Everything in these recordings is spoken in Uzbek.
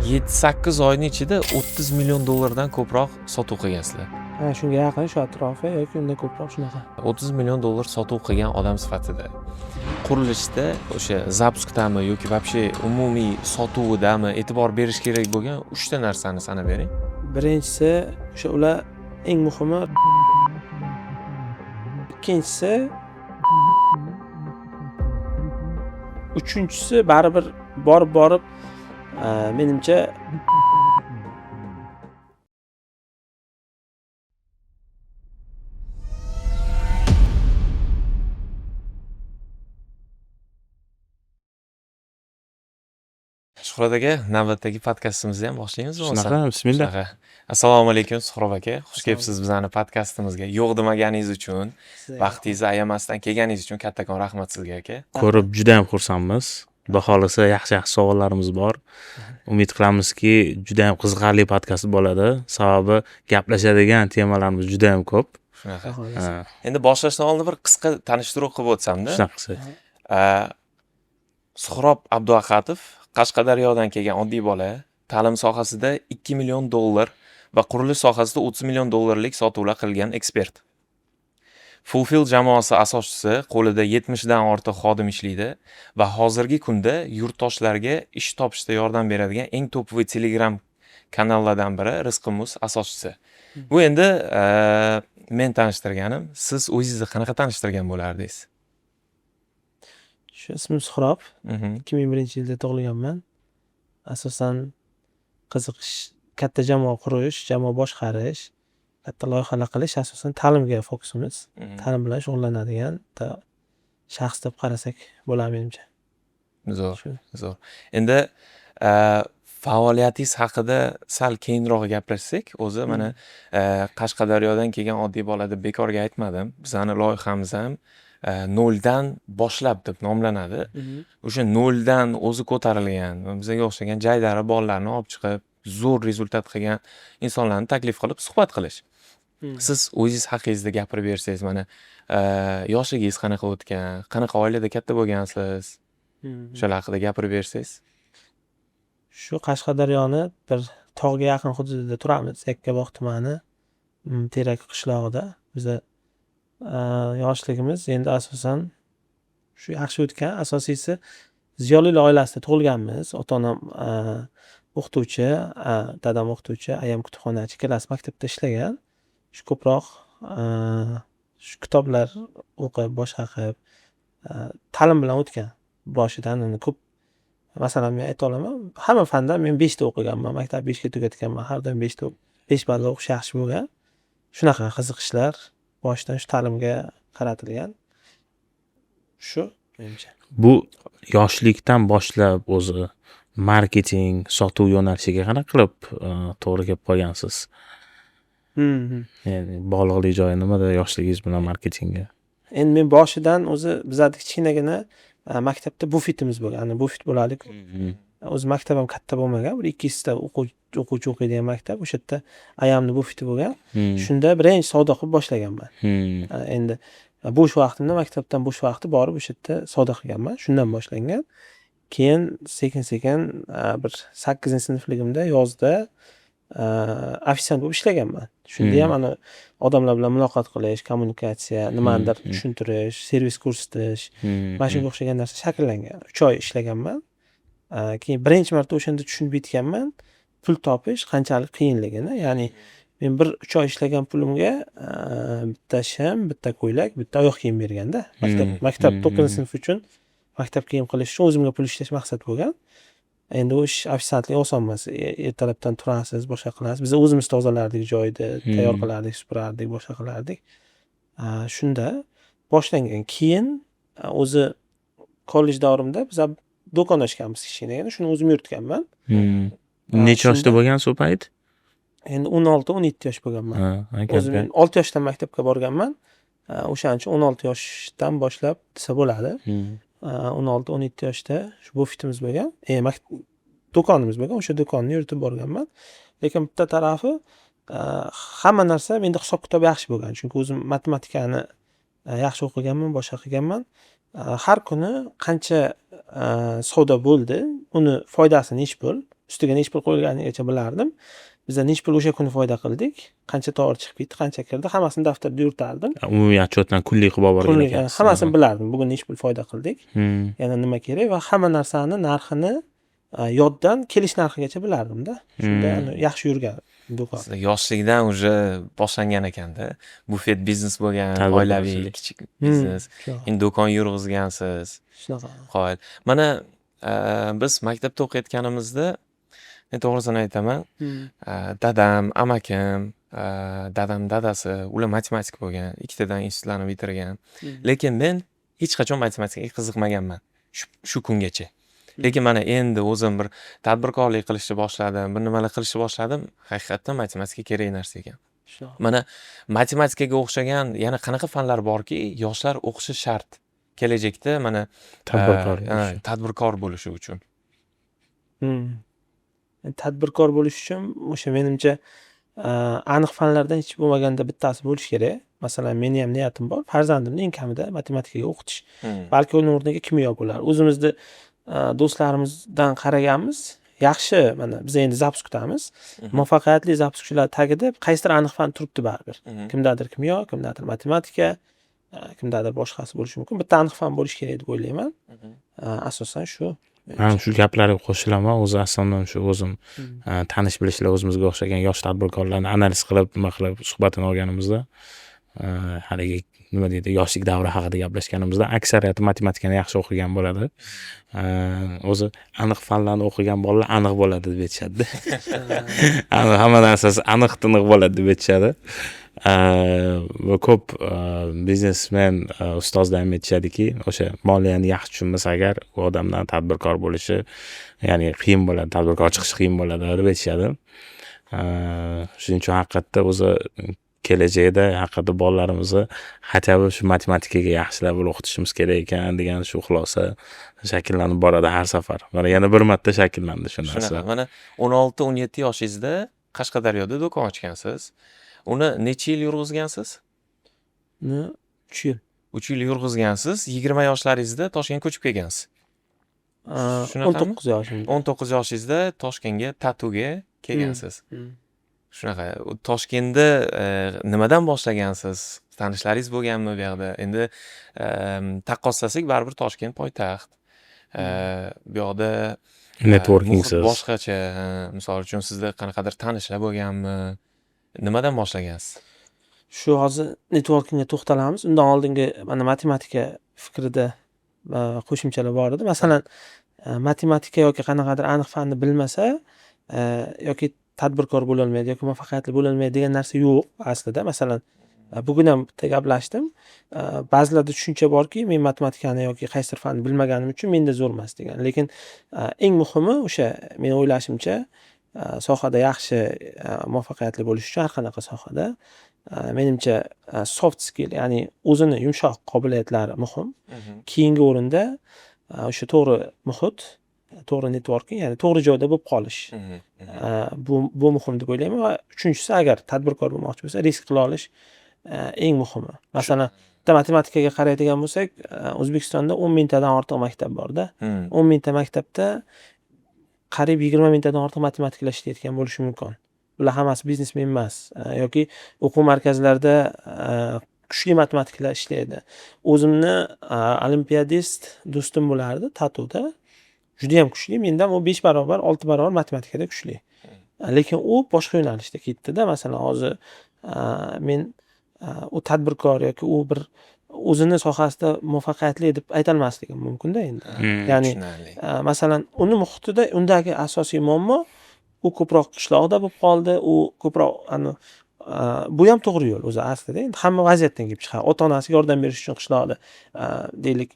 7-8 oyning ichida 30 million dollardan ko'proq sotuv qilgansizlar. Ha, shunga yaqin shu atrofi yoki undan ko'proq shunaqa. 30 million dollar sotuv qilgan odam sifatida qurilishda o'sha zapuskdami yoki вообще umumiy sotuvidami e'tibor berish kerak bo'lgan 3 ta narsani sanab bering. Birinchisi o'sha ular eng muhimi. Ikkinchisi, uchinchisi baribir borib menimcha Shuhrat aka, navbatdagi podkastimizni ham boshlaymizmi? Shunaqa, bismillah. Assalomu alaykum Suhrob aka. Xush kelibsiz bizning podkastimizga. Yo'q demaganingiz uchun, vaqtingizni ayamasdan kelganingiz uchun kattakon rahmat sizga aka. Ko'rib juda ham xursandmiz. Xudo xolasa yaxshi savollarimiz bor. Umid qilamizki, juda ham qiziqarli podkast bo'ladi. Sababi gaplashadigan temalarimiz juda ham ko'p. Shunaqa. Endi boshlashdan oldin bir qisqa tanishtiruv qilib o'tsam-da. Shunaqa. Suhrob Abduakatov Qashqadaryodan kelgan oddiy bola, ta'lim sohasida 2 million dollar va qurilish sohasida 30 million dollarlik sotuvlar qilgan ekspert. Fulfill jamoasi asoschisi, qo'lida 70 dan ortiq xodim ishlaydi va hozirgi kunda yurtdoshlarga ish topishda yordam beradigan eng to'pvi Telegram kanallardan biri Rizqimuz asoschisi. Bu endi men tanishtirganim, siz o'zingizni qanaqa tanishtirgan bo'lardingiz? shu ismim Suhrob. 2001-yilda tug'ilganman. Asosan qiziqish, katta jamoa qurish, jamoa boshqarish, katta loyihalar qilish asosan ta'limga fokusimiz. Ta'lim bilan shug'ullanadigan shaxs deb qarasak bo'ladi menimcha. Zo'r. Endi faoliyatingiz haqida sal keyinroq gaplashsak, o'zi mana Qashqadaryodan kelgan oddiy bola deb bekorga aytmadim. Bizning loyihamiz ham noldan boshlab deb nomlanadi. O'sha noldan o'zi ko'tarilgan, bizga o'xshagan jaydari bolalarni olib chiqib, zo'r rezultat qilgan insonlarni taklif qilib suhbat qilish. Siz o'zingiz haqingizda gapirib bersangiz, mana yoshligingiz qanaqa o'tgan, qanaqa oilada katta bo'lgansiz? O'shalar haqida gapirib bersangiz. Shu Qashqadaryoni bir tog'ga yaqin hududida turamiz. Yakkabog' tumani Terak qishlog'ida. Biz yoshligimiz endi asosan shu yaxshi o'tgan. Asosiysi ziyolilar oilasida tug'ilganmiz. Ota-onam o'qituvchi, dadam o'qituvchi, ayam kutubxonachi, ikkalasi maktabda ishlagan. Shu ko'proq shu kitoblar o'qib, boshqa qilib ta'lim bilan o'tgan. Boshidan uni ko'p, masalan men ayta olaman, hamma fandan men 5 ta o'qiganman. Maktab 5 ga tugatganman. Har doim 5 balla o'qish yaxshi bo'lgan. Shunaqa qiziqishlar boshidan shu ta'limga qaratilgan. Shu menimcha. Bu yoshlikdan boshlab o'zi marketing, sotuv yo'nalishiga qanaqa qilib to'g'ri kelib qolgansiz? Ya'ni bog'liqlik joyi nimada yoshligingiz bilan marketingga? Endi men boshidan o'zi bizada kichkinagina maktabda bufetimiz bo'lgan. Bufet bo'lalik. O'zi maktab ham katta bo'lmagan, bir 200 ta o'quvchi o'qiydigan maktab. O'sha yerda ayamni bufeti bo'lgan. Shunda birinchi savdo qilib boshlaganman. Endi bo'sh vaqtimda maktabdan bo'sh vaqti borib o'sha yerda savdo qilganman. Shundan boshlangan. Keyin sekin-sekin bir 8-sinfligimda yozda ofitsiant bo'lib ishlaganman. Shunda ham ana odamlar bilan muloqot qilish, kommunikatsiya, nimanidir tushuntirish, servis ko'rsatish, mana shunga o'xshagan narsa shakllangan. 3 oy ishlaganman. Keyin birinchi marta o'shanda tushunib yetganman, pul topish qanchalik qiyinligini. Ya'ni men 3 oy ishlagan pulimga bitta shim, bitta ko'ylak, bitta oyoq kiyim berganda, maktab 9-sinf uchun maktab kiyim qilish uchun o'zimga pul ishlash maqsad bo'lgan. Endi u ish ofitsiantlik oson emas. Ertalabdan turasiz, boshqa qilasiz. Biz o'zimiz tozalardik joyda, tayyor qilardik, supurardik, boshqa qilardik. Shunda boshlangan. Keyin o'zi kollej davrimda biz do'kon ochganmiz kichkinagina. Shuni o'zim yuritganman. Necha yoshda bo'lgansiz u payt? Endi 16-17 yosh bo'lganman. O'zim 6 yoshdan maktabga borganman. O'shaning uchun 16 yoshdan boshlab desa bo'ladi. 16-17 yoshda shu bufetimiz bo'lgan. Do'konimiz bo'lgan. O'sha do'konni yuritib borganman. Lekin bitta tarafi hamma narsa menda hisob-kitob yaxshi bo'lgan. Chunki o'zim matematikani yaxshi o'qiganman, boshqa qilganman. Har kuni qancha savdo bo'ldi, uni foydasini ish bo'l, ustiga nechi pul qo'yilganigacha bilardim. Biza nechi pul o'sha kuni foyda qildik, qancha tovar chiqib ketdi, qancha kirdi, hammasini daftarda yuриtardim. Umumiy отчетdan kunlik qilib olib borgan Kunlik, ekansiz. hammasini bilardim. Bugun nechi pul foyda qildik, Hmm. yana nima kerak va hamma narsani narxini yoddan kelish narxigacha bilardim-da. Shunda yaxshi yurgan do'kon. Sizlar yoshlikdan уже boshlangan ekanda. Bufet biznes bo'lgan, Tadbirkorchilik. oilaviy kichik biznes. Shunaqa. Endi do'kon yurg'izgansiz. Shunaqa. Qoyil. Mana biz maktabda o'qiyotganimizda, men to'g'risini aytaman, dadam, amakim, dadam dadasi, ular matematik bo'lgan, ikkitadan institutlarni bitirgan. Lekin men hech qachon matematikaga qiziqmaganman shu kungacha. Lekin mana endi o'zim bir tadbirkorlik qilishni boshladim, bir nimalar qilishni boshladim, haqiqatdan matematika kerak narsa ekan. Shunaqa. Mana matematikaga o'xshagan yana qanaqa fanlar borki, yoshlar o'qishi shart. Kelajakda mana Tadbirkor tadbirkor bo'lishi uchun. Tadbirkor bo'lish uchun o'sha menimcha aniq fanlardan hech bo'lmaganda bittasi bo'lishi kerak. Masalan, meni ham niyatim bor, farzandimni eng kamida matematikaga o'qitish. Balki uning o'rniga kimyo bo'lar. O'zimizni do'stlarimizdan qaraganmiz. Yaxshi, mana biz endi zapus kutamiz. Muvaffaqiyatli zapuschilar tagida qaysidir aniq fan turibdi baribir. Kimdadir kimyo, kimdadir matematika, kimdadir boshqasi bo'lishi mumkin. Bitta aniq fan bo'lishi kerak deb o'ylayman. Asosan shu. Men shu gaplarga qo'shilaman. O'zi asosan shu o'zim tanish bilishlar o'zimizga o'xshagan yosh tadbirkorlarni analiz qilib, nima qilib suhbatini olganimizda haligi nima deydi, yoshlik davri haqida gaplashganimizda aksariyati matematikani yaxshi o'qigan bo'ladi. O'zi aniq fanlarni o'qigan bolalar aniq bo'ladi deb aytishadi. Hamma narsasi aniq tiniq bo'ladi deb aytishadi. Va ko'p biznesmen ustozlar ham aytishadiki, o'sha moliyani yaxshi tushunmasa agar u odamdan tadbirkor bo'lishi, ya'ni qiyin bo'ladi, tadbirkor chiqish qiyin bo'ladi deb aytishadi. Shuning uchun haqiqatda o'zi kelajakda haqiqatda bolalarimizni хотя бы shu matematikaga yaxshilab o'qitishimiz kerak ekan degan shu xulosa shakllanib boradi har safar. Mana yana bir marta shakllandi shu narsa. Shunaqa. Mana 16-17 yoshingizda Qashqadaryoda do'kon ochgansiz. Uni necha yil yurg'izgansiz? 3 yil. 3 yil yurg'izgansiz. 20 yoshlaringizda Toshkentga ko'chib kelgansiz. Shunaqami? 19 yoshimda. 19 yoshingizda Toshkentga tatuga kelgansiz. Shunaqa. Toshkentda nimadan boshlagansiz? Tanishlaringiz bo'lganmi bu yoqda? Endi taqqoslasak baribir Toshkent poytaxt. Bu yoqda Networkingsiz. boshqacha. Misol uchun sizda qanaqadir tanishlar bo'lganmi? Nimadan boshlagansiz? Shu hozir networkingga to'xtalamiz. Undan oldingi mana matematika fikrida qo'shimchalar bor edi. Masalan, matematika yoki qanaqadir aniq fanni bilmasa yoki tadbirkor bo'la olmaydi yoki muvaffaqiyatli bo'la olmaydi degan narsa yo'q aslida. Masalan, bugun ham bitta gaplashdim. Ba'zilarda tushuncha borki, men matematikani yoki qaysidir fanni bilmaganim uchun menda zo'r emas degan. Lekin eng muhimi o'sha men o'ylashimcha sohada yaxshi muvaffaqiyatli bo'lish uchun har qanaqa sohada menimcha soft skill, ya'ni o'zini yumshoq qobiliyatlari muhim. Keyingi o'rinda o'sha to'g'ri muhit, to'g'ri networking, ya'ni to'g'ri joyda bo'lib qolish. Bu muhim deb o'ylayman va uchinchisi, agar tadbirkor bo'lmoqchi bo'lsa, risk qila olish eng muhimi. Masalan, bitta matematikaga qaraydigan bo'lsak, O'zbekistonda 10 mingtadan ortiq maktab bor-da. 10 mingta maktabda qariyb 20 mingtadan ortiq matematiklar ishlayotgan bo'lishi mumkin. Bular hammasi biznesmen emas yoki o'quv markazlarida kuchli matematiklar ishlaydi. O'zimni olimpiadist do'stim bo'lardi Tatuda. Juda ham kuchli, mendan u 5 barobar, 6 barobar matematikada kuchli. Lekin u boshqa yo'nalishda ketdi-da. Masalan, hozir men u tadbirkor yoki u bir o'zini sohasida muvaffaqiyatli deb aytolmasligim mumkin-da endi. Ya'ni masalan, uni muhitida undagi asosiy muammo u ko'proq qishloqda bo'lib qoldi, u ko'proq bu ham to'g'ri yo'l o'zi aslida. Endi hamma vaziyatdan kelib chiqadi. Ota-onasiga yordam berish uchun qishloqda deylik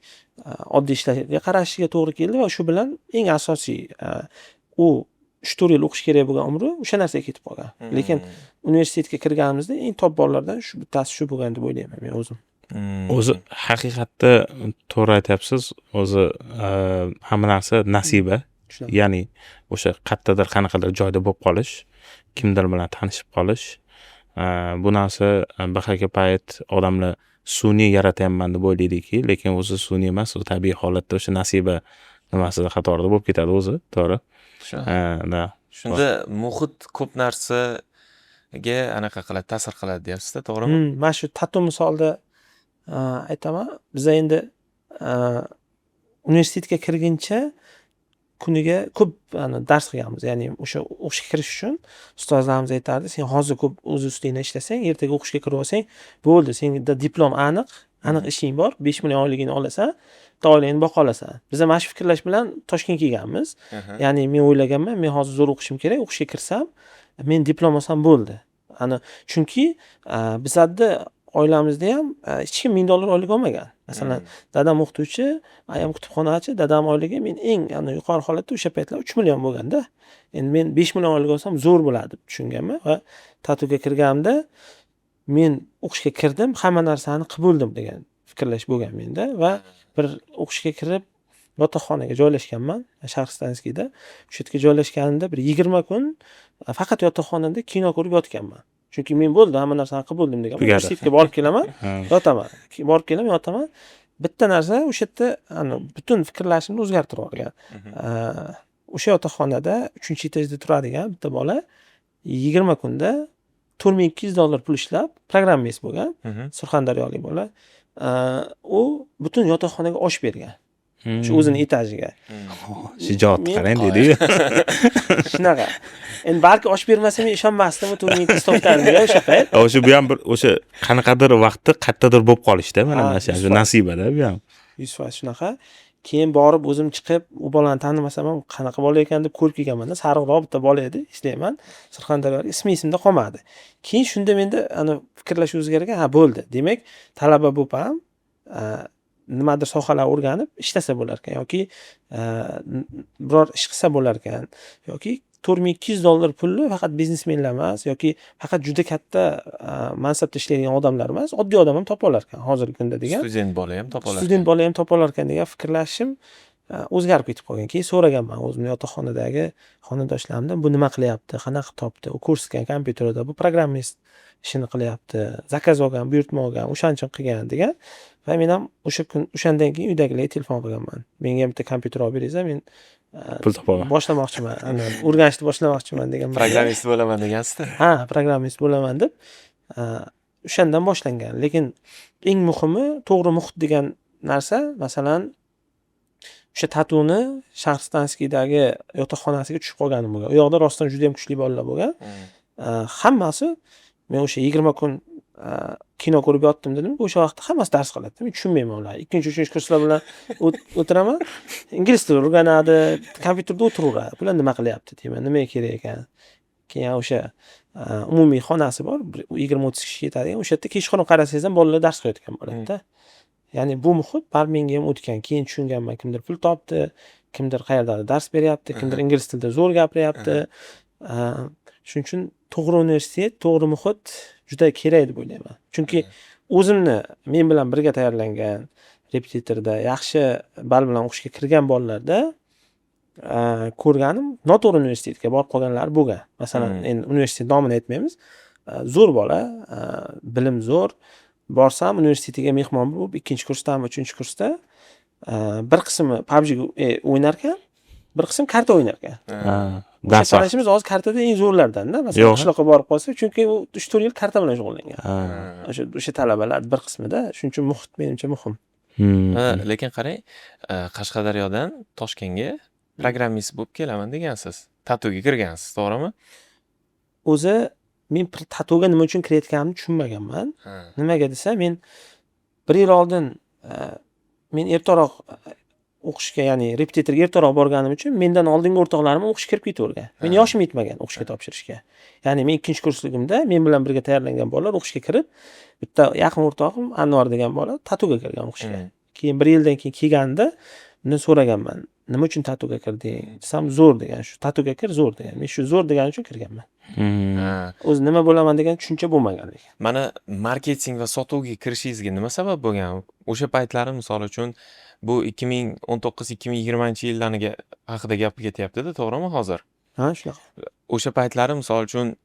oddiy ishlarga qarashiga to'g'ri keldi va shu bilan eng asosiy u 3-4 yil o'qish kerak bo'lgan umri o'sha narsaga ketib qolgan. Lekin universitetga kirganimizda eng top bolalardan shu bittasi shu bo'lgan deb o'ylayman men o'zim. O'zi haqiqatda to'g'ri aytyapsiz. O'zi hamma narsa nasiba. Ya'ni o'sha qayerdadir qanaqadir joyda bo'lib qolish, kimdir bilan tanishib qolish. Bu narsa bir payt odamlar sun'iy yaratyapman deb o'ylaydiki, lekin o'zi sun'iy emas, u tabiiy holatda o'sha nasiba nimasida qatorida bo'lib ketadi o'zi, to'g'ri. Shu. Da. Shunda muhit ko'p narsaga anaqa qiladi, ta'sir qiladi deyapsiz-da, to'g'rimi? Mana shu tatu misolida aytaman. Biz endi universitetga kirguncha kuniga ko'p dars qilganmiz. Ya'ni o'sha o'qishga kirish uchun ustozlarimiz aytardi, sen hozir ko'p o'z ustingdan ishlasang, ertaga o'qishga kirib olsang, bo'ldi, senda diplom aniq ishing bor, 5 million oyligingni olasan, bitta oilangni boqa olasan. Biz ham mana shu fikrlash bilan Toshkentga kelganmiz. Ya'ni men o'ylaganman, men hozir zo'r o'qishim kerak, o'qishga kirsam, men diplom olsam bo'ldi. Chunki bizlarda oilamizda ham hech kim $1000 oylik olmagan. Masalan, dadam o'qituvchi, ayam kutubxonachi, dadam oyligi men eng yuqori holatda o'sha paytlar 3 million bo'lganda, endi men 5 million oylik olsam zo'r bo'ladi deb tushunganman va tatuga kirganimda men o'qishga kirdim, hamma narsani qilib bo'ldim degan fikrlash bo'lgan menda va bir o'qishga kirib yotoqxonaga joylashganman, Shahristandskiyda. O'sha yerga joylashganimda bir 20 kun faqat yotoqxonada kino ko'rib yotganman. Chunki men bo'ldi, hamma narsani qilib bo'ldim degan. Universitetga borib kelaman, yotaman. Borib kelaman, yotaman. Bitta narsa o'sha yerda butun fikrlashimni o'zgartirib yuborgan. O'sha yotoqxonada 3-etajda turadigan bitta bola 20 kunda $4200 pul ishlab, programmist bo'lgan, surxondaryolik bola. U butun yotoqxonaga osh bergan. Shu o'zini etajiga. Shijoatni qarang dedi-yu. Shunaqa. Endi balki osh bermasa men ishonmasdim, $4200 topganimga o'sha payt. O'sha bu ham bir o'sha qanaqadir vaqtda qayerdadir bo'lib qolishda, mana shu nasibada bu ham. 100% shunaqa. Keyin borib o'zim chiqib, u bolani tanimasam ham qanaqa bola ekan deb ko'rib kelganman-da. Sariqroq bitta bola edi, eslayman. Surxondaryolik, ismi esimda qolmadi. Keyin shunda menda fikrlash o'zgargan, ha bo'ldi. Demak, talaba bo'lib ham nimadir sohalar o'rganib ishlasa bo'lar ekan yoki biror ish qilsa bo'lar ekan yoki $4200 pulni faqat biznesmenlar emas yoki faqat juda katta mansabda ishlaydigan odamlar emas, oddiy odam ham topa olar ekan hozirgi kunda degan. Student bola ham topa olar. Student bola ham topa olar ekan degan fikrlashim o'zgarib ketib qolgan. Keyin so'raganman o'zimni yotoqxonadagi xonadoshlarimdan, bu nima qilyapti, qanaqa topdi, u kurs qilgan kompyuterda, bu programmist ishini qilyapti, zakaz olgan, buyurtma olgan, o'shancha qilgan degan. Va men ham o'shandan keyin uydagilarga telefon qilganman. Menga bitta kompyuter olib beringlar, men pul topaman. Boshlamoqchiman, o'rganishni boshlamoqchiman degan. Programmist bo'laman degansizda. Ha, programmist bo'laman deb o'shandan boshlangan. Lekin eng muhimi to'g'ri muhit degan narsa, masalan, o'sha tatuni Shahristandskiydagi yotoqxonasiga tushib qolganim bo'lgan. U yoqda rostdan juda ham kuchli bolalar bo'lgan. Hammasi men o'sha 20 kun kino ko'rib yotdim dedim. O'sha vaqtda hammasi dars qiladi. Men tushunmayman ularni. 2-3 kurslar bilan o'tiraman. Ingliz tilini o'rganadi, kompyuterda o'tiraveradi. Bular nima qilyapti deyman, nimaga kerak ekan. Keyin o'sha umumiy xonasi bor, 20-30 kishi ketadigan. O'sha yerda kechqurun qarasangiz ham bolalar dars qilayotgan bo'ladi-da. Ya'ni bu muhit menga ham o'tgan. Keyin tushunganman, kimdir pul topdi, kimdir qayerdadir dars beryapti, kimdir ingliz tilida zo'r gapiryapti. Shuning uchun to'g'ri universitet, to'g'ri muhit juda kerak deb o'ylayman. Chunki o'zimni men bilan birga tayyorlangan repetitorda yaxshi ball bilan o'qishga kirgan bolalarda ko'rganim noto'g'ri universitetga borib qolganlar bo'lgan. Masalan, endi universitet nomini aytmaymiz. Zo'r bola, bilim zo'r. Borsam universitetiga mehmon bo'lib, 2-kursdami, 3-kursda bir qismi PUBG o'ynar ekan, bir qismi karta o'ynar ekan. Dars tanishimiz hozir kartada eng zo'rlardan-da. Masalan, qishloqqa borib qolsa, chunki u 3-4 yil karta bilan shug'ullangan. O'sha talabalar bir qismida, shuning uchun muhit menimcha muhim. Lekin qarang, Qashqadaryodan Toshkentga programmist bo'lib kelaman degansiz. Tatuga kirgansiz, to'g'rimi? O'zi men tatuga nima uchun kirayotganimni tushunmaganman. Nimaga desa, men 1 yil oldin men ertaroq o'qishga, ya'ni repetitorga ertaroq borganim uchun mendan oldingi o'rtoqlarim o'qishga kirib ketavergan. Men yoshim yetmagan o'qishga topshirishga. Ya'ni men 2-kursligimda men bilan birga tayyorlangan bolalar o'qishga kirib, bitta yaqin o'rtog'im Anvar degan bola tatuga kirgan o'qishga. Keyin 1 yildan keyin kelganda undan so'raganman, nima uchun tatuga kirding? Desam, zo'r degan, shu tatuga kir, zo'r degan. Men shu zo'r degani uchun kirganman. O'zi nima bo'laman degan tushuncha bo'lmagan lekin. Mana marketing va sotuvga kirishingizga nima sabab bo'lgan? O'sha paytlari misol uchun bu 2019-2020 yillarga haqida gap ketyapti-da, to'g'rimi hozir? Ha, shunaqa. O'sha paytlari misol uchun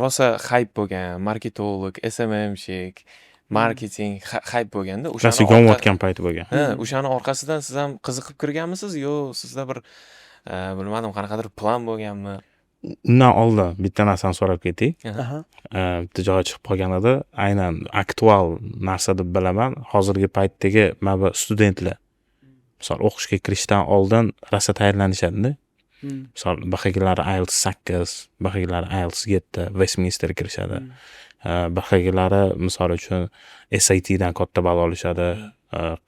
rosa hype bo'lgan, marketolog, SMMshik, marketing hype bo'lganda, o'shani yonayotgan payti bo'lgan. O'shani orqasidan siz ham qiziqib kirganmisiz yo sizda bir Bilmadim, qanaqadir plan bo'lganmi? Undan oldin bitta narsani so'rab ketdik. Aha. Bitta joyga chiqib qolgan edi. Aynan aktual narsa deb bilaman. Hozirgi paytdagi mana bu studentlar misol o'qishga kirishdan oldin rosa tayyorlanishadi-da. Misol BXGlari IELTS 8, BXGlari IELTS 7, Westminster kirishadi. BXGlari misol uchun SAT dan katta ball olishadi.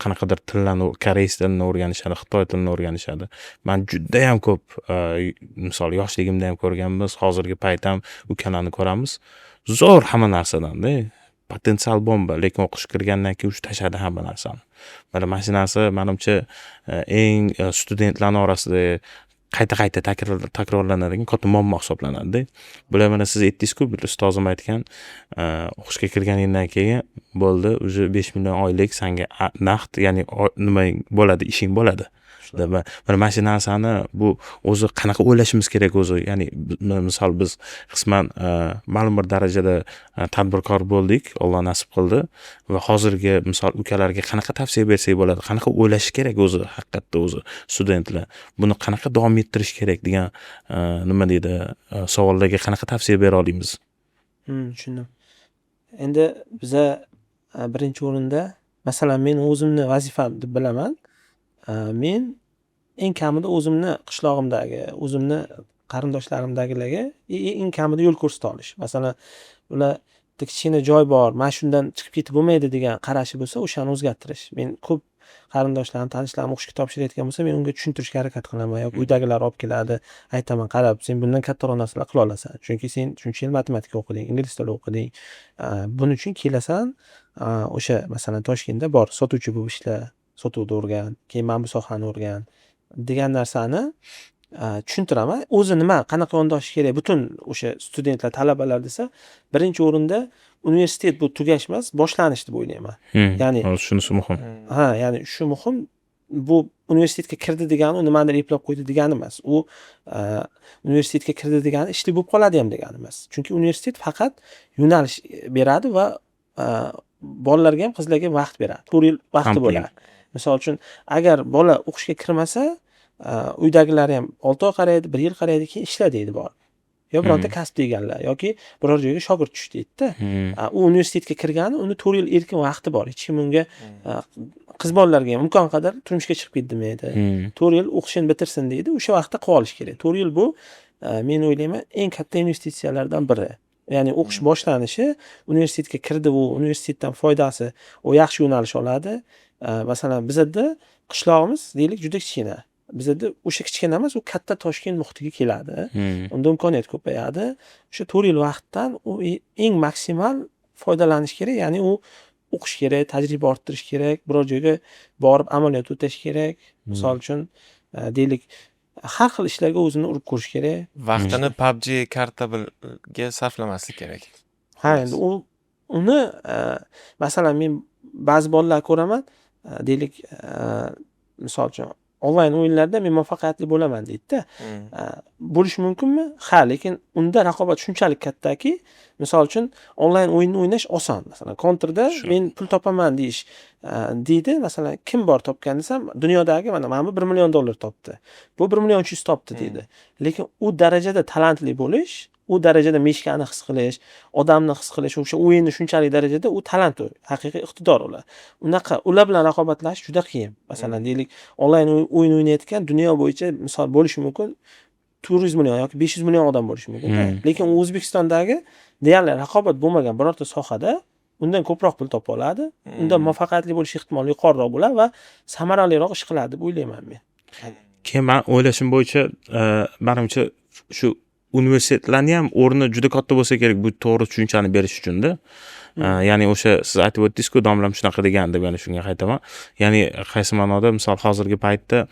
Qanaqadir tillarni, koreys tilini o'rganishadi, xitoy tilini o'rganishadi. Men juda ham ko'p misol yoshligimda ham ko'rganmiz, hozirgi payt ham ukalarni ko'ramiz. Zo'r hamma narsadan-da. Potensial bomba, lekin o'qish kirgandan keyin tashladi hamma narsani. Mana shu narsa menimcha eng studentlarning orasida qayta takrorlanadigan katta muammo hisoblanadi-da. Bular mana siz aytdingiz-ku, bir ustozim aytgan, o'qishga kirganingdan keyin bo'ldi, уже 5 million oylik senga naqd, ya'ni nima bo'ladi, ishing bo'ladi. Mana shu narsani bu o'zi qanaqa o'ylashimiz kerak o'zi, ya'ni misol biz qisman ma'lum bir darajada tadbirkor bo'ldik, Alloh nasib qildi va hozirgi misol ukalarga qanaqa tavsiya bersak bo'ladi, qanaqa o'ylash kerak o'zi, haqiqatda o'zi studentlar buni qanaqa davom ettirish kerak degan nima deydi, savollarga qanaqa tavsiya bera olamiz? Tushundim. Endi biza birinchi o'rinda, masalan, men o'zimni vazifam deb bilaman. Men eng kamida o'zimni qishlog'imdagi, o'zimni qarindoshlarimdagilarga eng kamida yo'l ko'rsata olish. Masalan, ular kichkina joy bor, mana shundan chiqib ketib bo'lmaydi degan qarashi bo'lsa, o'shani o'zgartirish. Men ko'p qarindoshlarim, tanishlarim o'qishga topshirayotgan bo'lsa, men unga tushuntirishga harakat qilaman yoki uydagilar olib keladi, aytaman, qarab, sen bundan kattaroq narsalar qila olasan. Chunki sen shuncha yil matematika o'qiding, ingliz tili o'qiding. Buning uchun kelasan, o'sha masalan Toshkentda bor, sotuvchi bo'lib ishla, sotuvni o'rgan, keyin mana bu sohani o'rgan degan narsani tushuntiraman. O'zi nima, qanaqa yondashish kerak butun o'sha studentlar, talabalar desa, birinchi o'rinda universitet bu tugash emas, boshlanish deb o'ylayman. Ya'ni shunisi muhim. ya'ni shu muhim. Bu universitetga kirdi degani u nimadir eplab qo'ydi degani emas. U universitetga kirdi degani ishli bo'lib qoladi ham degani emas. Chunki universitet faqat yo'nalish beradi va bolalarga ham, qizlarga ham vaqt beradi. 4 yil vaqti bo'ladi. Misol uchun, agar bola o'qishga kirmasa, uydagilari ham 6 oy qaraydi, 1 yil qaraydi, keyin ishla deydi bor. Yo bironta kasb deganlar yoki biror joyga shogird tush deydi-da. U universitetga kirgani, uni 4 yil erkin vaqti bor. Hech kim unga qiz bolalarga ham imkon qadar turmushga chiqib ket demaydi. 4 yil o'qishini bitirsin deydi. O'sha vaqtda qilib olish kerak. 4 yil bu men o'ylayman eng katta investitsiyalardan biri. Ya'ni o'qish boshlanishi, universitetga kirdi, u universitetdan foydasi, u yaxshi yo'nalish oladi. Masalan, bizda qishlog'imiz deylik juda kichkina. Bizda o'sha kichkina emas, u katta Toshkent muhitiga keladi. Unda imkoniyat ko'payadi. O'sha 4 yil vaqtdan u eng maksimal foydalanish kerak. Ya'ni u o'qish kerak, tajriba orttirish kerak, biror joyga borib amaliyot o'tash kerak. Misol uchun, deylik, har xil ishlarga o'zini urib ko'rish kerak. Vaqtini PUBG kartaga sarflamaslik kerak. Ha, endi uni masalan men ba'zi bolalar ko'raman, deylik, misol uchun onlayn o'yinlarda men muvaffaqiyatli bo'laman deydi-da. Bo'lish mumkinmi? Ha, lekin unda raqobat shunchalik kattaki, misol uchun onlayn o'yinni o'ynash oson. Masalan, Counter'da men pul topaman deydi. Masalan, kim bor topgan desam, dunyodagi mana bu $1 million topdi. Bu 1 million 300 topdi deydi. Lekin u darajada talantli bo'lish, u darajada meshkani his qilish, odamni his qilish, o'sha o'yinni shunchalik darajada u talant, u haqiqiy iqtidor ular. Ular bilan raqobatlashish juda qiyin. Masalan, deylik, onlayn o'yin o'ynayotgan dunyo bo'yicha misol bo'lishi mumkin 400 million yoki 500 million odam bo'lishi mumkin. Lekin O'zbekistondagi deyarli raqobat bo'lmagan birorta sohada undan ko'proq pul topa oladi. Undan muvaffaqiyatli bo'lish ehtimoli yuqoriroq bo'ladi va samaraliroq ish qiladi deb o'ylayman men. Keyin men o'ylashim bo'yicha, menimcha shu universitetlarni ham o'rni juda katta bo'lsa kerak bu to'g'ri tushunchani berish uchun-da. Ya'ni o'sha siz aytib o'tdingiz-ku, domlam shunaqa degan deb, yana shunga qaytaman. Ya'ni qaysi ma'noda, misol hozirgi paytda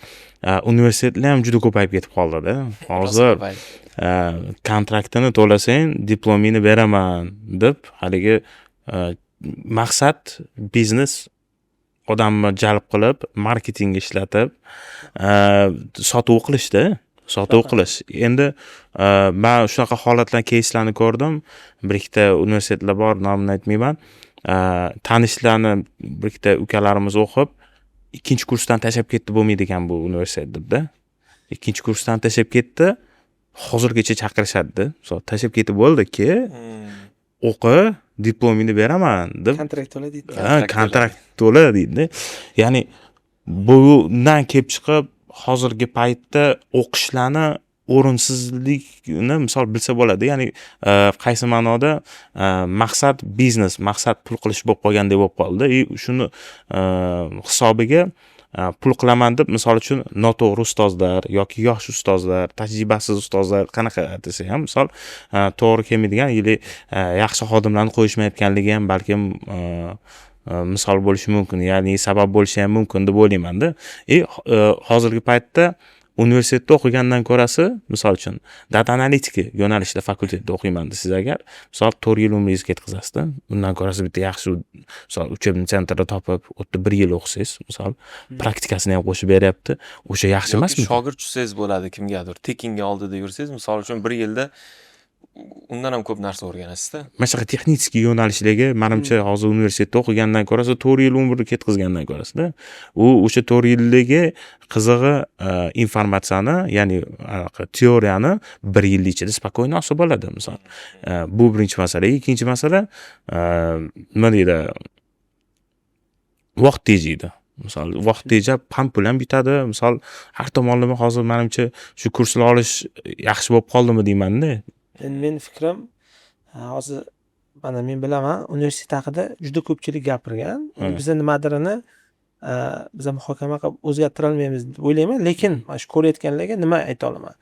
universitetlar ham juda ko'payib ketib qoldi-da. Hozir kontraktini to'lasang, diplomini beraman deb, haligi maqsad biznes odamni jalb qilib, marketing ishlatib, sotuv qilishda. Sotuv qilish. Endi men shunaqa holatlar, keyslarni ko'rdim. Bir ikkita universitetlar bor, nomini aytmayman. Tanishlarni bir ikkita ukalarimiz o'qib, ikkinchi kursdan tashlab ketdi, bo'lmaydi ekan bu universitet debda. ikkinchi kursdan tashlab ketdi. Hozirgacha chaqirishadi. Misol tashlab ketib bo'ldi, o'qi, diplomingni beraman deb kontrakt to'la deydi. kontrakt to'la deydi. Ya'ni bundan kelib chiqib hozirgi paytda o'qishlarni o'rinsizlikni misol bilsa bo'ladi. Ya'ni qaysi ma'noda maqsad biznes, maqsad pul qilish bo'lib qolgandek bo'lib qoldi. Shuni hisobiga pul qilaman deb misol uchun noto'g'ri ustozlar yoki yosh ustozlar, tajribasiz ustozlar qanaqa desa ham misol to'g'ri kelmaydigan yoki yaxshi xodimlarni qo'yishmayotganligi ham balkim misol bo'lishi mumkin, ya'ni sabab bo'lishi ham mumkin deb o'ylayman-da. Hozirgi paytda universitetda o'qigandan ko'rasi, misol uchun data analitika yo'nalishida fakultetda o'qiyman desangiz agar, misol 4 yil umringizni ketkazasiz-da. Undan ko'rasi bitta yaxshi misol uchebni sentrda topib, u yerda 1 yil o'qisangiz, misol praktikasini ham qo'shib beryapti. O'sha yaxshi emasmi? Shogird tushsangiz bo'ladi kimgadir. Tekinga oldida yursangiz, misol uchun 1 yilda undan ham ko'p narsa o'rganasiz-da. Mana shunaqa texnik yo'nalishdagi, menimcha hozir universitetda o'qigandan ko'rasi 4 yil umrni ketkazgandan ko'rasi-da. U o'sha 4 yildagi qizig'i informatsiyani, ya'ni teoriyani 1 yil ichida spokойно olsa bo'ladi, misol. Bu birinchi masala. Ikkinchi masala, nima deydi? Vaqt tejaydi. Misol, vaqt tejab, ham pul ham bitadi. Misol, har tomonlama hozir menimcha shu kurslar olish yaxshi bo'lib qoldimi deyman-da. Endi men fikrim, hozir mana men bilaman, universitet haqida juda ko'pchilik gapirgan. Biza nimadirini biza muhokama qilib o'zgartira olmaymiz deb o'ylayman, lekin mana shu ko'rayotganlarga nima ayta olaman?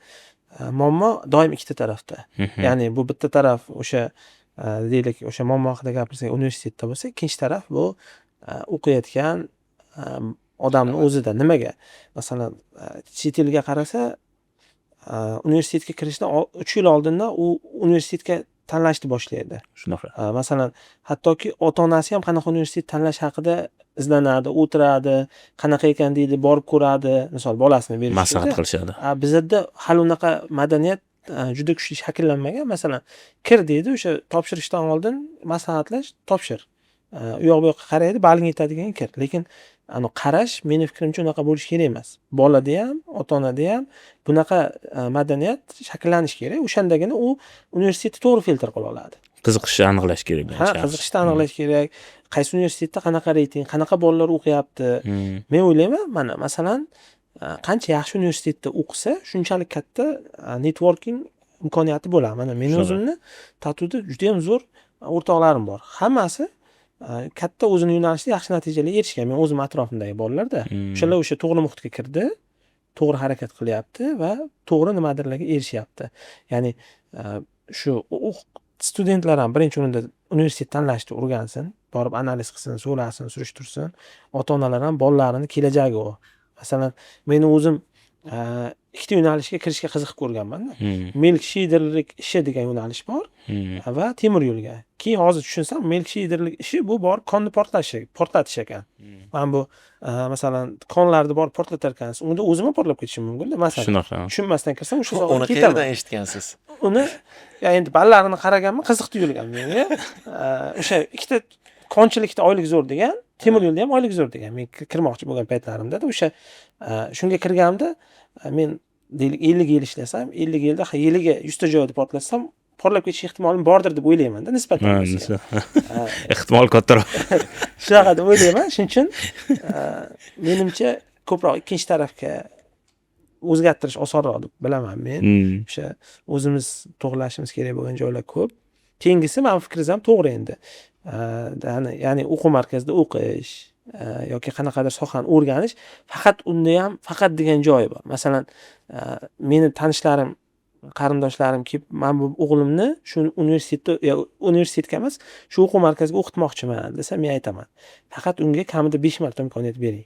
Muammo doim ikkita tarafda. Ya'ni bu bitta taraf o'sha deylik, o'sha muammo haqida gapirsak universitetda bo'lsa, ikkinchi taraf bu o'qiyotgan odamni o'zida. Nimaga? Masalan, chet elga qarasa, universitetga kirishdan 3 yil oldindan u universitetga tanlashni boshlaydi. Shunaqa. Masalan, hattoki ota-onasi ham qanaqa universitet tanlash haqida izlanadi, o'tiradi, qanaqa ekan deydi, borib ko'radi, misol bolasini berishadi. Maslahat qilishadi. Bizda hali unaqa madaniyat juda kuchli shakllanmagan. Masalan, kir deydi, o'sha topshirishdan oldin maslahatlash, topshir. U yoq bu yoqqa qaraydi, baling yetadigan kir. Lekin qarash meni fikrimcha unaqa bo'lishi kerak emas. Bolada ham, ota-onada ham bunaqa madaniyat shakllanishi kerak. O'shandagina u universitetni to'g'ri filtr qila oladi. Qiziqishni aniqlash kerak. Qiziqishni aniqlash kerak. Qaysi universitetda qanaqa reyting, qanaqa bolalar o'qiyapti. Men o'ylayman, mana masalan, qancha yaxshi universitetda o'qisa, shunchalik katta networking imkoniyati bo'ladi. Mana men o'zimni Tatuda juda ham zo'r o'rtoqlarim bor. Hammasi katta o'zini yo'nalishida yaxshi natijalarga erishgan. Men o'zim atrofimdagi bolalarda o'shalar o'sha to'g'ri muhitga kirdi, to'g'ri harakat qilyapti va to'g'ri nimadirlarga erishyapti. Ya'ni shu studentlar ham birinchi o'rinda universitet tanlashni o'rgansin, borib analiz qilsin, so'rasin, surishtirsin. Ota-onalar ham bolalarini kelajagi u. Masalan, men o'zim ikkita yo'nalishga kirishga qiziqib ko'rganman-da. Milk shiderlik ishi degan yo'nalish bor va temir yo'lga. Keyin hozir tushunsam, milk shiderlik ishi bu borib qonni portlatish ekan. Men bu masalan qonlarni borib portlatar ekansiz, unda o'zim ham portlab ketishim mumkin-da. Masalan, shunaqa. Tushunmasdan kirsam, o'sha sohaga uni ketaman. qayerdan eshitgansiz? Uni endi ballarini qaraganman, qiziq tuyulgan menga. O'sha ikkita konchilikda oylik zo'r degan, temir yo'lda ham oylik zo'r degan. Men kirmoqchi bo'lgan paytlarimda o'sha shunga kirganimda men deylik 50 yil ishlasam, 50 yilda yiliga 100 ta joyda portlatsam, portlab ketish ehtimolim bordir deb o'ylayman-da nisbatan. Ehtimol kattaroq. Shunaqa deb o'ylayman. Shuning uchun menimcha ko'proq ikkinchi tarafga o'zgartirish osonroq deb bilaman men. O'sha o'zimiz to'g'rilashimiz kerak bo'lgan joylar ko'p. Keyingisi mening fikrim ham to'g'ri endi. Ya'ni o'quv markazida o'qish yoki qanaqadir sohani o'rganish faqat unda ham faqat degan joyi bor. Masalan, meni tanishlarim, qarindoshlarim kelib, men bu o'g'limni shu universitetga emas, shu o'quv markaziga o'qitmoqchiman desa, men aytaman. Faqat unga kamida 5 marta imkoniyat bering.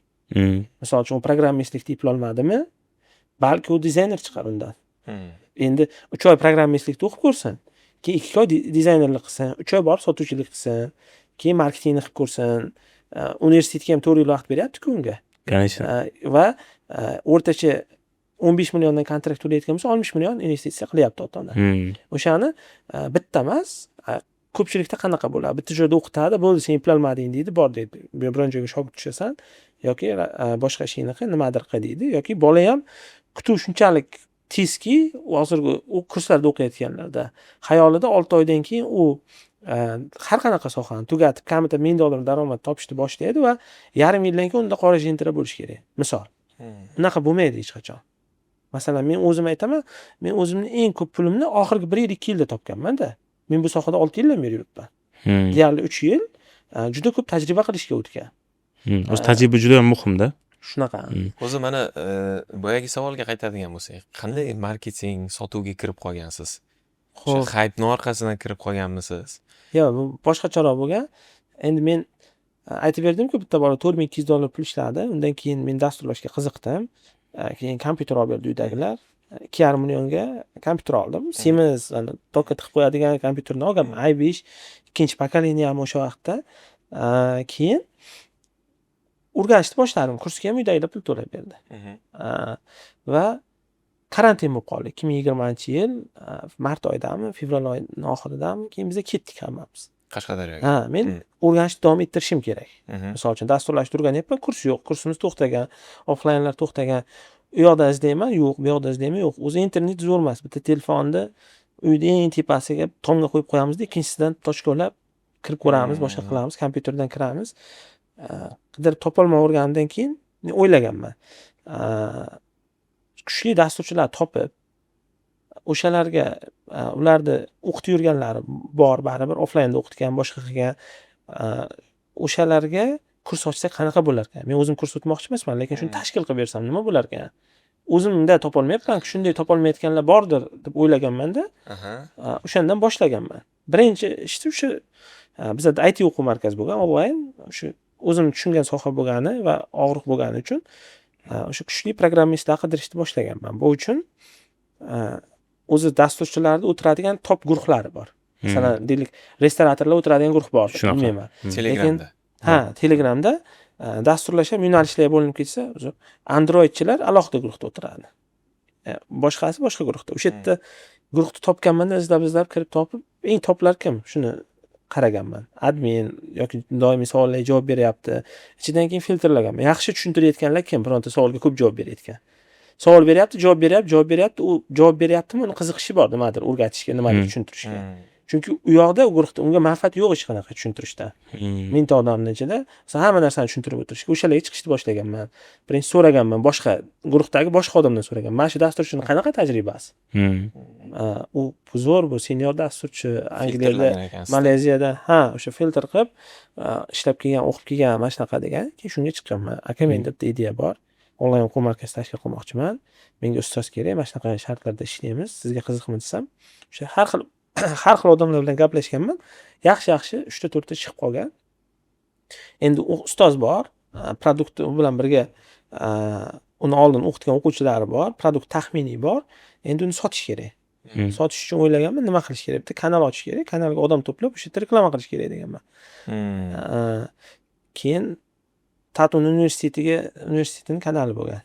Misol uchun, u programmistlik diplomladimi, balki u dizayner chiqar undan. Endi 3 oy programmistlikda o'qib ko'rsin. Keyin 2 oy dizaynerlik qilsin, 3 oy borib sotuvchilik qilsin, keyin marketingni qilib ko'rsin. Universitetga ham 4 yil vaqt beryapti-ku unga. Конечно. Va o'rtacha 15 milliondan kontrakt to'layotgan bo'lsa, 60 million investitsiya qilyapti ota-ona. O'shani bitta emas, ko'pchilikda qanaqa bo'ladi? Bitta joyda o'qitadi, bo'ldi, sen eplolmading deydi, bor deydi. Biron joyga shogird tushasan yoki boshqa ishingni qil, nimadir qil deydi, yoki bola ham kutuv shunchalik tezki, hozirgi u kurslarda o'qiyotganlarda xayolida 6 oydan keyin u har qanaqa sohani tugatib, kamida $1000 daromad topishni boshlaydi va yarim yildan keyin unda qora jentira bo'lishi kerak. Misol. Unaqa bo'lmaydi hech qachon. Masalan, men o'zim aytaman, men o'zimning eng ko'p pulimni oxirgi 1 yil, 2 yilda topganman-da. Men bu sohada 6 yildan beri yuribman. Deyarli 3 yil juda ko'p tajriba qilishga o'tgan. O'z tajriba juda ham muhimda. Shunaqa. O'zi mana boyagi savolga qaytadigan bo'lsak, qanday marketing, sotuvga kirib qolgansiz? O'sha Xo'p, hype'ning orqasidan kirib qolganmisiz? yo'q, bu boshqacharoq bo'lgan. Endi men aytib berdim-ku, bitta bola $4200 pul ishladi. Undan keyin men dasturlashga qiziqdim. Keyin kompyuter olib berdi uydagilar. 2,5 millionga kompyuter oldim. Siemens, tokka tiqib qo'yadigan kompyuterni olganman. i5 ikkinchi pokoleniya ham o'sha vaqtda. Keyin o'rganishni boshladim. Kursga ham uydagilar pul to'lab berdi. Va karantin bo'lib qoldi. 2020-yil mart oyidami, fevral oyining oxiridami, keyin biz ketdik hammamiz. Qashqadaryoga. Men o'rganishni davom ettirishim kerak. Misol uchun dasturlashni o'rganyapman, kurs yo'q, kursimiz to'xtagan, offlaynlar to'xtagan. U yoqda izlayman, yo'q, bu yoqda izlayman, yo'q. O'zi internet zo'r emas. Bitta telefonni uyda eng tepasiga tomga qo'yib qo'yamiz-da, ikkinchisidan tochkolab kirib ko'ramiz, boshqa qilamiz, kompyuterdan kiramiz. Qidirib topolmay o'rgangandan keyin men o'ylaganman. Kuchli dasturchilar topib, o'shalarga ularni o'qitib yurganlari bor, baribir offlaynda o'qitgan, boshqa qilgan. O'shalarga kurs ochsak qanaqa bo'lar ekan? Men o'zim kurs o'tmoqchi emasman, lekin shuni tashkil qilib bersam nima bo'lar ekan? O'zimda topolmayapman-ku, shunday topolmayotganlar bordir deb o'ylaganman-da. O'shandan boshlaganman. Birinchi ishni o'sha bizda IT o'quv markazi bo'lgan, onlayn, o'sha o'zim tushungan soha bo'lgani va og'riq bo'lgani uchun o'sha kuchli programmistlar qidirishni boshlaganman. Bu uchun o'zi dasturchilarda o'tiradigan top guruhlari bor. Masalan, deylik, restoratorlar o'tiradigan guruh bor, bilmayman. Telegramda. Telegramda dasturlash ham yo'nalishlarga bo'linib ketsa, o'zi Androidchilar alohida guruhda o'tiradi. Boshqasi boshqa guruhda. O'sha yerda guruhni topganman-da, izlab kirib topib, eng toplar kim? Shuni qaraganman. Admin yoki doimiy savollarga javob beryapti. Ichidan keyin filtrlaganman. Yaxshi tushuntirayotganlar kim? Bironta savolga ko'p javob berayotgan. Savol beryapti, javob beryapti. U javob beryaptimi? Uni qiziqishi bor nimadir o'rgatishga, nimadir tushuntirishga. Chunki u yoqda, u guruhda unga manfaat yo'q hech qanaqa tushuntirishda. Mingta odamning ichida hamma narsani tushuntirib o'tirishga o'shalarga chiqishni boshlaganman. Birinchi so'raganman, boshqa guruhdagi boshqa odamdan so'raganman. Mana shu dasturchining qanaqa tajribasi? U zo'r, bu senior dasturchi, Angliyada, Malayziyada, o'sha filtr qilib ishlab kelgan, o'qib kelgan, mana shunaqa degan. Keyin shunga chiqqanman. Aka, menda bitta ideya bor. Onlayn o'quv markazi tashkil qilmoqchiman. Menga ustoz kerak, mana shunaqa shartlarda ishlaymiz. Sizga qiziqmi desam, o'sha har xil odamlar bilan gaplashganman. Yaxshi 3-4 ta chiqib qolgan. Endi ustoz bor, produkt bilan birga uni oldin o'qitgan o'quvchilari bor, produkt taxminiy bor. Endi uni sotish kerak. Sotish uchun o'ylaganman, nima qilish kerak? Bitta kanal ochish kerak, kanalga odam to'plab, o'sha yerda reklama qilish kerak deganman. Keyin Tatun universitetining kanali bo'lgan.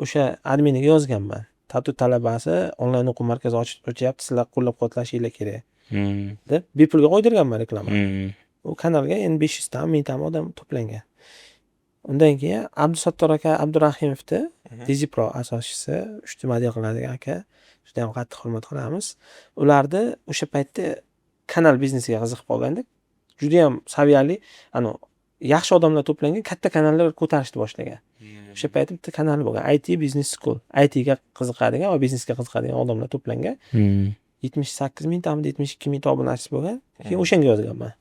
O'sha adminiga yozganman. Tatu talabasi onlayn o'quv markazi ochyapti, sizlar qo'llab-quvvatlashinglar kerak deb bepulga qo'ydirganman reklama. U kanalga endi 500 ta, 1000 ta odam to'plangan. Undan keyin Abdusattor aka Abdurahimovni DigiPro asoschisi, uchta model qiladigan aka, juda ham qattiq hurmat qilamiz. Ularni o'sha paytda kanal biznesiga qiziqib qolgandik. Juda ham saviyali, yaxshi odamlar to'plangan katta kanallar ko'tarishni boshlagan. O'sha paytda bitta kanali bo'lgan, IT Business School. IT ga qiziqadigan va biznesga qiziqadigan odamlar to'plangan. 78 mingtami, 72 mingta obunachisi bo'lgan. Keyin o'shanga yozganman.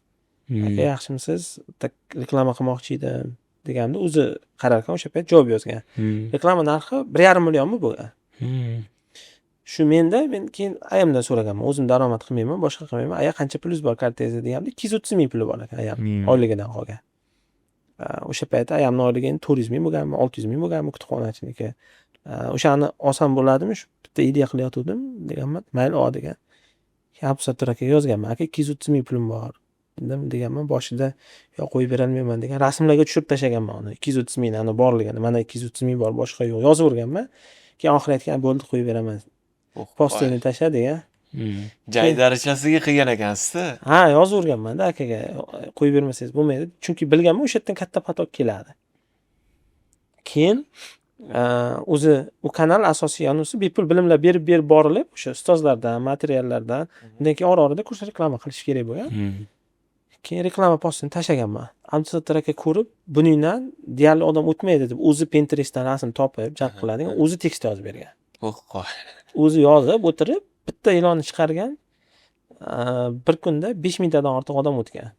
Aka, yaxshimisiz? Bitta reklama qilmoqchi edim deganimda, o'zi qarar ekan, o'sha payt javob yozgan. Reklama narxi 1,5 millionmi bo'lgan. Shu men keyin ayamdan so'raganman. O'zim daromad qilmayman, boshqa qilmayman. Aya, qancha pulingiz bor kartangizda deganimda, 230 ming puli bor ekan ayam, oyligidan qolgan. O'sha paytda ayamning oyligi 400 ming bo'lganmi, 600 ming bo'lganmi kutubxonachiniki. O'shani olsam bo'ladimi? Shu bitta ideya qilyotgandim deganman. Mayli, ol degan. Abdusattor aka yozganman. Aka, 230 ming pulim bor deganman. Boshida yo'q, qo'yib berolmayman degan. Rasmlarga tushirib tashlaganman uni. 230 ming borligini. Mana 230 ming bor, boshqa yo'q. Yozib o'rganman. Keyin oxiri aytgan, bo'ldi, qo'yib beraman. Postini tasha degan. Jay darajasiga qilgan ekansiz-da. Yozib o'rganman-da akaga. Qo'yib bermasangiz bo'lmaydi. Chunki bilganman o'sha yerdan katta potok keladi. Keyin o'zi u kanal asosiy anonsi bepul bilimlar berib borilib, o'sha ustozlardan, materiallardan, undan keyin ora-orada kurs reklama qilish kerak bo'lgan. Keyin reklama postini tashlaganman. Abdusattor aka ko'rib, buningdan deyarli odam o'tmaydi deb o'zi Pinterestdan rasm topib, jalb qiladigan, o'zi tekst yozib bergan. O'zi yozib o'tirib, bitta e'lonni chiqargan. Bir kunda 5000 tadan ortiq odam o'tgan.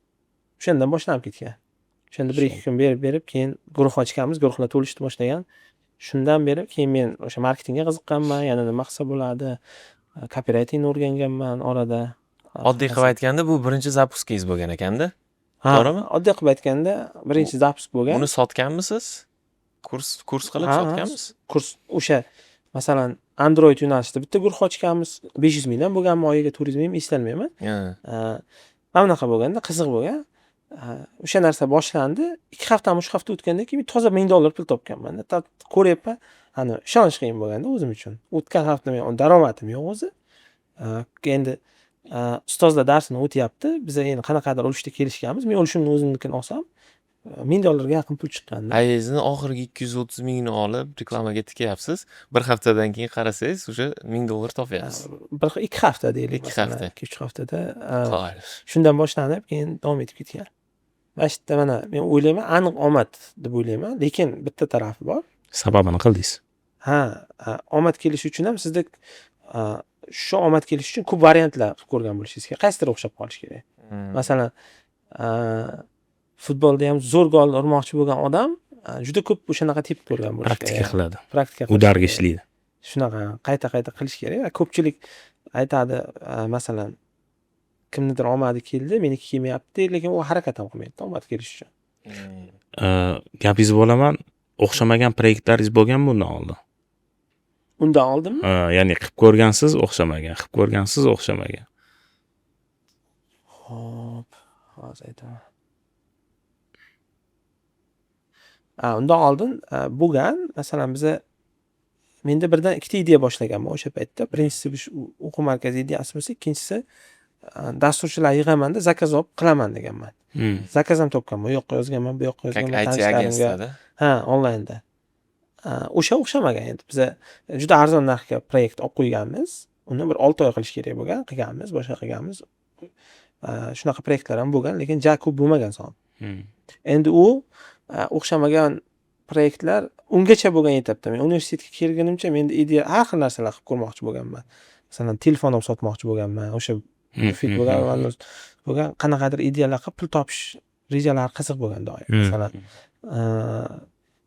O'shandan boshlanib ketgan. O'shanda 1-2 kun berib, keyin guruh ochganmiz, guruhlar to'lishni boshlagan. Shundan beri keyin men o'sha marketingga qiziqqanman, yana nima qilsa bo'ladi, copywritingni o'rganganman orada. Oddiy qilib aytganda, bu birinchi zapuskingiz bo'lgan ekanda. To'g'rimi? Oddiy qilib aytganda, birinchi zapusk bo'lgan. Uni sotganmisiz? Kurs qilib sotganmisiz? Kurs o'sha masalan Android yo'nalishida bitta guruh ochganmiz. 500 mingdan bo'lganmi, oyiga 400 mingmi eslolmayman. Mana bunaqa bo'lganda, qiziq bo'lgan. O'sha narsa boshlandi. 2 haftami 3 hafta o'tgandan keyin toza $1000 pul topganman. Ko'ryapman, ishonish qiyin bo'lganda o'zim uchun. O'tgan hafta men daromadim yo'q o'zi. Endi ustozlar darsini o'tyapti. Biz endi qanaqadir ulushda kelishganmiz. Men ulushimni o'zimnikini olsam, $1000 ga yaqin pul chiqqandi. Ayingizni oxirgi 230 mingni olib reklamaga tikyapsiz. Bir haftadan keyin qarasangiz, o'sha $1000 topyapsiz. 2 hafta deylik. 2 hafta. 2-3 haftada. Shundan boshlanib, keyin davom etib ketgan. Mana men o'ylayman, aniq omad deb o'ylayman, lekin bitta tarafi bor. Sababini qildingiz. Omad kelishi uchun ham sizda shu omad kelishi uchun ko'p variantlar qilib ko'rgan bo'lishingiz kerak. Qaysidir o'xshab qolish kerak. Masalan, futbolda ham zo'r gol urmoqchi bo'lgan odam juda ko'p o'shanaqa tepib ko'rgan bo'lishi kerak. Praktika qiladi. Praktika qilish. Udarga ishlaydi. Shunaqa qayta qilish kerak. Ko'pchilik aytadi, masalan, kimnidir omadi keldi, meniki kelmayapti, lekin u harakat ham qilmaydi omad kelish uchun. Gapingizni bo'laman, o'xshamagan proyektlaringiz bo'lganmi bundan oldin? Undan oldinmi? Ya'ni qilib ko'rgansiz, o'xshamagan, qilib ko'rgansiz, o'xshamagan. Xo'p, hozir aytaman. Undan oldin bo'lgan, masalan, menda birdan ikkita ideya boshlaganman o'sha paytda. Birinchisi o'quv markazi ideyasi bo'lsa, ikkinchisi dasturchilar yig'amanda zakaz olib qilaman deganman. Zakaz ham topganman. Bu yoqqa yozganman, bu yoqqa yozganman. IT agentствоda. Onlaynda. O'sha o'xshamagan endi. Biz juda arzon narxga proyekt olib qo'yganmiz. Uni bir 6 oy qilish kerak bo'lgan, qilganmiz, boshqa qilganmiz. Shunaqa proyektlar ham bo'lgan, lekin ja ko'p bo'lmagan son. Endi u o'xshamagan proyektlar ungacha bo'lgan etapda. Men universitetga kelganimcha menda ideya har xil narsalar qilib ko'rmoqchi bo'lganman. Masalan, telefon olib sotmoqchi bo'lganman. O'sha fit bo'lgan qanaqadir ideyalar qilib pul topish rejalari qiziq bo'lgan doim. Masalan,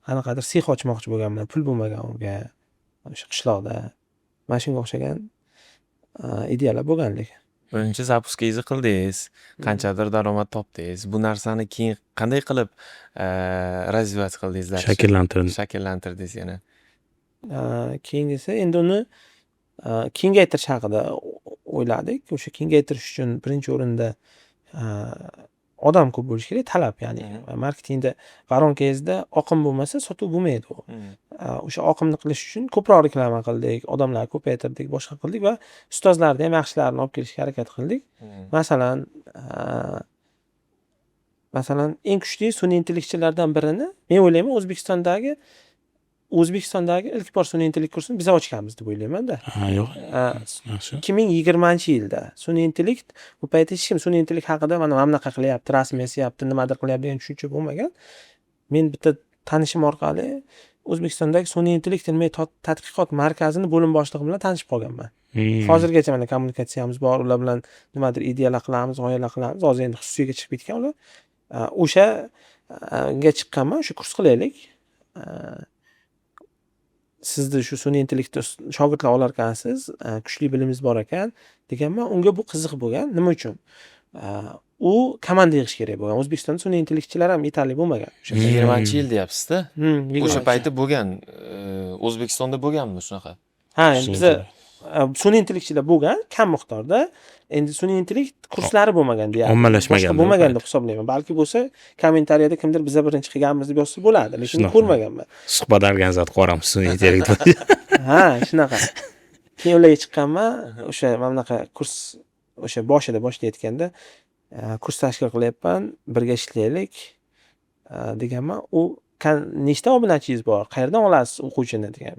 qanaqadir sex ochmoqchi bo'lganman, pul bo'lmagan unga. O'sha qishloqda mana shunga o'xshagan ideyalar bo'lgan lekin. Birinchi zapuskingizni qildingiz, qanchadir daromad topdingiz. Bu narsani keyin qanday qilib razviyat qildingizlar? Shakllantirdingiz yana. Keyingisi endi uni kengaytirish haqida o'yladik. O'sha kengaytirish uchun birinchi o'rinda odam ko'p bo'lishi kerak, talab, ya'ni marketingda varonkangizda oqim bo'lmasa, sotuv bo'lmaydi u. O'sha oqimni qilish uchun ko'proq reklama qildik, odamlar ko'paytirdik, boshqa qildik va ustozlarni ham yaxshilarini olib kelishga harakat qildik. Masalan, eng kuchli sun'iy intellektchilardan birini men o'ylayman O'zbekistondagi ilk bor sun'iy intellekt kursini biz ochganmiz deb o'ylayman-da. Yo'q. 2020-yilda sun'iy intellekt, bu paytda hech kim sun'iy intellekt haqida mana bunaqa qilyapti, rasm yasyapti, nimadir qilyapti degan tushuncha bo'lmagan. Men bitta tanishim orqali O'zbekistondagi sun'iy intellekt ilmiy tadqiqot markazini bo'lim boshlig'i bilan tanishib qolganman. Hozirgacha mana kommunikatsiyamiz bor, ular bilan nimadir ideyalar qilamiz, g'oyalar qilamiz. Hozir endi xususiyga chiqib ketgan ular. O'shaga chiqqanman, shu kurs qilaylik. Sizni shu sun'iy intellektda shogirdlar olar ekansiz, kuchli bilimingiz bor ekan deganman. Unga bu qiziq bo'lgan. Nima uchun? U komanda yig'ish kerak bo'lgan. O'zbekistonda sun'iy intellektchilar ham yetarli bo'lmagan. 20-yil deyapsiz-da. O'sha paytda bo'lgan. O'zbekistonda bo'lganmi shunaqa? Endi biz sun'iy intellektchilar bo'lgan, kam miqdorda. Endi sun'iy intellekt kurslari bo'lmagan deyapti. Ommalashmagan. Bo'lmagan deb hisoblayman. Balki bo'lsa, kommentariyada kimdir biz birinchi qilganmiz deb yozsa bo'ladi, lekin ko'rmaganman. Suhbat organizator qilamiz sun'iy intellekt. Shunaqa. Keyin ularga chiqqanman, o'sha mana bunaqa kurs o'sha boshida boshlayotganda kurs tashkil qilyapman, birga ishlaylik deganman. U nechta obunachingiz bor, qayerdan olasiz o'quvchini degan.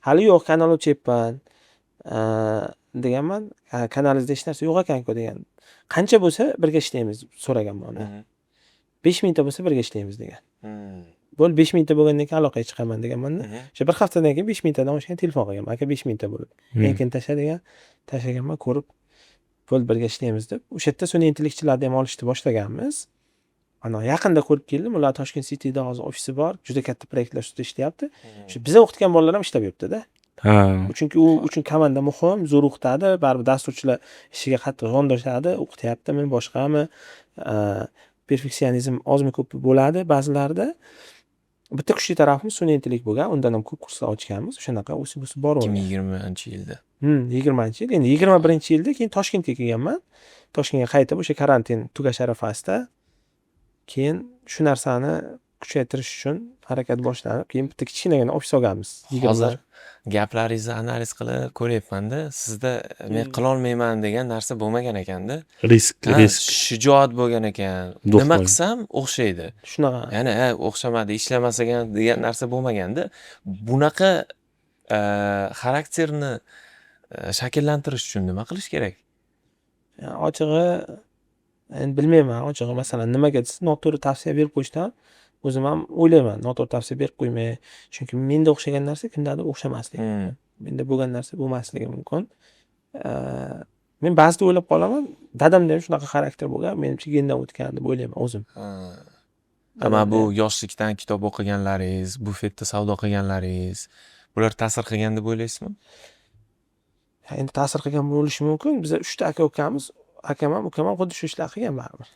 Hali yo'q, kanal ochyapman deganman. Kanalingizda hech narsa yo'q ekan-ku degan. Qancha bo'lsa birga ishlaymiz so'raganman undan. 5 mingta bo'lsa birga ishlaymiz degan. Bo'ldi 5 mingta bo'lgandan keyin aloqaga chiqaman deganman-da. O'sha bir haftadan keyin 5 mingtadan oshgan telefon qilganman. Aka 5 mingta bo'ldi. Keyin tasha degan. Tashlaganman, ko'rib bo'ldi birga ishlaymiz deb. O'sha yerda sun'iy intellektchilarni ham olishni boshlaganmiz. Ana yaqinda ko'rib keldim. Ular Toshkent City'da hozir ofisi bor, juda katta proyektlar ustida ishlayapti. O'sha biza o'qitgan bolalar ham ishlab yuribdi-da. Chunki u uchun komanda muhim, zo'r o'qitadi, baribir dasturchilar ishiga qattiq yondoshadi, o'qityaptimi, boshqami, perfeksionizm ozmi ko'pmi bo'ladi ba'zilarida. Bitta kuchli tarafimiz sun'iy intellekt bo'lgan, undan ham ko'p kurslar ochganmiz. O'shanaqa o'sib boravergan. 2020-yilda. 20-yil. Endi 21-yilda keyin Toshkentga kelganman. Toshkentga qaytib o'sha karantin tugash arafasida keyin shu narsani kuchaytirish uchun harakat boshlanib, keyin bitta kichkinagina ofis olganmiz. Hozir gaplaringizni analiz qilib ko'ryapman-da, sizda men qila olmayman degan narsa bo'lmagan ekanda. Risk. Shijoat bo'lgan ekan. Nima qilsam o'xshaydi. Shunaqa. Ya'ni o'xshamadi, ishlamas ekan degan narsa bo'lmaganda, bunaqa xarakterni shakllantirish uchun nima qilish kerak? Ochig'i endi bilmayman, ochig'i masalan nimaga desa noto'g'ri tavsiya berib qo'yishdan o'zim ham o'ylayman, noto'g'ri tavsiya berib qo'ymay. Chunki menda o'xshagan narsa kimdadir o'xshamasligi. Menda bo'lgan narsa bo'lmasligi mumkin. Men ba'zida o'ylab qolaman, dadamda ham shunaqa xarakter bo'lgan, menimcha gendan o'tgan deb o'ylayman o'zim. Ama bu yoshlikdan kitob o'qiganlaringiz, bufetda savdo qilganlaringiz, bular ta'sir qilgan deb o'ylaysizmi? Endi ta'sir qilgan bo'lishi mumkin. Biz 3 ta ukamiz, akam ham ukam ham xuddi shu ishlar qilgan baribir.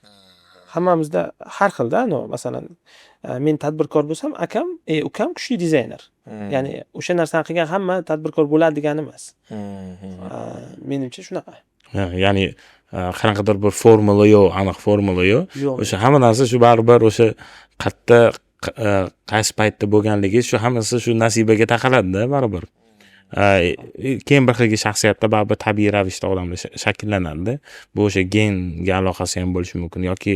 Hammamizda har xilda, masalan, men tadbirkor bo'lsam, ukam kuchli dizayner. Ya'ni o'sha narsani qilgan hamma tadbirkor bo'ladi degani emas. Menimcha shunaqa. Ya'ni qanaqadir bir formula yo'q, aniq formula yo'q. O'sha hamma narsa shu baribir o'sha qayerda qaysi paytda bo'lganligi shu hammasi shu nasibaga taqaladi-da baribir. Keyin bir xilgi shaxsiyatda baribir tabiiy ravishda odamlar shakllanadi. Bu o'sha genga aloqasi ham bo'lishi mumkin yoki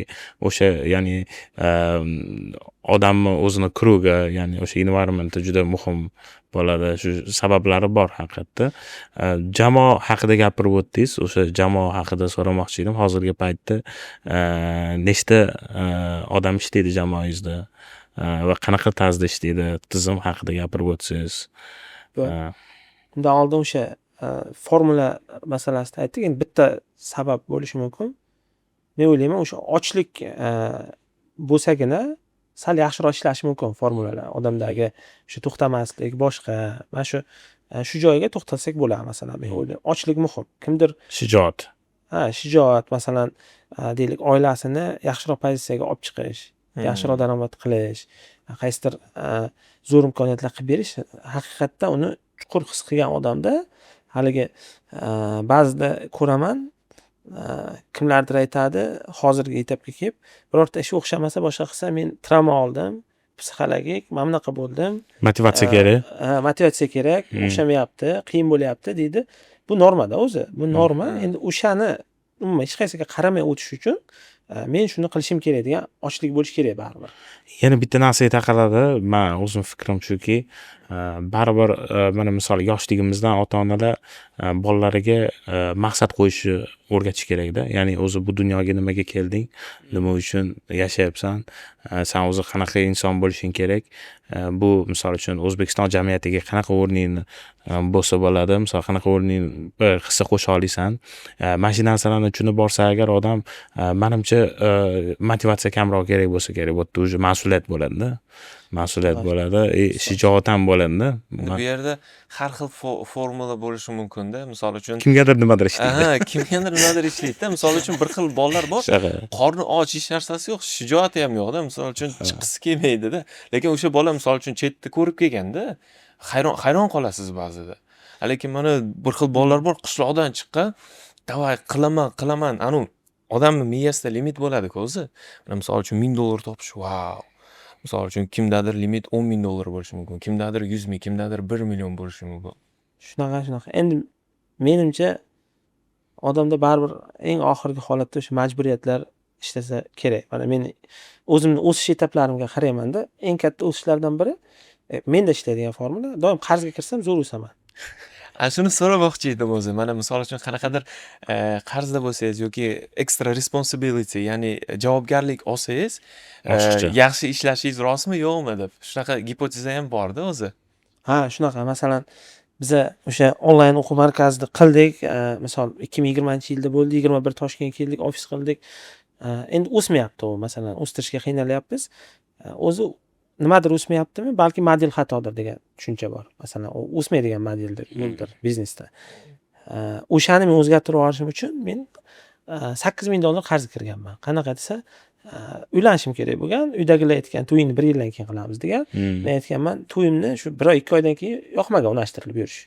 o'sha ya'ni odamni o'zini krugi, ya'ni o'sha environmenti juda muhim bo'ladi. Shu sabablari bor haqiqatda. Jamoa haqida gapirib o'tdingiz. O'sha jamoa haqida so'ramoqchi edim. Hozirgi paytda nechta odam ishlaydi jamoangizda va qanaqa tarzda ishlaydi? Tizim haqida gapirib o'tsangiz. Undan oldin o'sha formula masalasida aytdik. Endi bitta sabab bo'lishi mumkin. Men o'ylayman, o'sha ochlik bo'lsagina sal yaxshiroq ishlashi mumkin formulalar. Odamdagi o'sha to'xtamaslik, boshqa. Mana shu joyiga to'xtalsak bo'ladi masalan. Men o'ylayman, ochlik muhim. Kimdir Shijoat. Shijoat masalan, deylik, oilasini yaxshiroq pozitsiyaga olib chiqish, yaxshiroq daromad qilish, qaysidir zo'r imkoniyatlar qilib berish haqiqatda uni chuqur his qilgan odamda haligi ba'zida ko'raman, kimlardir aytadi, hozirgi etapga kelib, birorta ish o'xshamasa boshqa qilsa men travma oldim, psixologik, mana bunaqa bo'ldim. Motivatsiya kerak. Motivatsiya kerak, o'xshamayapti, qiyin bo'lyapti deydi. Bu normada o'zi, bu norma. Endi o'shani umuman hech qaysiga qaramay o'tish uchun men shuni qilishim kerak degan ochlik bo'lish kerak baribir. Yana bitta narsaga taqaladi. Men o'zim fikrim shuki, baribir mana misol yoshligimizdan ota-onalar bolalariga maqsad qo'yishni o'rgatish kerak-da. Ya'ni o'zi bu dunyoga nimaga kelding, nima uchun yashayapsan, sen o'zi qanaqa inson bo'lishing kerak. Bu misol uchun O'zbekiston jamiyatiga qanaqa o'rning bo'lsa bo'ladi, misol qanaqa o'rning hissa qo'sha olasan. Mana shu narsalarni tushunib borsa agar odam, menimcha motivatsiya kamroq kerak bo'lsa kerak. Bu yerda o'zi mas'uliyat bo'ladi-da. Mas'uliyat bo'ladi, shijoat ham bo'ladi-da. Bu yerda har xil formula bo'lishi mumkin-da. Misol uchun kimgadir nimadir ishlaydi. Kimgadir nimadir ishlaydi-da. Misol uchun bir xil bolalar bor. Qorni och, hech narsasi yo'q, shijoati ham yo'q-da. Misol uchun chiqisi kelmaydi-da. Lekin o'sha bola misol uchun chetda ko'rib kelganda hayron qolasiz ba'zida. Lekin mana bir xil bolalar bor, qishloqdan chiqqan, "Davay, qilaman." Anu odamning miyasida limit bo'ladi-ku o'zi. Mana misol uchun $1000 topish, wow. Misol uchun kimdadir limit $10,000 bo'lishi mumkin, kimdadir 100,000, kimdadir 1 million bo'lishi mumkin. Shunaqa. Endi menimcha odamda baribir eng oxirgi holatda o'sha majburiyatlar ishlasa kerak. Mana men o'zimni o'sish etaplarimga qaraymanda, eng katta o'sishlardan biri menda ishlaydigan formula, doim qarzga kirsam zo'r o'saman. Shuni so'ramoqchi edim o'zi. Mana misol uchun qanaqadir qarzda bo'lsangiz yoki extra responsibility, ya'ni javobgarlik olsangiz, Oshiqcha. yaxshi ishlashingiz rostmi yo'qmi deb. Shunaqa gipoteza ham bor-da o'zi. Ha, shunaqa. Masalan, biza o'sha onlayn o'quv markazida qildik. Misol 2020-yilda bo'ldi, 21 Toshkentga keldik, ofis qildik. Endi o'smayapti u, masalan, o'stirishga qiynalyapmiz. O'zi nimadir o'smayaptimi? Balki model xatodir degan tushuncha bor. Masalan, u o'smaydigan modeldir, yo'ldir biznesda. O'shani men o'zgartirib olishim uchun men $8,000 qarzga kirganman. Qanaqa desa, uylanishim kerak bo'lgan. Uydagilar aytgan, to'yingni 1 yildan keyin qilamiz degan. Men aytganman, to'yimni shu 1-2 oydan keyin yoqmagan unashtirilib yurish.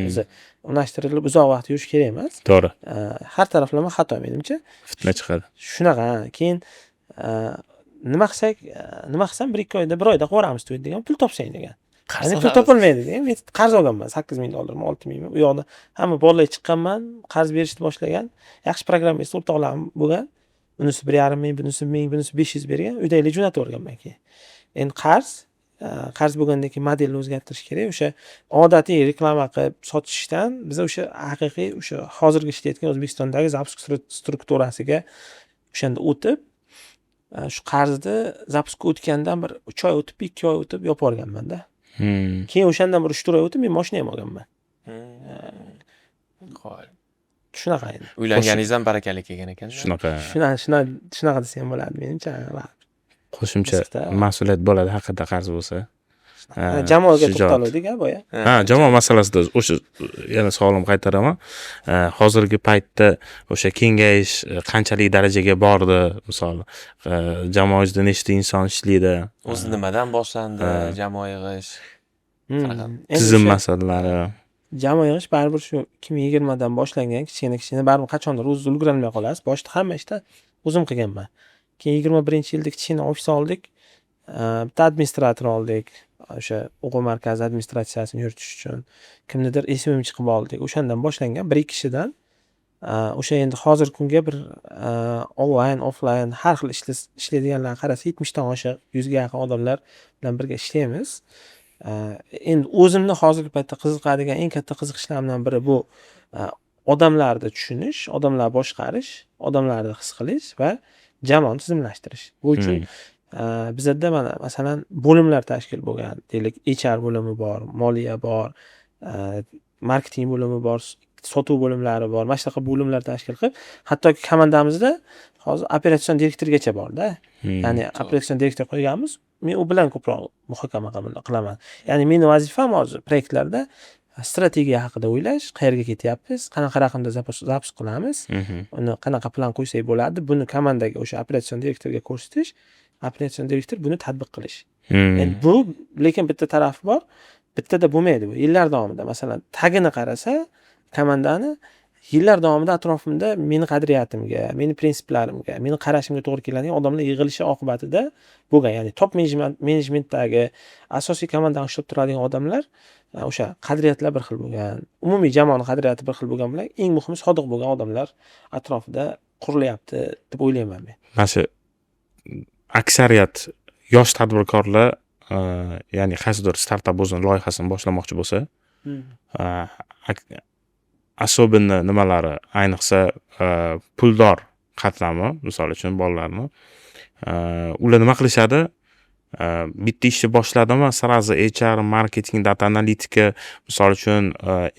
O'zi unashtirilib uzoq vaqt yurish kerak emas. To'g'ri. Har taraflama xato menimcha. Fitna chiqadi. Shunaqa. Keyin nima qilsam 1-2 oyda, 1 oyda qilamiz to'yni degan, pul topsang degan. Ya'ni pul topilmaydi degan. Men qarz olganman, $8,000, $6,000. U yoqda hamma bolalar chiqqanman, qarz berishni boshlagan. Yaxshi programmist o'rtoqlarim bo'lgan. Bunisi 1,5 ming, bunisi 1000, bunisi 500 bergan. Uydagilar jo'natib yuborganman keyin. Endi qarz bo'lgandan keyin modelni o'zgartirish kerak. O'sha odatiy reklama qilib sotishdan biz o'sha haqiqiy o'sha hozirgi ishlayotgan O'zbekistondagi zapusk strukturasiga o'shanda o'tib, shu qarzni zapuskka o'tgandan bir 3 oy o'tib, 2 oy o'tib yopib yuborganman-da. Keyin o'shandan bir 3-4 oy o'tib men mashina ham olganman. Qo'y. Shunaqa endi. Uylanganingiz ham barakali kelgan ekan. Shunaqa desa ham bo'ladi menimcha. Qo'shimcha Bizda- mas'uliyat bo'ladi haqida qarz bo'lsa. Jamoaga shijoat. to'xtaluvdik boya. Jamoa masalasida o'sha yana savolim qaytaraman. Hozirgi paytda o'sha kengayish qanchalik darajaga bordi? Misol, jamoangizda nechta inson ishlaydi? O'zi nimadan boshlandi jamoa yig'ish? Qanaqa? Tizim masalalari. Jamoa yig'ish baribir shu 2020 dan boshlangan, kichkina baribir qachondir o'zingiz ulgurolmay qolasiz. Boshida hamma ishda o'zim qilganman. Keyin 21-yilda kichkina ofis oldik. Bitta administrator oldik. O'sha o'quv markazi administratsiyasini yuritish uchun kimnidir SMM chiqib oldik. O'shandan boshlangan 1-2 kishidan o'sha endi hozirgi kunga bir onlayn, offlayn har xil ishlaydiganlarni qarasa 70 dan oshiq, 100 ga yaqin odamlar bilan birga ishlaymiz. Endi o'zimni hozirgi paytda qiziqadigan eng katta qiziqishlarimdan biri bu odamlarni tushunish, odamlar boshqarish, odamlarni his qilish va jamoani tizimlashtirish. Bu uchun bizda mana masalan bo'limlar tashkil bo'lgan. Deylik, HR bo'limi bor, moliya bor, marketing bo'limi bor, sotuv bo'limlari bor. Mana shunaqa bo'limlar tashkil qilib, hattoki komandamizda hozir operatsion direktorgacha bor-da. Ya'ni operatsion direktor qo'yganmiz. Men u bilan ko'proq muhokama qilaman. Ya'ni mening vazifam hozir proyektlarda strategiya haqida o'ylash, qayerga ketyapmiz, qanaqa raqamda zapusk qilamiz, uni qanaqa plan qo'ysak bo'ladi, buni komandaga o'sha operatsion direktorga ko'rsatish, operatsion direktor buni tatbiq qilish. Endi bu lekin bitta tarafi bor, bittada bo'lmaydi bu. Yillar davomida masalan tagini qarasa, komandani yillar davomida atrofimda meni qadriyatimga, meni prinsiplarimga, meni qarashimga to'g'ri keladigan odamlar yig'ilishi oqibatida bo'lgan. Ya'ni top menejmentdagi asosiy komandani ushlab turadigan odamlar o'sha qadriyatlar bir xil bo'lgan. Umumiy jamoaning qadriyati bir xil bo'lgan bilan eng muhimi sodiq bo'lgan odamlar atrofida qurilyapti deb o'ylayman men. Mana shu aksariyat yosh tadbirkorlar, ya'ni qaysidir startap o'zini loyihasini boshlamoqchi bo'lsa, особенно nimalari, ayniqsa puldor qatlami, misol uchun bolalarni, ular nima qilishadi? Bitta ishni boshladimi, sarazi HR, marketing, data analitika, misol uchun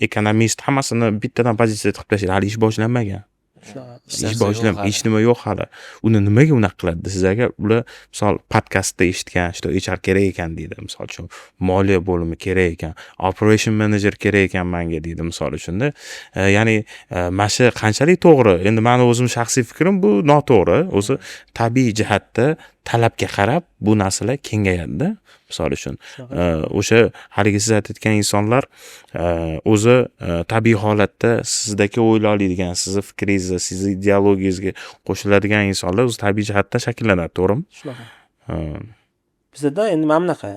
ekonomist, hammasini bittadan pozitsiya qilib tashlaydi. Hali ish boshlanmagan. Hech nima yo'q hali. Uni nimaga unaqa qiladi desangiz, ular misol podkastda eshitgan, что HR kerak ekan deydi, misol uchun moliya bo'limi kerak ekan, operation manager kerak ekan menga deydi, misol uchunda. Ya'ni mana shu qanchalik to'g'ri? Endi meni o'zim shaxsiy fikrim bu noto'g'ri. O'zi tabiiy jihatda talabga qarab bu narsalar kengayadi-da. Misol uchun o'sha haligi siz aytayotgan insonlar o'zi tabiiy holatda sizdagi o'ylaydigan, sizni fikringizni, sizni ideologiyangizga qo'shiladigan insonlar o'zi tabiiy jihatdan shakllanadi, to'g'rimi? Shunaqa. Bizda endi mana bunaqa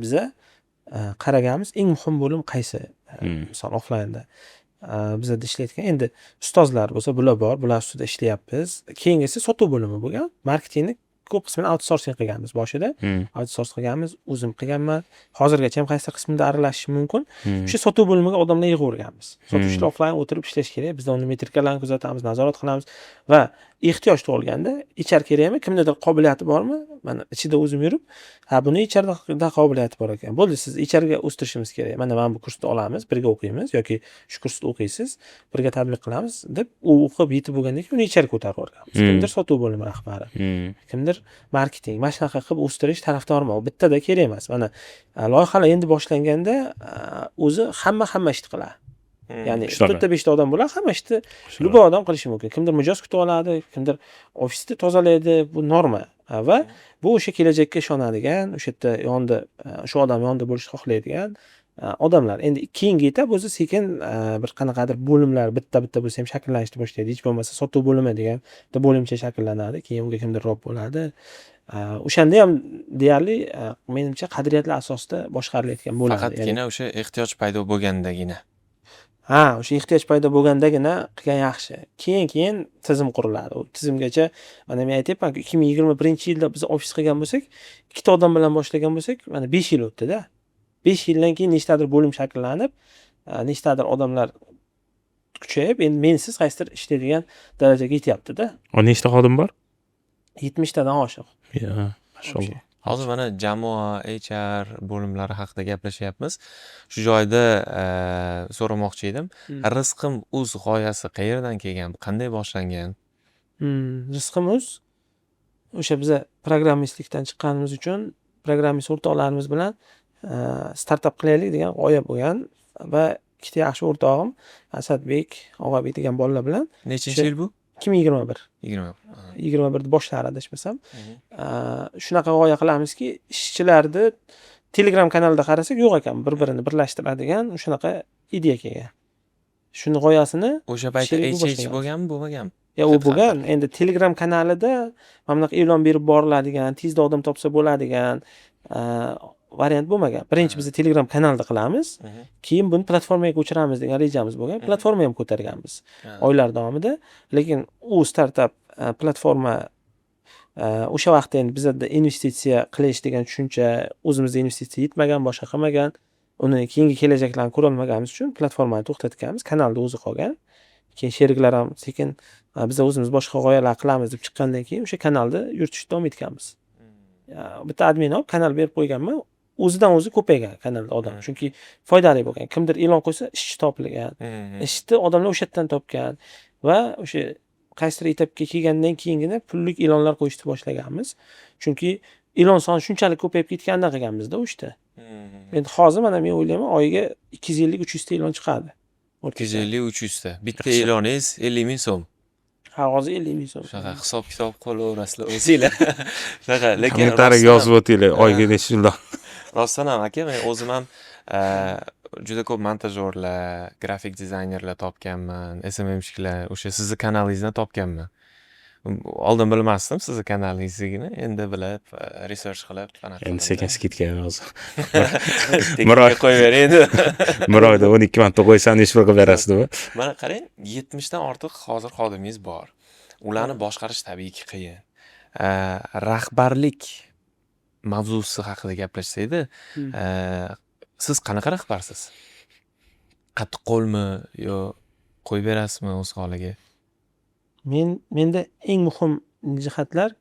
biza qaraganmiz eng muhim bo'lim qaysi? Misol offlaynda bizada ishlayotgan endi ustozlar bo'lsa bular bor, bular ustida ishlayapmiz. Keyingisi sotuv bo'limi bo'lgan. Marketingni ko'p qismini outsourcing qilganmiz boshida. Outsource qilganmiz, o'zim qilganman. Hozirgacha ham qaysi qismida aralashishim mumkin. O'sha sotuv bo'limiga odamlar yig'averganmiz. Sotuvchilar offline o'tirib ishlash kerak. Biz uni metrikalarni kuzatamiz, nazorat qilamiz va ehtiyoj tug'ilganda ichar kerakmi, kimdadir qobiliyati bormi? Mana ichida o'zim yurib, buni icharda qobiliyati bor ekan. Bo'ldi, siz icharga o'stirishimiz kerak. Mana bu kursni olamiz, birga o'qiymiz yoki shu kursda o'qiysiz, birga tatbiq qilamiz deb u o'qib yetib bo'lgandan keyin uni icharga ko'tarib yuborganmiz. Kimdir sotuv bo'limi rahbari, kimdir marketing. Mana shunaqa qilib o'stirish tarafdoriman. U bittada kerak emas. Mana loyihalar endi boshlanganda o'zi hamma ishni qiladi. Ya'ni 4-5 ta odam bo'ladi, hamma ishni любой odam qilishi mumkin. Kimdir mijoz kutib oladi, kimdir ofisni tozalaydi, bu norma. Va bu o'sha kelajakka ishonadigan, o'sha yerda yonida shu odam yonida bo'lishni xohlaydigan odamlar. Endi keyingi etap o'zi sekin bir qanaqadir bo'limlar bitta bo'lsa ham shakllanishni boshlaydi. Hech bo'lmasa sotuv bo'limi degan bitta bo'limcha shakllanadi, keyin unga kimdir rob bo'ladi. O'shanda ham deyarli menimcha qadriyatlar asosida boshqarilayotgan bo'ladi. Faqatgina o'sha ehtiyoj paydo bo'lgandagina. O'sha ehtiyoj paydo bo'lgandagina qilgan yaxshi. Keyin tizim quriladi. U tizimgacha mana men aytayapman-ku, 2021-yilda biz ofis qilgan bo'lsak, ikkita odam bilan boshlagan bo'lsak, mana 5 yil o'tdi-da. 5 yildan keyin nechtadir bo'lim shakllanib, nechtadir odamlar kuchayib, endi mensiz qaysidir ishlaydigan darajaga yetyapti-da. Nechta xodim bor? 70 tadan oshiq. Mashalloh. Hozir mana jamoa HR bo'limlari haqida gaplashyapmiz. Shu joyda so'ramoqchi edim. Rizqim uz g'oyasi qayerdan kelgan? Qanday boshlangan? Rizqim uz o'sha biza programmistlikdan chiqqanimiz uchun programmist o'rtoqlarimiz bilan startap qilaylik degan g'oya bo'lgan va ikkita yaxshi o'rtog'im Asadbek, Og'abek degan bolalar bilan. Nechinchi yil bu? 2021. 21 boshlari adashmasam. Shunaqa g'oya qilamizki, ishchilarni Telegram kanalida qarasak yo'q ekan, bir-birini birlashtiradigan shunaqa ideya kelgan. Shuni g'oyasini o'sha paytda HH bo'lganmi, bo'lmaganmi? U bo'lgan. Endi Telegram kanalida mana bunaqa e'lon berib boriladigan, tezda odam topsa bo'ladigan variant bo'lmagan. Birinchi biz Telegram kanalda qilamiz, keyin buni platformaga ko'chiramiz degan rejamiz bo'lgan. Platforma ham ko'targanmiz oylar davomida, lekin u startap platforma o'sha vaqtda endi bizda investitsiya qilish degan tushuncha, o'zimizda investitsiya yetmagan, boshqa qilmagan, uni keyingi kelajaklarni ko'ra olmaganimiz uchun platformani to'xtatganmiz, kanalda o'zi qolgan. Keyin sheriklar ham sekin biz o'zimiz boshqa g'oyalar qilamiz deb chiqqandan keyin o'sha kanalda yuritishni davom etganmiz. Bitta admin olib kanal berib qo'yganman. O'zidan o'zi ko'paygan kanalda odam. Chunki foydali bo'lgan. Kimdir e'lon qo'ysa, ishchi topilgan. Ishni odamlar o'sha yerdan topgan va o'sha qaysidir etapga kelgandan keyingina pullik e'lonlar qo'yishni boshlaganmiz. Chunki e'lon soni shunchalik ko'payib ketgandan qilganmiz-da u ishda. Endi hozir mana men o'ylayman, oyiga 250-300 ta e'lon chiqadi. 250-300 ta. Bitta e'loningiz 50 ming so'm. Hozir 50 ming so'm. Shunaqa hisob-kitob qilaverasizlar o'zinglar. Shunaqa, lekin kommentariyaga yozib o'tinglar, oyiga necha puldan. Rostdan ham aka, men o'zim ham juda ko'p montajyorlar, grafik dizaynerlar topganman, SMM'chilar, o'sha sizni kanalingizni topganman. Oldin bilmasdim sizni kanalingizligini, endi bilib, research qilib, Endi sekin skidka hozir. Miroy qo'yver endi. Miroyda 12 marta qo'ysam necha pul qilib berasiz-ku? Mana qarang, 70 dan ortiq hozir xodimingiz bor. Ularni boshqarish tabiiyki qiyin. Rahbarlik mavzusi haqida gaplashsaydi, siz qanaqa rahbarsiz? Qattiqqo'lmi yo qo'yib berasizmi o'z holiga? Menda eng muhim jihatlar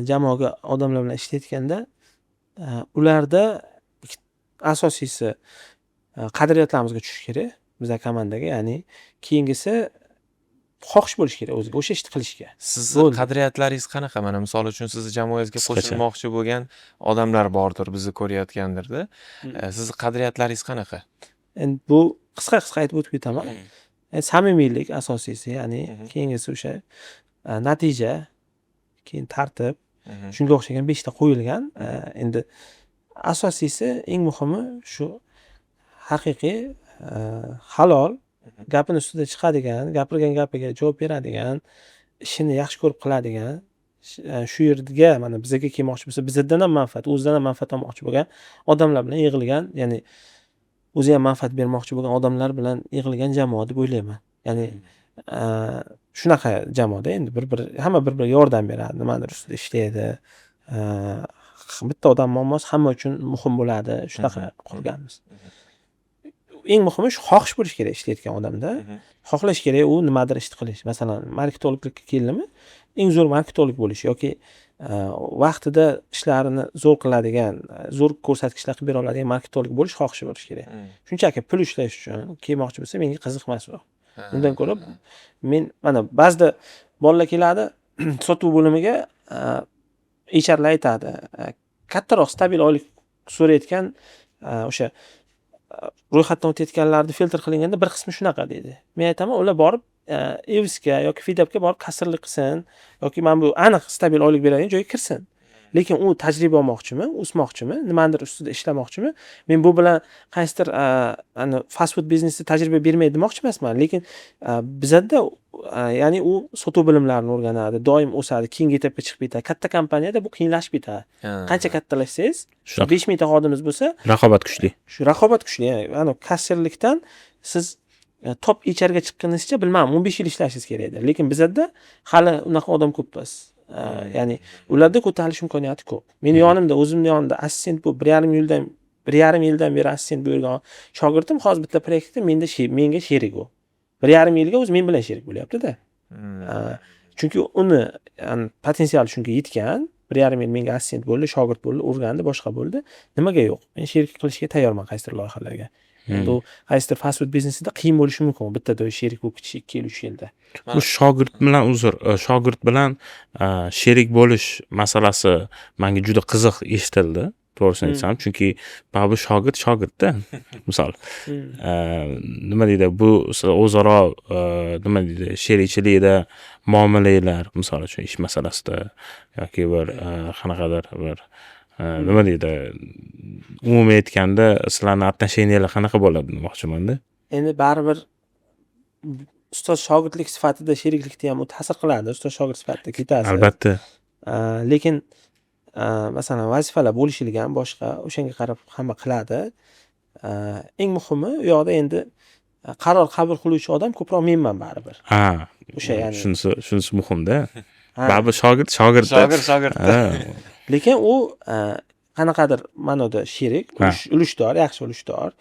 jamoaga odamlar bilan ishlayotganda ularda asosiysi qadriyatlarimizga tushish kerak, bizning komandaga, ya'ni keyingisi xohish bo'lish kerak o'ziga o'sha ishni qilishga. Sizni qadriyatlaringiz qanaqa? Mana misol uchun sizni jamoangizga qo'shilmoqchi bo'lgan odamlar bordir, bizni ko'rayotgandirda. Sizni qadriyatlaringiz qanaqa? Endi bu qisqa aytib o'tib ketaman. Samimiylik asosiysi, ya'ni keyingisi o'sha natija, keyin tartib, shunga o'xshagan 5 ta qo'yilgan. Endi asosiysi, eng muhimi shu haqiqiy, halol, gapini ustida chiqadigan, gapirgan gapiga javob beradigan, ishini yaxshi ko'rib qiladigan, shu yerga mana bizga kelmoqchi bo'lsa, bizdan ham manfaat, o'zidan ham manfaat olmoqchi bo'lgan odamlar bilan yig'ilgan, ya'ni o'zi ham manfaat bermoqchi bo'lgan odamlar bilan yig'ilgan jamoa deb o'ylayman. Ya'ni shunaqa jamoada endi hamma bir-biriga yordam beradi, nimadir ustida ishlaydi. Bitta odam muammosi hamma uchun muhim bo'ladi. Shunaqa qurganmiz. Eng muhimi shu xohish bo'lishi kerak ishlayotgan odamda. Xohlash kerak u nimadir ishni qilish. Masalan, marketologlikka keldimi, eng zo'r marketolog bo'lish yoki vaqtida ishlarini zo'r qiladigan, zo'r ko'rsatkichlar qilib bera oladigan marketolog bo'lish xohishi bo'lishi kerak. Shunchaki pul ishlash uchun kelmoqchi bo'lsa, menga qiziq emas u. Undan ko'ra men mana ba'zida bolalar keladi, sotuv bo'limiga HRlar aytadi, kattaroq stabil oylik so'rayotgan o'sha ro'yxatdan o'tayotganlarni filtr qilinganda bir qismi shunaqa deydi. Men aytaman, ular borib Evsga yoki Fidapga borib kasrlik qilsin yoki mana bu aniq stabil oylik beradigan joyga kirsin. Lekin u tajriba olmoqchimi, o'smoqchimi, nimadir ustida ishlamoqchimi? Men bu bilan qaysidir fast food biznesda tajriba bermaydi demoqchi emasman, lekin bizda ya'ni u sotuv bilimlarini o'rganadi, doim o'sadi, keyingi etapga chiqib ketadi. Katta kompaniyada bu qiyinlashib ketadi. Qancha kattalashsangiz, 5 mingta xodimimiz bo'lsa, raqobat kuchli. Shu raqobat kuchli. Ya'ni kasserlikdan siz top HRga chiqqaningizcha bilmadim, 15 yil ishlashingiz kerak edi. Lekin bizda hali unaqa odam ko'pmas. Ya'ni ularda ko'tarilish imkoniyati ko'p. Meni yonimda, o'zimning yonimda assistent bu 1,5 yildan beri assistent bo'lgan shogirdim hozir bitta proyektda menga sherik u. 1,5 yilga o'zi men bilan sherik bo'lyapti-da. Chunki uni potensial shunga yetgan, 1,5 yil menga assistent bo'ldi, shogird bo'ldi, o'rgandi, boshqa bo'ldi. Nimaga yo'q? Men sherik qilishga tayyorman qaysidir loyihalarga. Bu qaysidir fast food biznesida qiyin bo'lishi mumkin. Bittada sherik bo'lib ketish 2 yil, 3 yilda. Bu shogird bilan sherik bo'lish masalasi menga juda qiziq eshitildi. To'g'risini aytsam, chunki bu shogirdda. Misol, nima deydi, bu o'zaro nima deydi, sherikchilikda muomalalar, misol uchun ish masalasida yoki bir qanaqadir bir nima deydi, umumiy aytganda sizlarning отношениялар qanaqa bo'ladi demoqchiman-da. Endi baribir ustoz shogirdlik sifatida sheriklikda ham ta'sir qiladi, ustoz shogird sifatida ketadi. Albatta. Lekin masalan vazifalar bo'lishilgan boshqa, o'shanga qarab hamma qiladi. Eng muhimi u yoqda endi qaror qabul qiluvchi odam ko'proq menman baribir. O'sha ya'ni shunisi muhimda. Baribir shogird. Lekin u qanaqadir ma'noda sherik, ulushdor, yaxshi ulushdor.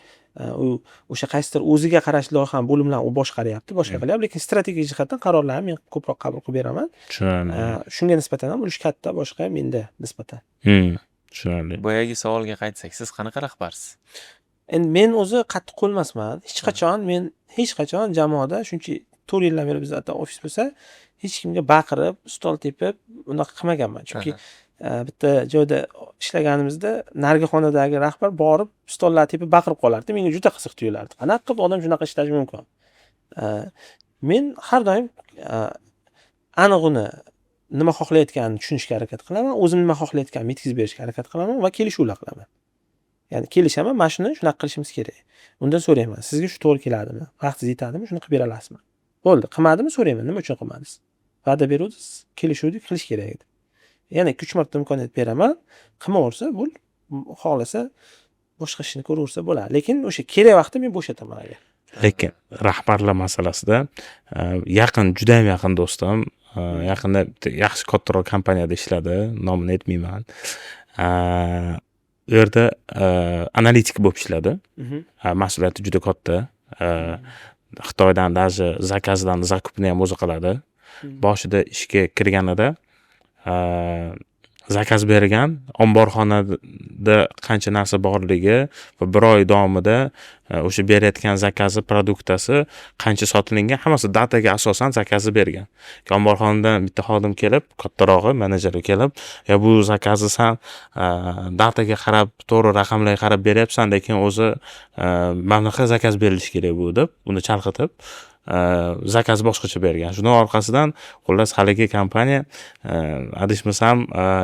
U o'sha qaysidir o'ziga qarashli loyihani bo'limlarni u boshqaryapti, boshqa qilyapti, lekin strategik jihatdan qarorlarni men ko'proq qabul qilib beraman. Tushunarli. Shunga nisbatan ham ulush katta, boshqa menda nisbatan. Tushunarli. Boyagi savolga qaytsak, siz qanaqa rahbarsiz? Endi men o'zi qattiq qo'lmasman. Hech qachon jamoada shuncha 4 yildan beri bizda ofis bo'lsa, hech kimga baqirib, stol tepib unaqa qilmaganman. Chunki bitta joyda ishlaganimizda narigi xonadagi rahbar borib stollar tepib baqirib qolardi. Menga juda qiziq tuyulardi. Qanaqa qilib odam shunaqa ishlashi mumkin? Men har doim aniq uni nima xohlayotganini tushunishga harakat qilaman, o'zim nima xohlayotganimni yetkazib berishga harakat qilaman va kelishuvlar qilaman. Ya'ni kelishaman, mana shuni shunaqa qilishimiz kerak. Undan so'rayman, sizga shu to'g'ri keladimi? Vaqtingiz yetadimi? Shuni qilib bera olasizmi? Bo'ldi, qilmadimi so'rayman, nima uchun qilmadingiz? Va'da beruvdingiz, kelishuvni qilish kerak edi. Yana 3 marta imkoniyat beraman, qilmaversa, xohlasa boshqa ishni ko'raversa bo'ladi. Lekin o'sha kerak vaqtda men bo'shataman agar. Lekin rahbarlar masalasida juda ham yaqin do'stim, yaqinda yaxshi kattaroq kompaniyada ishladi, nomini aytmayman. U yerda analitik bo'lib ishladi. Mas'uliyati juda katta. Xitoydan даже zakazlarni zakupni ham o'zi qiladi. Boshida ishga kirganida zakaz bergan, omborxonada qancha narsa borligi va 1 oy davomida o'sha berayotgan zakazi, produktasi qancha sotilingan, hammasi dataga asosan zakazi bergan. Omborxonadan bitta xodim kelib, kattarog'i menejeri kelib, "Ya bu zakazni san dataga qarab, to'g'ri raqamlarga qarab beryapsan, lekin o'zi mana bunaqa zakaz berilishi kerak bu" deb, uni chalg'itib zakaz boshqacha bergan. Shuning orqasidan xullas haligi kompaniya adashmasam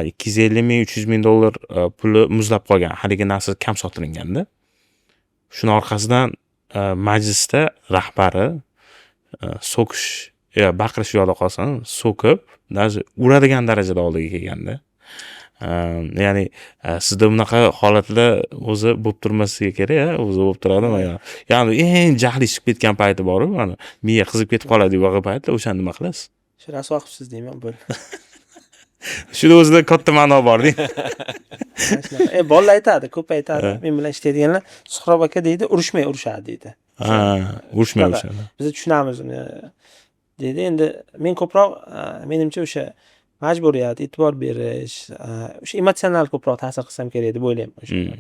250 ming, 300 ming dollar puli muzlab qolgan. Haligi narsa kam sotilganda. Shuning orqasidan majlisda rahbari so'kish, baqirish yo'lda qolsin, so'kib, даже uradigan darajada oldiga kelganda. Ya'ni sizda bunaqa holatlar o'zi bo'lib turmasligi kerak, o'zi bo'lib turadimi? Ya'ni eng jahli chiqib ketgan payti bor-ku, mana miya qizib ketib qoladi bo'lgan paytda o'shani nima qilasiz? Shu rasvo qilibsiz deyman bu. Shuni o'zida katta ma'no bor-da. Bolalar aytadi, ko'p aytadi. Men bilan ishlaydiganlar Suhrob aka deydi, urushmay urishadi deydi. Urushmay urishadi. Biz tushunamiz uni deydi. Endi men ko'proq menimcha o'sha majburiyat, e'tibor berish, o'sha emotsional ko'proq ta'sir qilsam kerak deb o'ylayman o'sha.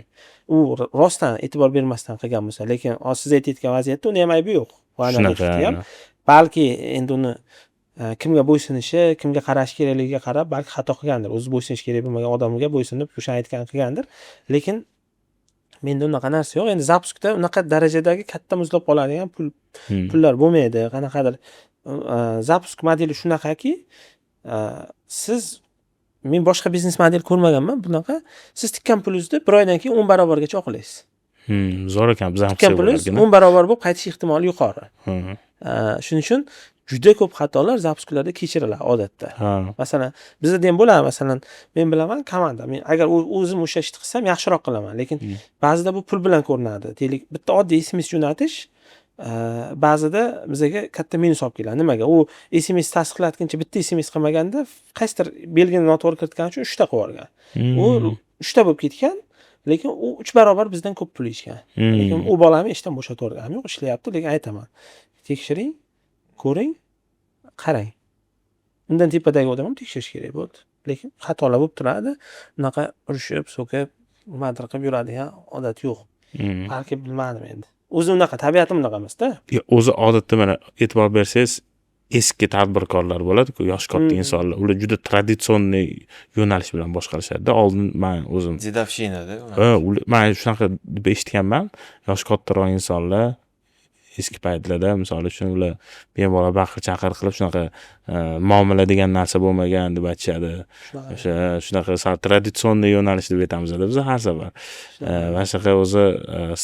U rostdan e'tibor bermasdan qilgan bo'lsa, lekin siz aytayotgan vaziyatda uni ham aybi yo'q. Shunaqa. Balki endi uni kimga bo'ysunishi, kimga qarash kerakligiga qarab balki xato qilgandir. O'zi bo'ysunish kerak bo'lmagan odamga bo'ysunib o'sha aytgan qilgandir. Lekin menda unaqa narsa yo'q. Endi zapuskda unaqa darajadagi katta muzlab qoladigan pullar bo'lmaydi. Qanaqadir zapusk modeli shunaqaki, siz men boshqa biznes model ko'rmaganman bunaqa. Siz tikkan pulingizni bir oydan keyin 10 barobargacha oqlaysiz. Zo'r ekan, biz ham tikkan pulingiz 10 barobar bo'lib qaytish ehtimoli yuqori. Shuning uchun juda ko'p xatolar zapusklarda kechiriladi odatda. Masalan, bizda ham bo'ladi, masalan, men bilaman komanda. Men agar o'zim o'sha ishni qilsam yaxshiroq qilaman, lekin ba'zida bu pul bilan ko'rinadi. Deylik, bitta oddiy SMS jo'natish ba'zida bizga katta minus olib keladi. Nimaga? U SMS tasdiqlatguncha bitta SMS qilmaganda, qaysidir belgini noto'g'ri kiritgani uchun 3 ta qilib olgan. U 3 ta bo'lib ketgan, lekin u 3 barobar bizdan ko'p pul ichgan. Lekin u bolani ishdan bo'shatib yuborganim yo'q, ishlayapti, lekin aytaman. Tekshiring, ko'ring, qarang. Undan tepadagi odam ham tekshirish kerak bo'ldi. Lekin xatolar bo'lib turadi. Unaqa urishib, so'kib, nimadir qilib yuradigan odat yo'q. Balki bilmadim endi. O'zi unaqa, tabiatim unaqa emas-da. O'zi odatda mana e'tibor bersangiz, eski tadbirkorlar bo'ladi-ku, yosh katta insonlar. Ular juda traditsionniy yo'nalish bilan boshqarishadi. Oldin men o'zim Dedovshinada. men shunaqa deb eshitganman. Yosh kattaroq insonlar eski paytlarda, misol uchun, ular bemalol baqir-chaqir qilib shunaqa muomala degan narsa bo'lmagan deb aytishadi. O'sha shunaqa traditsionniy yo'nalish deb aytamiz-da biz har safar. Va shunaqa o'zi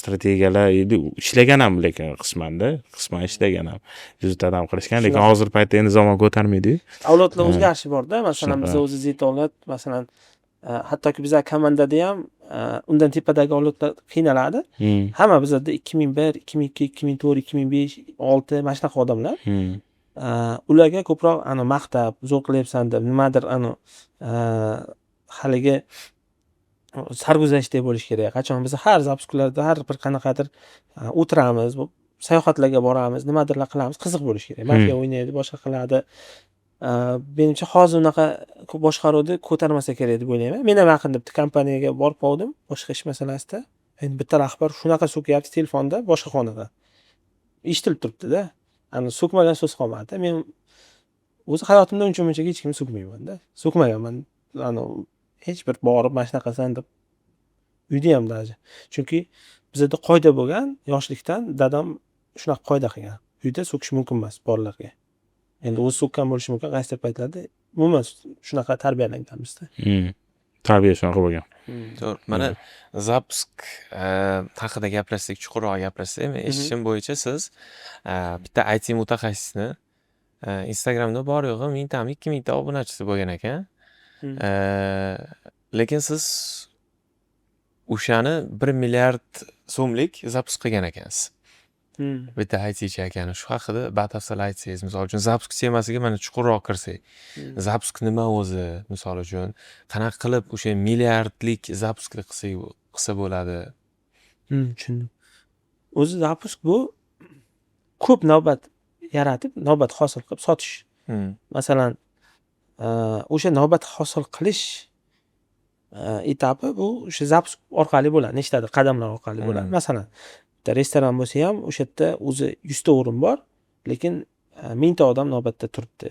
strategiyalar ishlagan ham, lekin qisman ishlagan ham. Rezultat ham qilishgan, lekin hozir paytda endi zamon ko'tarmaydi-yu. Avlodlar o'zgarishi bor-da. Masalan, biz o'zi avlod, masalan, hattoki bizlar komandada ham undan tepadagi avlodlar qiynaladi. Hamma bizda 2001, 2002, 2004, 2005, 6 mana shunaqa odamlar. Ularga ko'proq maqtab, zo'r qilyapsan deb nimadir haligi sarguzashtdek bo'lish kerak. Qachon biz har zapusklarda har bir qanaqadir o'tiramiz, sayohatlarga boramiz, nimadirlar qilamiz, qiziq bo'lish kerak. Mafiya o'ynaydi, boshqa qiladi. Menimcha hozir unaqa boshqaruvni ko'tarmasa kerak deb o'ylayman. Men ham yaqinda bitta kompaniyaga borib qoldim, boshqa ish masalasida. Endi bitta rahbar shunaqa so'kyapti telefonda, boshqa xonada. Eshitilib turibdi-da. So'kmagan so'z qolmadi. Men o'zi hayotimda uncha-munchaga hech kimni so'kmayman-da. So'kmaganman. Hech bir borib mana shunaqa qilsan deb uyda ham даже. Chunki bizda qoida bo'lgan, yoshlikdan dadam shunaqa qoida qilgan. Uyda so'kish mumkin emas bolalarga. Endi o'zi so'kkan bo'lishi mumkin, qaysidir paytlarda umuman shunaqa tarbiyalanganmiz-da. Tarbiya shunaqa bo'lgan. To'g'ri. Mana zapusk haqida gapirsak, chuqurroq gapirsak, men eshitishim bo'yicha siz bitta IT mutaxassisni Instagramda bor yo'g'i 1000 tami 2000 ta obunachisi bo'lgan ekan. Lekin siz o'shani 1 milliard so'mlik zapusk qilgan ekansiz. Bitta aytchi ekan, shu haqida batafsil aytsangiz, misol uchun zapusk temasiga mana chuqurroq kirsak. Zapusk nima o'zi, misol uchun, qanaqa qilib o'sha milliardlik zapuskni qilsa bo'ladi? Tushundim. O'zi zapusk bu ko'p navbat yaratib, navbat hosil qilib sotish. Masalan, o'sha navbat hosil qilish etapi bu o'sha zapusk orqali bo'ladi, nechtadir qadamlar orqali bo'ladi. Masalan, restoran bo'lsa ham o'sha yerda o'zi 100 ta o'rin bor, lekin 1000 ta odam navbatda turibdi.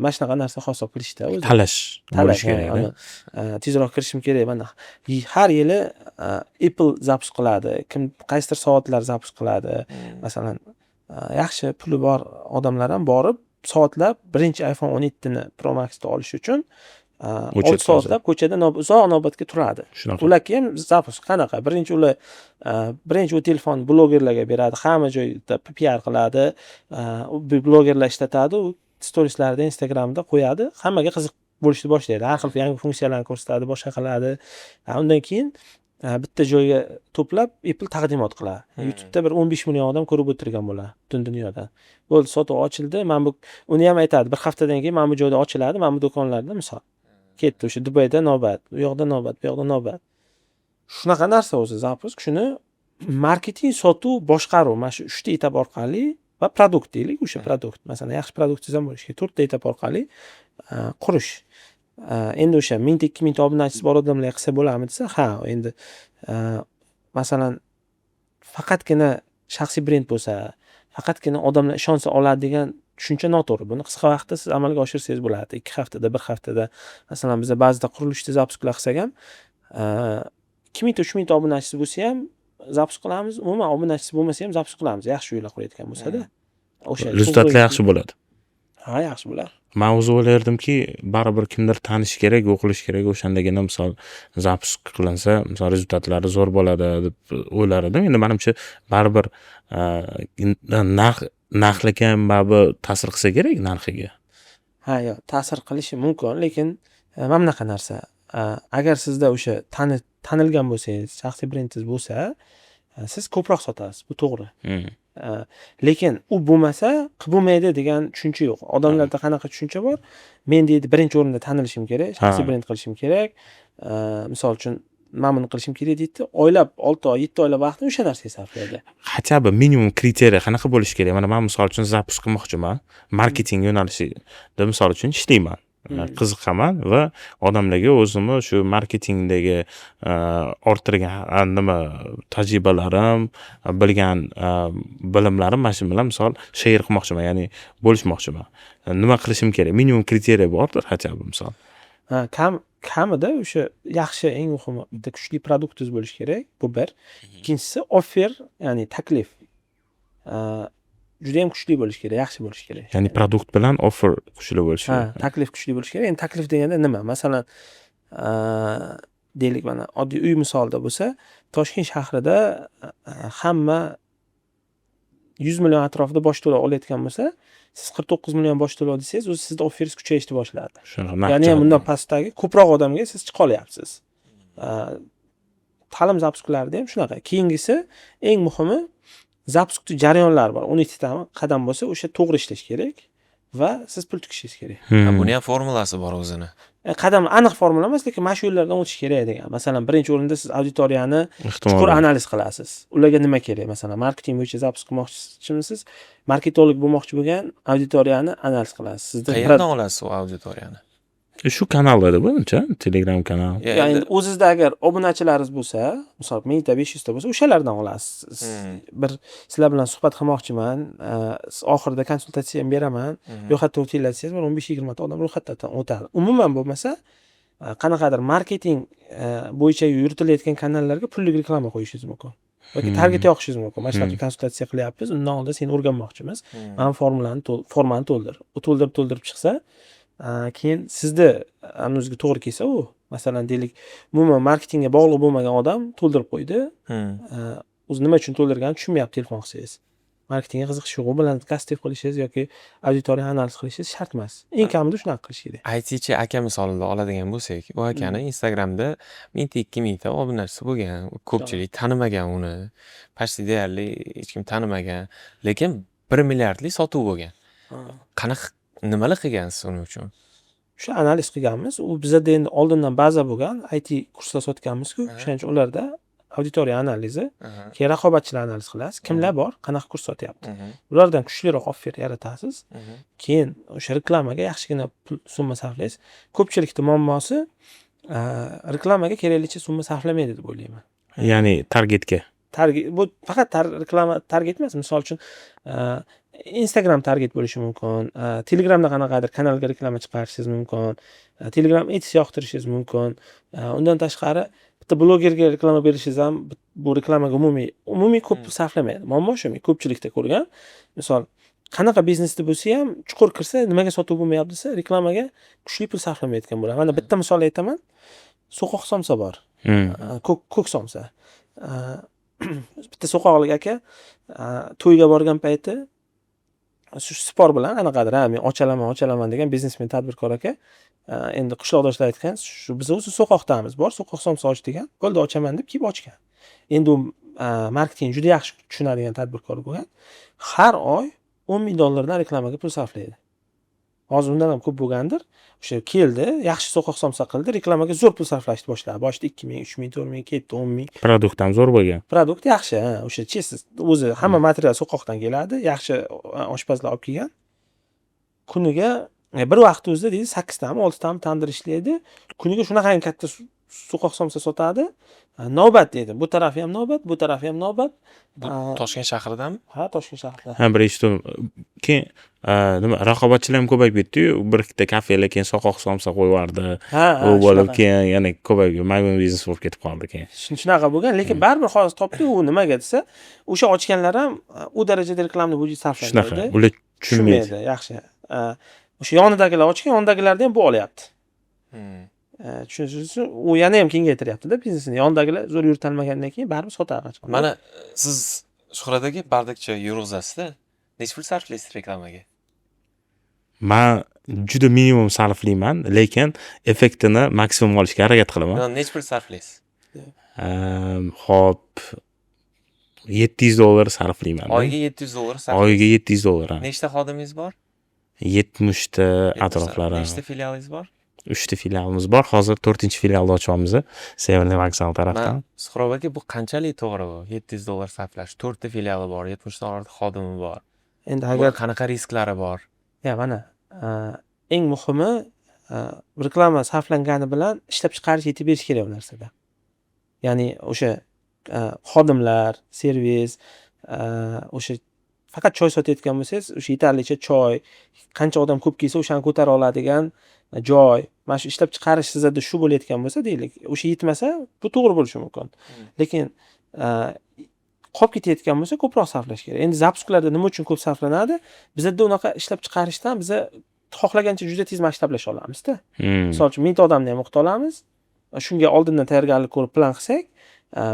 Mana shunaqa narsa hosil qilishda o'zi Talash bo'lish kerak. Tezroq kirishim kerak. Mana har yili Apple zapusk qiladi, kim qaysidir soatlar zapusk qiladi. Masalan, yaxshi puli bor odamlar ham borib soatlab birinchi iPhone 17 ni Pro Max'ni olish uchun 6 soatlab ko'chada uzoq navbatga turadi. Ularga ham zapusk qanaqa? Birinchi u telefon blogerlarga beradi, hamma joyda PR qiladi, blogerlar ishlatadi, u storieslarda, Instagramda qo'yadi, hammaga qiziq bo'lishni boshlaydi. Har xil yangi funksiyalarni ko'rsatadi, boshqa qiladi. Undan keyin bitta joyga to'plab Apple taqdimot qiladi. YouTube'da bir 15 million odam ko'rib o'tirgan bo'ladi butun dunyodan. Bo'ldi, sotuv ochildi. Mana bu uni ham aytadi. Bir haftadan keyin mana bu joyda ochiladi, mana bu do'konlarda misol. Ketdi o'sha Dubayda navbat, u yoqda navbat, bu yoqda navbat. Shunaqa narsa o'zi zapisk. Shuni marketing, sotuv, boshqaruv mana shu 3 ta etap orqali va produkt deylik, o'sha produkt. Masalan, yaxshi produktingiz ham bo'lishi kerak. 4 ta etap orqali qurish. Endi o'sha 1000-2000 ta obunachisi bor odamlar qilsa bo'ladimi desa, ha, endi masalan faqatgina shaxsiy brend bo'lsa, faqatgina odamlar ishonsa oladi degan tushuncha noto'g'ri. Buni qisqa vaqtda siz amalga oshirsangiz bo'ladi. 2 haftada, 1 haftada. Masalan, biz ba'zida qurilishda zapusklar qilsak ham 2000 ta 3000 ta obunachisi bo'lsa ham zapusk qilamiz. Umuman obunachisi bo'lmasa ham zapusk qilamiz. Yaxshi yo'llar qo'yayotgan bo'lsa-da. O'sha Rezultatlar yaxshi bo'ladi. Ha, yaxshi bo'ladi. Men o'zi o'ylardimki, baribir kimdir tanish kerak, o'qilish kerak, o'shandagina misol zapusk qilinsa, misol rezultatlari zo'r bo'ladi deb o'ylar edim. Endi menimcha baribir narxlarga ham baribir ta'sir qilsa kerak narxiga. Ha, yo'q, ta'sir qilishi mumkin, lekin mana bunaqa narsa. Agar sizda o'sha tanilgan bo'lsangiz, shaxsiy brendingiz bo'lsa, siz ko'proq sotasiz. Bu to'g'ri. Lekin u bo'lmasa, qilib bo'lmaydi degan tushuncha yo'q. Odamlarda qanaqa tushuncha bor? Men deydi, birinchi o'rinda tanilishim kerak, shaxsiy brend qilishim kerak. Misol uchun men buni qilishim kerak deydi. Oylab 6 oy, 7 oylab vaqtni o'sha narsaga sarflaydi. Хотя бы minimum kriteriya qanaqa bo'lishi kerak? Mana men misol uchun zapusk qilmoqchiman. Marketing yo'nalishida misol uchun ishlayman. Qiziqaman va odamlarga o'zimni shu marketingdagi orttirgan nima tajribalarim, bilgan bilimlarim mana shu bilan misol share qilmoqchiman, ya'ni bo'lishmoqchiman. Nima qilishim kerak? Minimum kriteriya bordir, хотя бы misol. Kamida o'sha yaxshi, eng muhimi bitta kuchli produktingiz bo'lishi kerak. Bu bir. Ikkinchisi offer, ya'ni taklif. Juda ham kuchli bo'lishi kerak, yaxshi bo'lishi kerak. Ya'ni produkt bilan offer kuchli bo'lishi kerak. Taklif kuchli bo'lishi kerak. Endi taklif deganda nima? Masalan, deylik mana oddiy uy misolida bo'lsa, Toshkent shahrida hamma 100 million atrofida bosh to'lov olayotgan bo'lsa, siz 49 million bosh to'lov desangiz, o'zi sizning offeringiz kuchayishni boshlaydi. Ya'ni bundan pastdagi ko'proq odamga siz chiqa olyapsiz. Ta'lim zapusklarida ham shunaqa. Keyingisi eng muhimi zapuskning jarayonlari bor. 12 ta qadam bo'lsa, o'sha to'g'ri ishlash kerak va siz pul tikishingiz kerak. Buni ham formulasi bor o'zini. Qadam aniq formula emas, lekin mana shu yo'llardan o'tish kerak degan. Masalan, birinchi o'rinda siz auditoriyani chuqur analiz qilasiz. Ularga nima kerak? Masalan, marketing bo'yicha zapusk qilmoqchimisiz? Marketolog bo'lmoqchi bo'lgan auditoriyani analiz qilasiz. Sizda qayerdan olasiz u auditoriyani? Shu kanallarda bo'limcha, Telegram kanal. Ya'ni o'zingizda agar obunachilaringiz bo'lsa, misol 1000 ta, 500 ta bo'lsa, o'shalardan olasiz. Bir sizlar bilan suhbat qilmoqchiman, oxirida konsultatsiya ham beraman, ro'yxatdan o'tinglar desangiz, 15-20 ta odam ro'yxatdan o'tadi. Umuman bo'lmasa, qanaqadir marketing bo'yicha yuritilayotgan kanallarga pullik reklama qo'yishingiz mumkin. yoki target yoqishingiz mumkin. Mana shunaqa konsultatsiya qilyapmiz, undan oldin seni o'rganmoqchimiz. Mana formani to'ldir. U to'ldirib chiqsa, keyin sizni o'zingizga to'g'ri kelsa u, masalan deylik, umuman marketingga bog'liq bo'lmagan odam to'ldirib qo'ydi. O'zi nima uchun to'ldirganini tushunmayapti telefon qilsangiz. Marketingga qiziqish yo'q, u bilan kastiv qilishingiz yoki auditoriya analiz qilishingiz shart emas. Eng kamida shunaqa qilish kerak. ITchi aka misolida oladigan bo'lsak, u akani Instagramda 1000-2000 ta obunachisi bo'lgan, ko'pchilik tanimagan uni. Почти deyarli hech kim tanimagan, lekin 1 milliardlik sotuv bo'lgan. Qanaqa nimalar qilgansiz uning uchun? Shu analiz qilganmiz. U bizda endi oldindan baza bo'lgan, IT kurslar sotganmiz-ku, o'shaning uchun ularda auditoriya analizi, keyin raqobatchilar analiz qilasiz. Kimlar bor, qanaqa kurs sotyapti. Ulardan kuchliroq offer yaratasiz. Keyin o'sha reklamaga yaxshigina pul summa sarflaysiz. Ko'pchilikning muammosi reklamaga keraklicha summa sarflamaydi deb o'ylayman. Ya'ni targetga. Bu faqat reklama target emas. Misol uchun Instagram target bo'lishi mumkin. Telegramda qanaqadir kanalga reklama chiqarishingiz mumkin. Telegram Ads yoqtirishingiz mumkin. Undan tashqari bitta blogerga reklama berishingiz ham bu reklamaga umumiy ko'p pul sarflamaydi. Muammo shu, ko'pchilikda ko'rgan. Misol qanaqa biznesda bo'lsa ham chuqur kirsa, nimaga sotuv bo'lmayapti desa, reklamaga kuchli pul sarflamayotgan bo'ladi. Mana bitta misol aytaman. So'qoq somsa bor. Ko'k somsa. Bitta so'qoqlik aka to'yga borgan payti shu spor bilan anaqadir, ha, men ochalaman degan biznesmen tadbirkor aka. Endi qishloqdoshlar aytgan, shu biz o'zi so'qoqdamiz, bor so'qoq somsa ochdigan, bo'ldi ochaman deb kelib ochgan. Endi u marketing juda yaxshi tushunadigan tadbirkor bo'lgan. Har oy $10,000 reklamaga pul sarflaydi. Hozir undan ham ko'p bo'lgandir. O'sha keldi, yaxshi so'qoq somsa qildi, reklamaga zo'r pul sarflashni boshladi. Boshida 2,000, 3,000, 4,000 ketdi, 10,000. Produkt ham zo'r bo'lgan. Produkt yaxshi, ha, o'sha chesiz o'zi hamma material so'qoqdan keladi, yaxshi oshpazlar olib kelgan. Kuniga bir vaqt o'zida deydi 8 tami, 6 tami tandir ishlaydi. Kuniga shunaqa katta so'qoq somsa sotadi. Navbat deydi. Bu tarafi ham navbat, bu tarafi ham navbat. Bu Toshkent shahridami? Ha, Toshkent shahrida. Ha, bir eshitdim. Keyin nima raqobatchilar ham ko'payib ketdi-yu, bir ikkita kafelar keyin soqoq somsa qo'yardi. Ha, U bo'lib shunaqa. keyin yana ko'payib maymun biznes bo'lib ketib qoldi keyin. Shunaqa bo'lgan, lekin baribir hozir topdi. U nimaga desa, o'sha ochganlar ham u darajada reklamni budjet Shunaqa. sarflamaydi. Ular tushunmaydi. Yaxshi. O'sha yonidagilar ochgan, yonidagilarda ham bu olyapti. Tushunsiz, u yana ham kengaytiryapti-da biznesini. Yonidagilar zo'r yuritilmagandan keyin baribir sotadi. Mana siz Shuhrat aka bardakcha yurg'izasizda, necha pul sarflaysiz reklamaga? Men juda minimum sarflayman, lekin effektini maksimum olishga harakat qilaman. Necha pul sarflaysiz? Hop $700 sarflayman. Oyiga $700 sarflaysiz. Oyiga $700. Nechta xodimingiz bor? 70 ta atroflari. Nechta filialingiz bor? 3 ta filialimiz bor. Hozir 4-filialni ochyapmiz. Severniy vokzal tarafdan. Suhrob aka, bu qanchalik to'g'ri bu? $700 sarflash. 4 ta filiali bor, 70 ta xodimi bor. Endi Agar agar qanaqa risklari bor? mana eng muhimi reklama sarflangani bilan ishlab chiqarish yetib berish kerak bu narsada. Ya'ni o'sha xodimlar, servis, o'sha faqat choy sotayotgan bo'lsangiz, o'sha yetarlicha choy, qancha odam ko'p kelsa o'shani ko'tara oladigan joy, mana shu ishlab chiqarish sizda shu bo'layotgan bo'lsa, deylik, o'sha yetmasa, bu to'g'ri bo'lishi mumkin. Lekin qolib ketayotgan bo'lsa, ko'proq sarflash kerak. Endi zapusklarda nima uchun ko'p sarflanadi? Bizda unaqa ishlab chiqarishdan biza xohlagancha juda tez masshtablasha olamiz-da. Misol uchun 1000 ta odamni ham o'qita olamiz. Shunga oldindan tayyorgarlik ko'rib plan qilsak,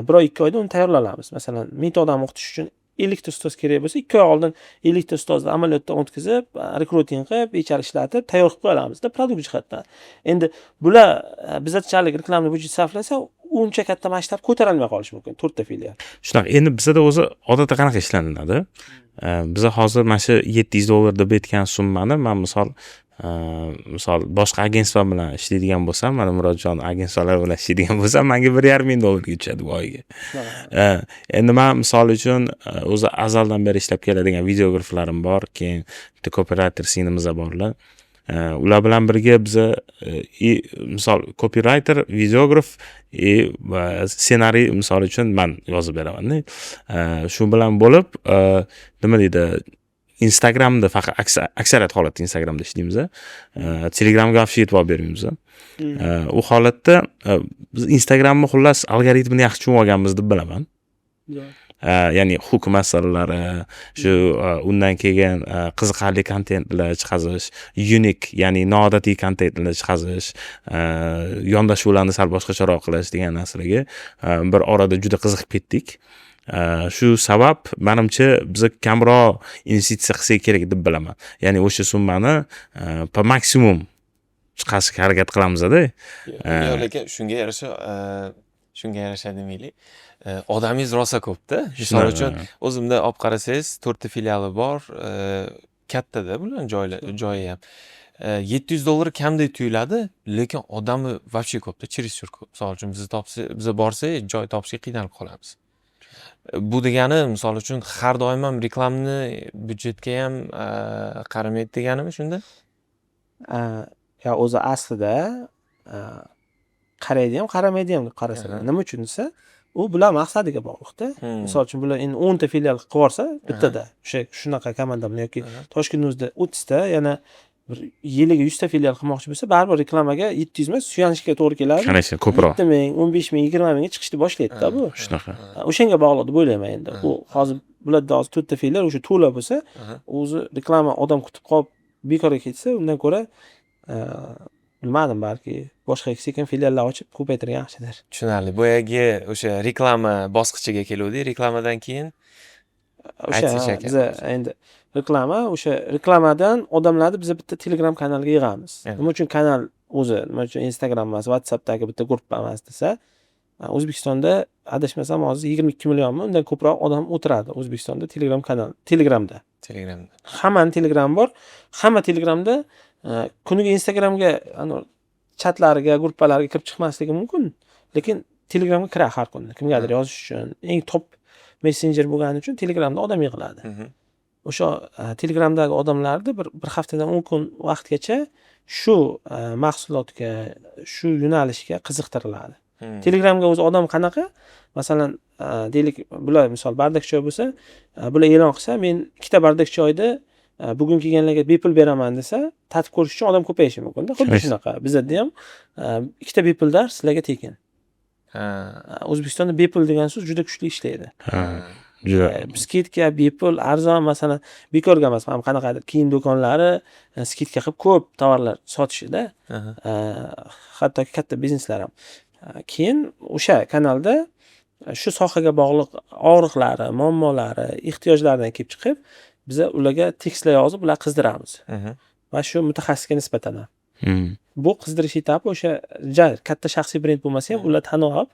1-2 oyda uni tayyorlay olamiz. Masalan, 1000 ta odamni o'qitish uchun 50 ta ustoz kerak bo'lsa, 2 oy oldin 50 ta ustozni amaliyotdan o'tkazib, rekruting qilib, HR ishlatib, tayyor qilib qo'yamiz-da produkt jihatdan. Endi bular bizatchalik reklamni budjet sarflasa, uncha katta masshtab ko'tarilmay qolishi mumkin, 4 ta filial. Shunaqa. Endi bizda o'zi odatda qanaqa ishlanadi? Biza hozir mana shu $700 deb aytgan summani men misol boshqa agentstva bilan ishlaydigan bo'lsam, mana Murodjon agentstvalar bilan ishlaydigan bo'lsam, menga $1,500 tushadi bu oyga. Endi men misol uchun o'zi azaldan beri ishlab keladigan videograflarim bor, keyin bitta copywriter sinimiz borlar. Ular bilan birga biza misol copywriter, videograf va ssenariy misol uchun men yozib beraman. Shu bilan bo'lib, nima deydi, Instagramda faqat aksariyat holatda Instagramda ishlaymiz. Telegramga вообще e'tibor bermaymiz. U holatda biz Instagramni xullas algoritmini yaxshi tushunib olganmiz deb bilaman. Ya'ni hook masalalari, shu undan keyin qiziqarli kontentlar chiqarish, unique, ya'ni noodatiy kontentlar chiqarish, yondashuvlarni sal boshqacharoq qilish degan narsalarga bir orada juda qiziqib ketdik. Shu sabab menimcha biz kamroq investitsiya qilsak kerak deb bilaman. Ya'ni o'sha summani po maksimum chiqarishga harakat qilamiz-da. Lekin shunga yarasha demaylik. Odamingiz rosa ko'p-da. Misol uchun o'zimda olib qarasangiz 4 ta filiali bor, katta-da bular joyi ham. $700 kamdek tuyuladi, lekin odami вообще ko'p-da, чересчур ko'p. Misol uchun biz borsak, joy topishga qiynalib qolamiz. Bu degani misol uchun har doim ham reklamni byudjetga ham qaramaydi deganimi shunda? Ya o'zi aslida qaraydi ham, qaramaydi ham deb qarasalar. Nima uchun desa, u bular maqsadiga bog'liqda. Misol uchun bular endi 10 ta filial qilib yuborsa, bittada shunaqa komanda bilan yoki Toshkentda 30 ta, yana bir yiliga 100 ta filial qilmoqchi bo'lsa, baribir reklamaga 700 emas, suyanishga to'g'ri keladi. Qancha ko'proq. 10 ming, 15 ming, 20 mingga chiqishni boshlaydi-da bu. Shunaqa. O'shanga bog'liq deb o'ylayman endi. U hozir bularda hozir 4 ta filial o'sha to'la bo'lsa, o'zi reklama odam kutib qolib bekorga ketsa, undan ko'ra bilmadim, balki boshqa sekin filiallar ochib ko'paytirgan yaxshidir. Tushunarli. Boyagi o'sha reklama bosqichiga keluvdik. Reklamadan keyin o'sha biz endi reklama, o'sha reklamadan odamlarni biz bitta Telegram kanalga yig'amiz. Evet. Nima uchun kanal o'zi, nima uchun Instagram emas, WhatsAppdagi bitta gruppa emas desa, O'zbekistonda adashmasam hozir 22 millionmi, undan ko'proq odam o'tiradi O'zbekistonda Telegram kanal, Telegramda. Telegramda. Hammani Telegrami bor. Hamma Telegramda kuniga Instagramga chatlariga, gruppalarga kirib chiqmasligi mumkin, lekin Telegramga kiradi har kuni. Kimgadir yozish uchun, eng top messenjer bo'lgani uchun Telegramda odam yig'iladi. O'sha Telegramdagi odamlarni bir haftadan 10 kun vaqtgacha shu mahsulotga, shu yo'nalishga qiziqtiriladi. Telegramga o'zi odam qanaqa? Masalan, deylik, bular misol bardak choy bo'lsa, bular e'lon qilsa, men ikkita bardak choyni bugun kelganlarga bepul beraman desa, tatib ko'rish uchun odam ko'payishi mumkin-da. Xuddi shunaqa. Bizda ham ikkita bepullar sizlarga tekin. O'zbekistonda bepul degan so'z juda kuchli ishlaydi. Juda. Skidka, bepul, arzon, masalan, bekorga emas, ham qanaqadir kiyim do'konlari skidka qilib ko'p tovarlar sotishida, hattoki katta bizneslar ham. Keyin o'sha kanalda shu sohaga bog'liq og'riqlari, muammolari, ehtiyojlaridan kelib chiqib, biz ularga tekstlar yozib, ular qizdiramiz. Va shu mutaxassisga nisbatan ham. Bu qizdirish etapi o'sha katta shaxsiy brend bo'lmasa ham, ular tanib olib,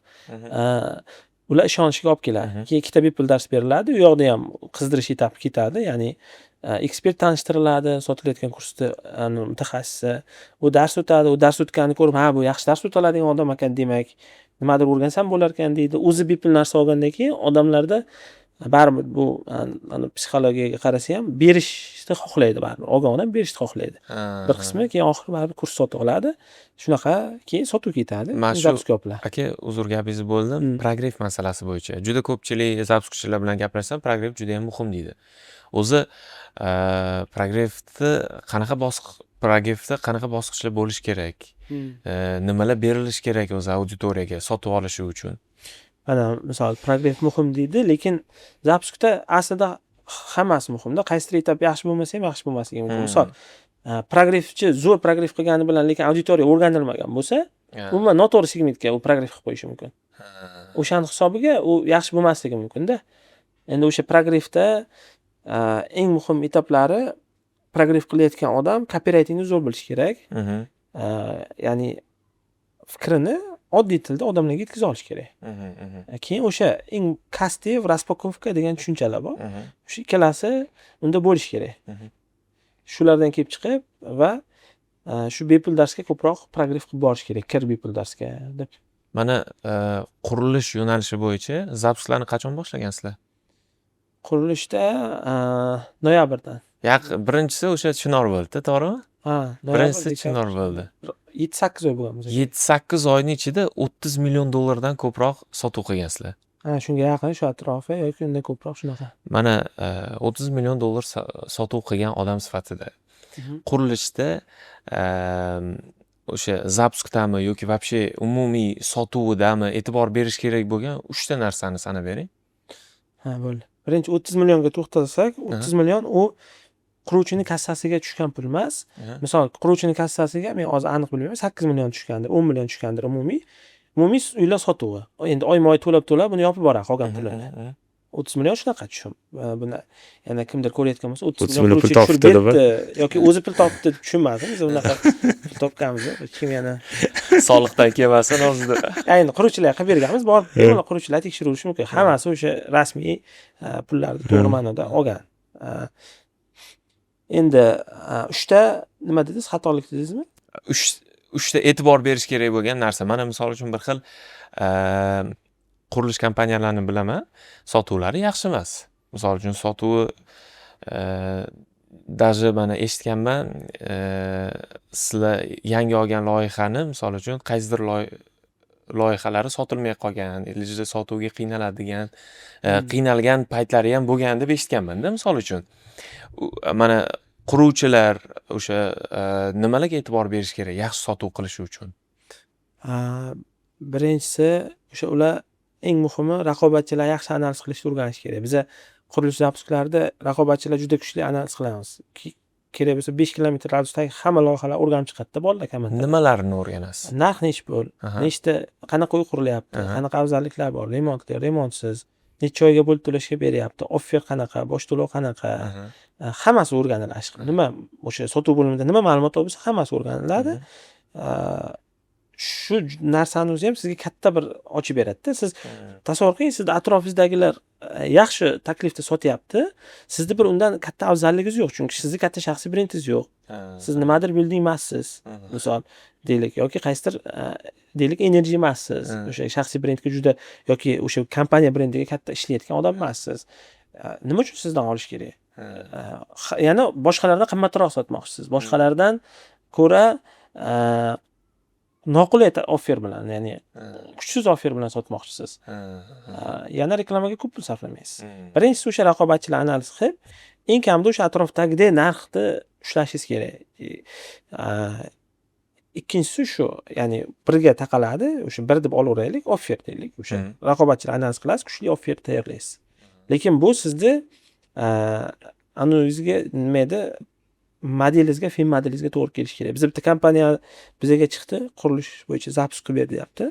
ular ishonishiga olib keladi. Keyin ikkita bepul dars beriladi, u yoqda ham qizdirish etapi ketadi, ya'ni ekspert tanishtiriladi, sotilayotgan kursda mutaxassisi, u dars o'tadi, u dars o'tganini ko'rib, ha, bu yaxshi dars o'tadigan odam ekan, demak, nimadir o'rgansam bo'lar ekan deydi. O'zi bepul narsa olgandan keyin odamlarda baribir bu psixologiyaga qarasa ham berishni xohlaydi, baribir olgan odam berishni xohlaydi. Bir qismi keyin oxiri baribir kurs sotib oladi. Shunaqa keyin sotuv ketadi. Zapskoplar. Aka, uzr gapingizni bo'ldim. Progreff masalasi bo'yicha juda ko'pchilik zapskchilar bilan gaplashsam, progreff juda ham muhim deydi. O'zi progreffda qanaqa bosqichlar bo'lishi kerak? Nimalar berilishi kerak o'zi auditoriyaga sotib olishi uchun? Mana misol progreff muhim deydi, lekin zapskda aslida hammasi muhimda. Qaysidir etap yaxshi bo'lmasa ham yaxshi bo'lmasligi mumkin. Misol progreffchi zo'r progreff qilgani bilan, lekin auditoriya o'rganilmagan bo'lsa, umuman noto'g'ri segmentga u progreff qilib qo'yishi mumkin. O'shaning hisobiga u yaxshi bo'lmasligi mumkin-da. Endi o'sha progreffda eng muhim etaplari, progreff qilayotgan odam copywritingni zo'r bilishi kerak. Ya'ni fikrini oddiy tilda odamlarga yetkaza olish kerak. Keyin o'sha eng kastev, raspakovka degan tushunchalar bor. Shu ikkalasi unda bo'lishi kerak. Shulardan kelib chiqib va shu bepul darsga ko'proq progreff qilib borish kerak, kir bepul darsga deb. Mana qurilish yo'nalishi bo'yicha zapsklarni qachon boshlagansizlar? Qurilishda noyabrdan. Birinchisi o'sha Chinor bo'ldi, to'g'rimi? Ha, Birinchisi Chinor bo'ldi. 7-8 oy bo'lgan. 7-8 oyning ichida 30 million dollardan ko'proq sotuv qilgansizlar. Shunga yaqin, shu atrofi yoki undan ko'proq shunaqa. Mana 30 million dollar sotuv qilgan odam sifatida qurilishda o'sha zapskdami yoki вообще umumiy sotuvidami e'tibor berish kerak bo'lgan 3 ta narsani sanab bering. Ha, bo'ldi. Birinchi 30 millionga to'xtalsak, 30 million u quruvchining kassasiga tushgan pul emas. Misol, quruvchining kassasiga men hozir aniq bilmayman, 8 million tushgandir, 10 million tushgandir umumiy. Umumiy uylar sotuvi. Endi oyma-oy to'lab buni yopib boradi qolgan pulini. 30 million shunaqa tushum. Buni yana kimdir ko'rayotgan bo'lsa, 30 million pul topdi yoki o'zi pul topdi deb tushunmadim. Biz unaqa pul topganmiz. Kim yana soliqdan kelmasin hozir. Endi quruvchilarga qilib berganmiz, borib bemalol quruvchilar tekshirishi mumkin. Hammasi o'sha rasmiy pullarni to'g'ri ma'noda olgan. Endi 3 ta nima dedingiz? Xatolik dedingizmi? 3 ta e'tibor berish kerak bo'lgan narsa. Mana misol uchun bir xil qurilish kompaniyalarini bilaman, sotuvlari yaxshi emas. Misol uchun sotuvi даже mana eshitganman, sizlar yangi olgan loyihani, misol uchun qaysidir loyihalari sotilmay qolgan, ilija sotuvga qiynaladigan, qiynalgan paytlari ham bo'lgan deb eshitganman-da, misol uchun. Mana quruvchilar o'sha nimalarga e'tibor berish kerak yaxshi sotuv qilish uchun? Birinchisi, o'sha ular eng muhimi raqobatchilar yaxshi analiz qilishni o'rganish kerak. Biz qurilish zapusklarida raqobatchilar juda kuchli analiz qilamiz. Kerak bo'lsa 5 kilometr radiusdagi hamma loyihalar o'rganib chiqadi-da bolalar komanda. Nimalarni o'rganasiz? Narx nechta pul, nechta qanaqa uy qurilyapti, qanaqa afzalliklar bor, remontli, remontsiz, necha oyga bo'lib to'lashga beryapti, offer qanaqa, bosh to'lov qanaqa, hammasi o'rganiladi. Nima o'sha sotuv bo'limida nima ma'lumotlar bo'lsa, hammasi o'rganiladi. Shu narsani o'zi ham sizga katta bir ochib beradi-da. Siz tasavvur qiling, sizni atrofingizdagilar yaxshi taklifda sotyapti. Sizda bir undan katta afzalligingiz yo'q, chunki sizni katta shaxsiy brendingiz yo'q. Siz nimadir building emassiz. Misol deylik yoki qaysidir deylik energy emassiz. O'sha shaxsiy brendga juda yoki o'sha kompaniya brendiga katta ishlayotgan odam emassiz. Nima uchun sizdan olish kerak? Yana boshqalardan qimmatroq sotmoqchisiz. Boshqalardan ko'ra noqulay offer bilan, ya'ni kuchsiz offer bilan sotmoqchisiz. Yana reklamaga ko'p pul sarflamaysiz. Birinchisi o'sha raqobatchilar analiz qilib, eng kamida o'sha atrofdagidek narxni ushlashingiz kerak. Ikkinchisi shu, ya'ni birga taqaladi, o'sha bir deb olaveraylik, offer deylik, o'sha raqobatchilar analiz qilasiz, kuchli offer tayyorlaysiz. Lekin bu sizni analizga nima edi? Modelingizga, film modelingizga to'g'ri kelishi kerak. Biz bitta kompaniya bizga chiqdi, qurilish bo'yicha zapus qilib berdi, deyapti.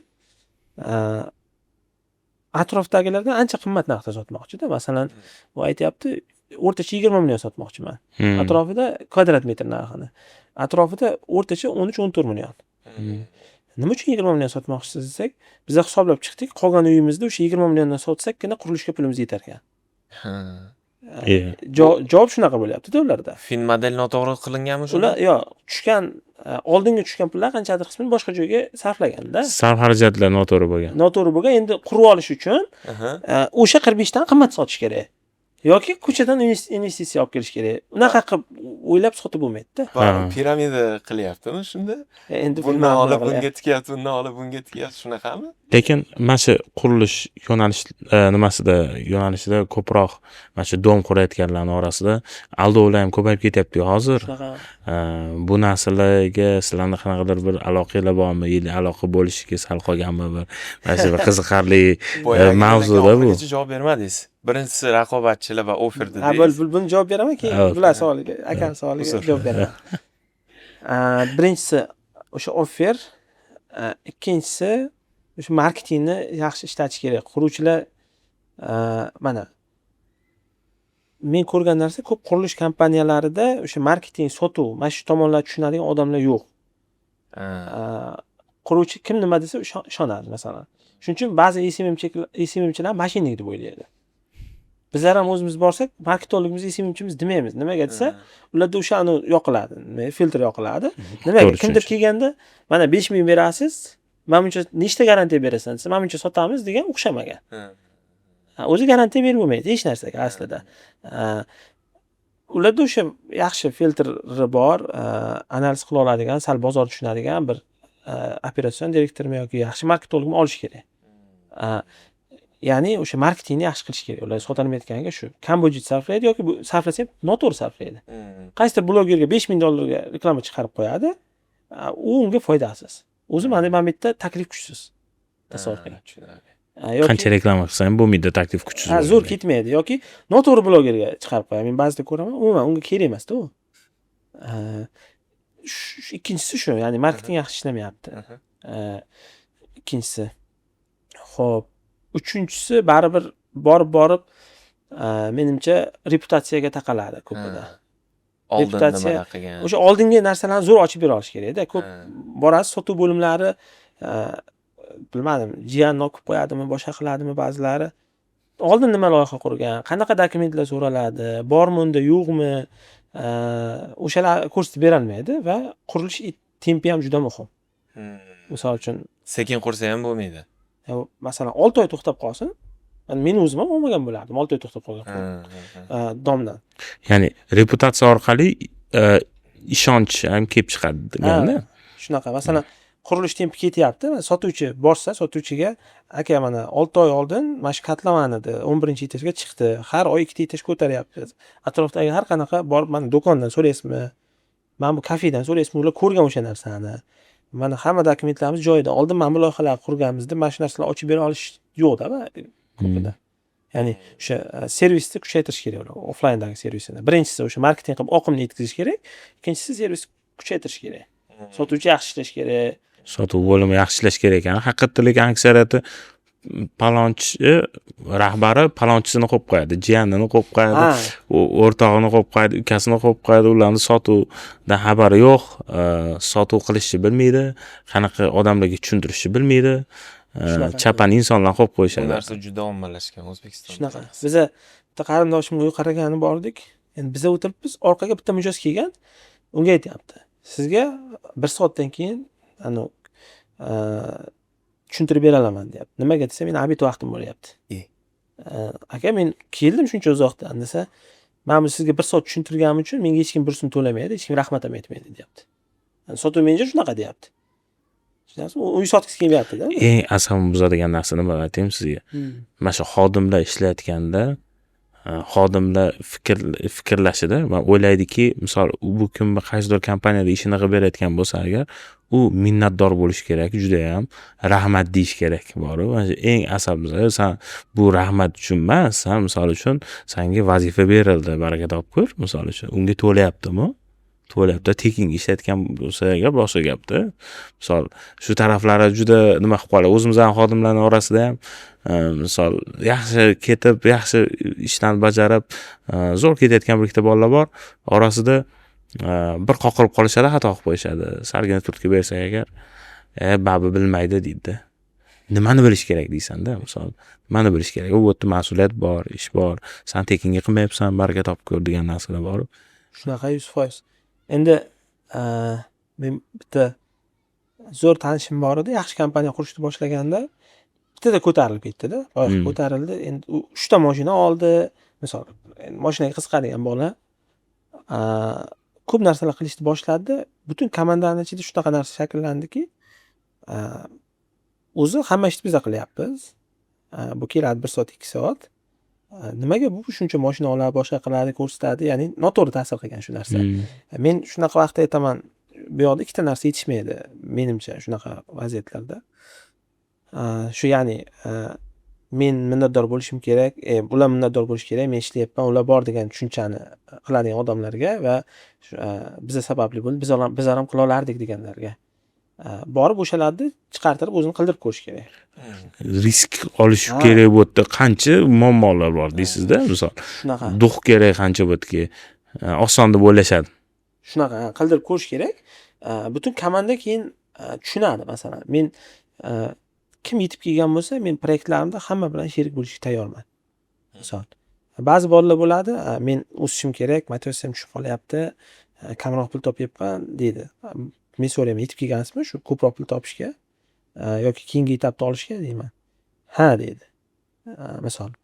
Atrofdagilardan ancha qimmat narxda sotmoqchi-da. Masalan, u aytayapti, o'rtacha 20 million sotmoqchiman. Atrofida kvadrat metr narxini. Atrofida o'rtacha 13-14 million. Nima uchun 20 million sotmoqchisiz desak, biz hisoblab chiqdik, qolgan uyimizda o'sha 20 milliondan sotsakkina qurilishga pulimiz yetar ekan. Javob shunaqa bo'lyapti-da ularda. Fin model noto'g'ri qilinganmi shunda? Ular tushgan oldinga tushgan pullar qanchadir qismini boshqa joyga sarflaganda. Sarf xarajatlar noto'g'ri bo'lgan. Noto'g'ri bo'lgan, endi qurib olish uchun o'sha 45 dan qimmat sotish kerak. Yoki ko'chadan investitsiya olib kelish kerak. Unaqa qilib o'ylab sotib bo'lmaydi-da. Piramida qilyaptimi shunda? Endi bundan olib bunga tikyapti, bundan olib bunga tikyapti, shunaqami? Lekin mana shu qurilish yo'nalishida ko'proq mana shu dom qurayotganlarning orasida aldovlar ham ko'payib ketyapti hozir. Bu narsalarga sizlarning qanaqadir bir aloqanglar bormi? Aloqa bo'lishiga sal qolganmi? Mana shu qiziqarli mavzuda bu. Javob bermadingiz. Birinchisi raqobatchilar va offer dedingiz. Buni javob beraman, keyin bular savoliga, akam savoliga javob beraman. Birinchisi o'sha offer, ikkinchisi o'sha marketingni yaxshi ishlatish kerak. Quruvchilar mana men ko'rgan narsa, ko'p qurilish kompaniyalarida o'sha marketing, sotuv, mana shu tomonlarni tushunadigan odamlar yo'q. Quruvchi kim nima desa ishonadi, masalan. Shuning uchun ba'zi SMMchilar mashinnik deb o'ylaydi. Bizlar ham o'zimiz borsak, marketologimiz, SMMchimiz demaymiz. Nimaga desa, ularda o'sha yoqiladi, filtr yoqiladi. Nimaga? Kimdir kelganda, mana 5000 berasiz, men buncha nechta garantiya berasan desa, men buncha sotamiz degan o'xshamagan. O'zi garantiya berib bo'lmaydi hech narsaga aslida. Ularda o'sha yaxshi filtri bor, analiz qila oladigan, sal bozor tushunadigan bir operatsion direktormi yoki yaxshi marketologmi olish kerak. Ya'ni o'sha marketingni yaxshi qilish kerak. Ular sotilmayotganiga shu. Kam budjet sarflaydi yoki bu sarflasa ham noto'g'ri sarflaydi. Qaysidir blogerga $5000 reklama chiqarib qo'yadi, u unga foydasiz. O'zi mana bu yerda taklif kuchsiz. Tasavvur qiling. Qancha reklama qilsa ham bo'lmaydi, taklif kuchsiz. Zo'r ketmaydi yoki noto'g'ri blogerga chiqarib qo'yadi. Men ba'zida ko'raman, umuman unga kerak emas-da u. Ikkinchisi shu, ya'ni marketing yaxshi ishlamayapti. Ikkinchisi. Xo'p, uchinchisi baribir borib menimcha reputatsiyaga taqaladi ko'pida. Reputatsiya qilgan. O'sha oldingi narsalarni zo'r ochib bera olish kerak-da. Ko'p borasiz, sotuv bo'limlari bilmadim, jiyanni o'qib qo'yadimi, boshqa qiladimi ba'zilari. Oldin nima loyiha qurgan, qanaqa dokumentlar so'raladi, bormi unda, yo'qmi, o'shalar ko'rsatib berolmaydi va qurilish tempi ham juda muhim. Misol uchun, sekin qursa ham bo'lmaydi. Masalan, 6 oy to'xtab qolsin, men o'zim ham olmagan bo'lardim, 6 oy to'xtab qolgan domdan. Ya'ni reputatsiya orqali ishonch ham kelib chiqadi deganda. Shunaqa, masalan, qurilish tempi ketyapti, sotuvchi borsa, sotuvchiga aka mana 6 oy oldin mana shu katlamani 11-etajga chiqdi, har oy 2 etaj ko'taryapmiz. Atrofdagi har qanaqa borib mana do'kondan so'raysizmi? Mana bu kafedan so'raysizmi? Ular ko'rgan o'sha narsani. Mana hamma dokumentlarimiz joyida. Oldin mana bu loyihalarni qurganmizda mana shu narsalarni ochib bera olish yo'q-da ko'pida. Ya'ni o'sha servisni kuchaytirish kerak ular, offlayndagi servisini. Birinchisi o'sha marketing qilib oqimni yetkazish kerak, ikkinchisi servisni kuchaytirish kerak. Sotuvchi yaxshi ishlash kerak. Sotuv bo'limi yaxshi ishlash kerak ekan. Haqiqatda lekin aksariyati palonchi rahbari palonchisini qo'yib qo'yadi, jiyanini qo'yib qo'yadi, o'rtog'ini qo'yib qo'yadi, ukasini qo'yib qo'yadi, ularni sotuvdan xabari yo'q, sotuv qilishni bilmaydi, qanaqa odamlarga tushuntirishni bilmaydi. Chapan insonlar qo'yib Bu qo'yishadi. narsa juda ommalashgan O'zbekistonda. Shunaqa. Biza bitta qarindoshimga uy qaragani bordik. Endi biza o'tiribmiz, orqaga bitta mijoz kelgan. Unga aytyapti. Sizga 1 soatdan keyin tushuntirib bera olaman, deyapti. Nimaga desa, men obed vaqtim bo'lyapti. Aka, men keldim shuncha uzoqdan desa, men bu sizga 1 soat tushuntirganim uchun menga hech kim 1 so'm to'lamaydi, hech kim rahmat ham aytmaydi, deyapti. Sotuv menejeri shunaqa deyapti. Tushunasizmi? Uy sotgisi kelmayapti-da. Eng asabimni buzadigan narsa nima aytayim sizga? Mana shu xodimlar ishlayotganda xodimlar fikrlashida man o'ylaydiki, misol bu kim qaysidir kompaniyada ishini qilib berayotgan bo'lsa agar, u minnatdor bo'lish kerak, juda ham rahmat deyish kerak bor-ku. Mana shu eng asabimni, san bu rahmat uchun emas, san misol uchun senga vazifa berildi, baraka topkur, misol uchun unga to'layaptimi? To'layapti, tekinga ishlatgan bo'lsa agar boshqa gapda. Misol shu taraflari juda nima qilib qoladi. O'zimizning xodimlarning orasida ham misol yaxshi ketib, yaxshi ishlarni bajarib, zo'r ketayotgan bir ikkita bolalar bor. Orasida bir qoqilib qolishadi, xato qilib qo'yishadi. Sargina turtki bersak agar, babi bilmaydi deydi. Nimani bilish kerak deysan-da, misol. Nimani bilish kerak? U yerda mas'uliyat bor, ish bor. Sen tekinga qilmayapsan, baraka topib ko'r degan narsalar bor. Shunaqa 100%. Endi men bitta zo'r tanishim bor edi, yaxshi kompaniya qurishni boshlaganda bittada ko'tarilib ketdi-da. Loyiha ko'tarildi. Endi u 3 ta mashina oldi. Misol, mashinaga qiziqadigan bola ko'p narsalar qilishni boshladi. Butun komandani ichida shunaqa narsa shakllandiki, o'zi hamma ishni biz qilyapmiz. Bu keladi 1 soat, 2 soat. Nimaga bu shuncha mashina oladi, boshqa qiladi, ko'rsatadi, ya'ni noto'g'ri ta'sir qilgan shu narsa. Men shunaqa vaqtda aytaman, bu yoqda ikkita narsa yetishmaydi, menimcha shunaqa vaziyatlarda. Shu ya'ni men minnatdor bo'lishim kerak, ular minnatdor bo'lishi kerak, men ishlayapman, ular bor degan tushunchani qiladigan odamlarga va biza sababli bo'lib, bizlar ham qila olardik deganlarga. Borib o'shalarni chiqartirib o'zini qildirib ko'rish kerak. Risk olish kerak bo'ldi, qancha muammolar bor deysizda, misol. Shunaqa. Duh kerak qancha bo'diki, oson deb o'ylashadi. Shunaqa qildirib ko'rish kerak. Butun komanda keyin tushunadi, masalan. Men kim yetib kelgan bo'lsa, men proyektlarimda hamma bilan sherik bo'lishga tayyorman. Misol. Ba'zi bolalar bo'ladi, men o'sishim kerak, motivatsiyam tushib qolyapti, kamroq pul topyapman deydi. Men so'rayman, yetib kelgansizmi shu ko'proq pul topishga yoki keyingi etapda olishga deyman. Ha deydi. Misol.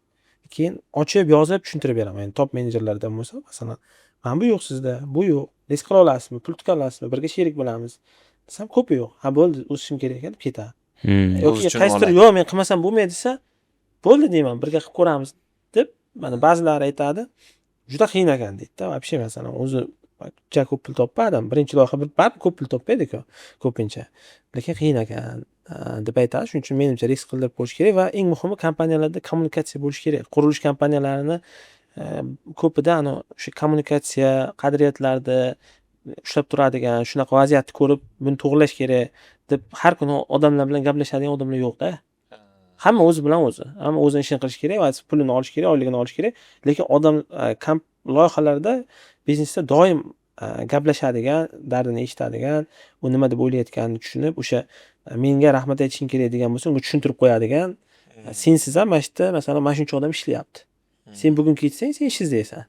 Keyin ochib, yozib tushuntirib beraman. Yani top menejerlardan bo'lsa, masalan, "Men bu yo'q sizda, bu yo'q. Risk qila olasizmi? Pul tuta olasizmi? Birga sherik bo'lamiz." Desam, "Ko'pi yo'q. Ha bo'ldi, o'sishim kerak ekan" deb ketadi. Yoki qaysidir "Yo'q, men qilmasam bo'lmaydi" desa, "Bo'ldi" deyman, "Birga qilib ko'ramiz" deb, mana ba'zilari aytadi, "Juda qiyin ekan" deydi-da. Вообще masalan, o'zi juda ko'p pul topmadim. Birinchi loyiha baribir ko'p pul topmaydi-ku, ko'pincha. Lekin qiyin ekan deb aytadi. Shuning uchun menimcha risk qildirib qo'yish kerak va eng muhimi kompaniyalarda kommunikatsiya bo'lishi kerak. Qurilish kompaniyalarini ko'pida o'sha kommunikatsiya, qadriyatlarni ushlab turadigan, shunaqa vaziyatni ko'rib, buni to'g'rilash kerak deb har kuni odamlar bilan gaplashadigan odamlar yo'q-da. Hamma o'zi bilan o'zi. Hamma o'zini ishini qilish kerak, va pulini olish kerak, oyligini olish kerak. Lekin odam loyihalarda, biznesda doim gaplashadigan, dardini eshitadigan, u nima deb o'ylayotganini tushunib, o'sha menga rahmat aytishing kerak degan bo'lsa, unga tushuntirib qo'yadigan. Sensiz ham mana shu masalan, mana shuncha odam ishlayapti. Sen bugun ketsang, sen ishizdaysan.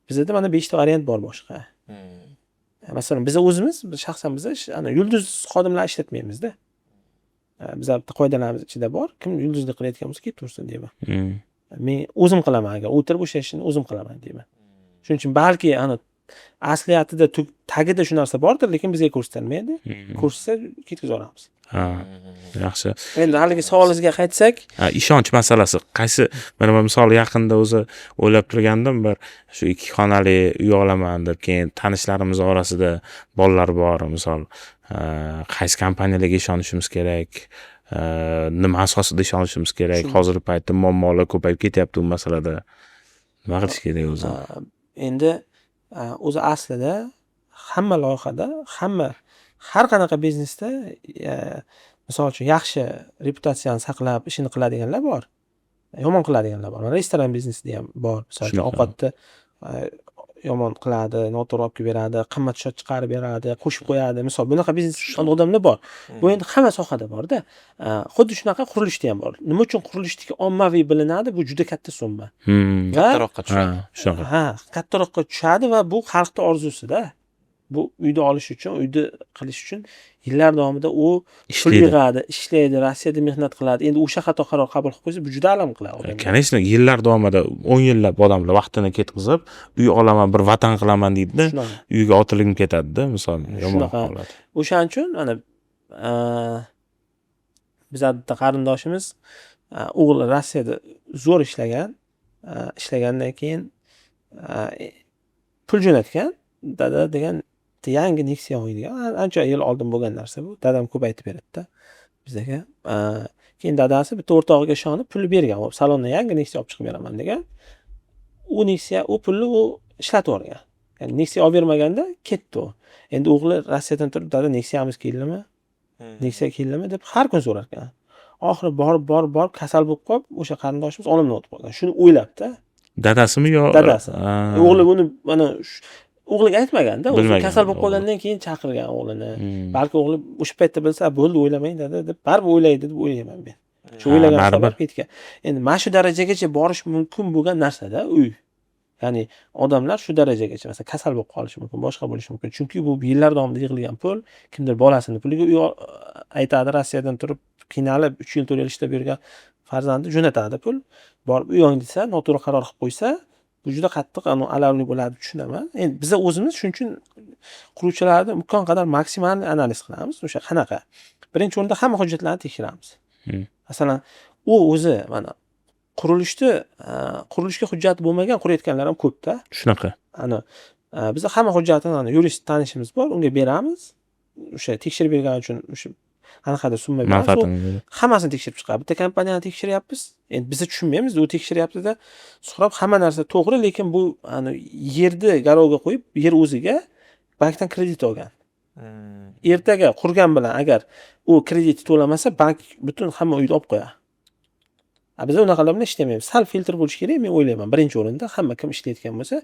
Bizda mana 5 ta variant bor boshqa. Masalan, biz o'zimiz, shaxsan biz yulduz xodimlar ishlatmaymiz-da. Bizlar bitta qoidalarimiz ichida bor. Kim yulduzlik qilayotgan bo'lsa, ketib tursin deyman. Men o'zim qilaman, agar o'tirib o'sha ishni o'zim qilaman deyman. Shuning uchun balki asliyatida tagida shu narsa bordir, lekin bizga ko'rsatilmaydi. Ko'rsatsa ketkazib olamiz. Yaxshi. Endi haligi savolingizga qaytsak, ishonch masalasi. Qaysi mana misol yaqinda o'zi o'ylab turgandim, bir shu 2 xonali uy olaman deb, keyin tanishlarimiz orasida bolalar bor, misol qaysi kompaniyalarga ishonishimiz kerak, nima asosida ishonishimiz kerak. Hozirgi paytda muammolar ko'payib ketyapti bu masalada. Nima qilish kerak o'zi? Endi o'zi aslida hamma loyihada, har qanaqa biznesda Misol uchun yaxshi reputatsiyani saqlab ishini qiladiganlar bor. Yomon qiladiganlar bor. Restoran biznesida ham bor. Misol uchun Shunaqa. ovqatni yomon qiladi, noto'g'ri olib kelib beradi, qimmat shot chiqarib beradi, qo'shib qo'yadi. Misol bunaqa biznes odamlar bor. Bu endi hamma sohada bor-da. Xuddi shunaqa qurilishda ham bor. Nima uchun qurilishdagi ommaviy bilinadi? Bu juda katta summa. Va Kattaroqqa tushadi. Shunaqa. ha, kattaroqqa tushadi va bu xalqni orzusi-da. Bu uyda olish uchun, uyda qilish uchun yillar davomida u pul Ishlaydi. yig'adi, ishlaydi, Rossiyada mehnat qiladi. Endi o'sha xato qaror qabul qilib qo'ysa, bu juda alam qiladi odamga. Конечно, yillar davomida 10 yillab odamlar vaqtini ketkazib, uy olaman, bir vatan qilaman deydi-da, Shunaqa. uyga otilib ketadi-da, misol yomon Shunaqa. holat. O'shaning uchun mana bizning bitta qarindoshimiz o'g'li Rossiyada zo'r ishlagan, ishlagandan keyin pul jo'natgan. Dada degan yangi Nexia o'ynagan. Ancha yil oldin bo'lgan narsa bu. Dadam ko'p aytib beradi-da bizga. Keyin dadasi bitta o'rtog'iga ishonib pul bergan. Salondan yangi Nexia olib chiqib beraman degan. U Nexia, u pulni u ishlatib yuborgan. Ya'ni Nexia olib bermaganda ketdi u. Endi o'g'li Rossiyadan turib, dada Nexia'miz keldimi? Nexia keldimi deb har kun so'rar ekan. Oxiri borib kasal bo'lib qolib, o'sha qarindoshimiz olamdan o'tib qolgan. Shuni o'ylabda. Dadasimi yo Dadasi. O'g'li buni mana o'g'liga aytmaganda, o'zi Bilmagan, kasal bo'lib o'g'li. qolgandan keyin chaqirgan o'g'lini. Hmm. Balki o'g'li o'sha paytda bilsa, bo'ldi o'ylamang dada deb baribir o'ylaydi deb o'ylayman men. Shu Ha, o'ylagan baribir. sabab ketgan. Endi mana shu darajagacha borish mumkin bo'lgan narsa-da uy. Ya'ni odamlar shu darajagacha masalan kasal bo'lib qolishi mumkin, boshqa bo'lishi mumkin. Chunki bu yillar davomida yig'ilgan pul, kimdir bolasini puliga uy aytadi Rossiyadan turib qiynalib 3 yil 4 yil ishlab yurgan farzandi jo'natadi pul. Borib uyoing desa, noto'g'ri qaror qilib qo'ysa, bu juda qattiq alamli bo'ladi, tushunaman. Endi biz o'zimiz shuning uchun quruvchilarni imkon qadar maksimal analiz qilamiz. O'sha qanaqa? Birinchi o'rinda hamma hujjatlarni tekshiramiz. Hmm. Masalan, u o'zi mana qurilishga hujjati bo'lmagan qurayotganlar ham ko'p-da. Shunaqa. Ana biz hamma hujjatini yurist tanishimiz bor, unga beramiz. O'sha tekshirib bergani uchun o'sha qanaqadir summa beramiz. Manfaatini. Hammasini tekshirib chiqadi. Bitta kompaniyani tekshiryapmiz. Endi biz tushunmaymiz, u tekshiryapti-da. So'rab hamma narsa to'g'ri, lekin bu yerni garovga qo'yib, yer o'ziga bankdan kredit olgan. Ertaga qurgan bilan agar u kredit to'lamasa, bank butun hamma uyni olib qo'yadi. Biz unaqalar bilan ishlamaymiz. Sal filtr bo'lishi kerak, men o'ylayman. Birinchi o'rinda hamma kim ishlayotgan bo'lsa,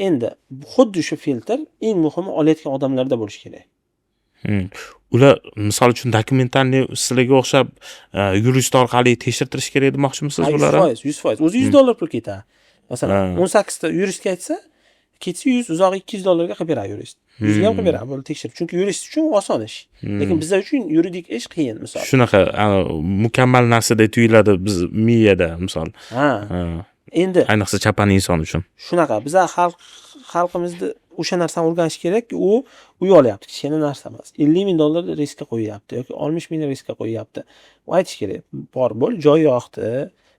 endi xuddi shu filtr eng muhimi olayotgan odamlarda bo'lishi kerak. Ular misol uchun dokumentalniy sizlarga o'xshab yurist orqali tekshirtirish kerak demoqchimisiz ularni? 100%. O'zi $100 pul ketadi. Masalan, 18 ta yuristga aytsa, ketsa 100, uzog'i $200 qilib beradi yurist. 100 ga ham qilib beradi buni tekshirib. Chunki yurist uchun oson ish. Lekin bizlar uchun yuridik ish qiyin, misol. Shunaqa mukammal narsadek tuyuladi biz miyada misol. Ha. Endi Ayniqsa chapan inson uchun. shunaqa bizlar xalqimizda o'sha narsani o'rganish kerakki, u uy olyapti, kichkina narsa emas. $50,000 riskka qo'yyapti yoki 60,000 riskka qo'yyapti. U aytish kerak, bor bo'l, joy yoqdi,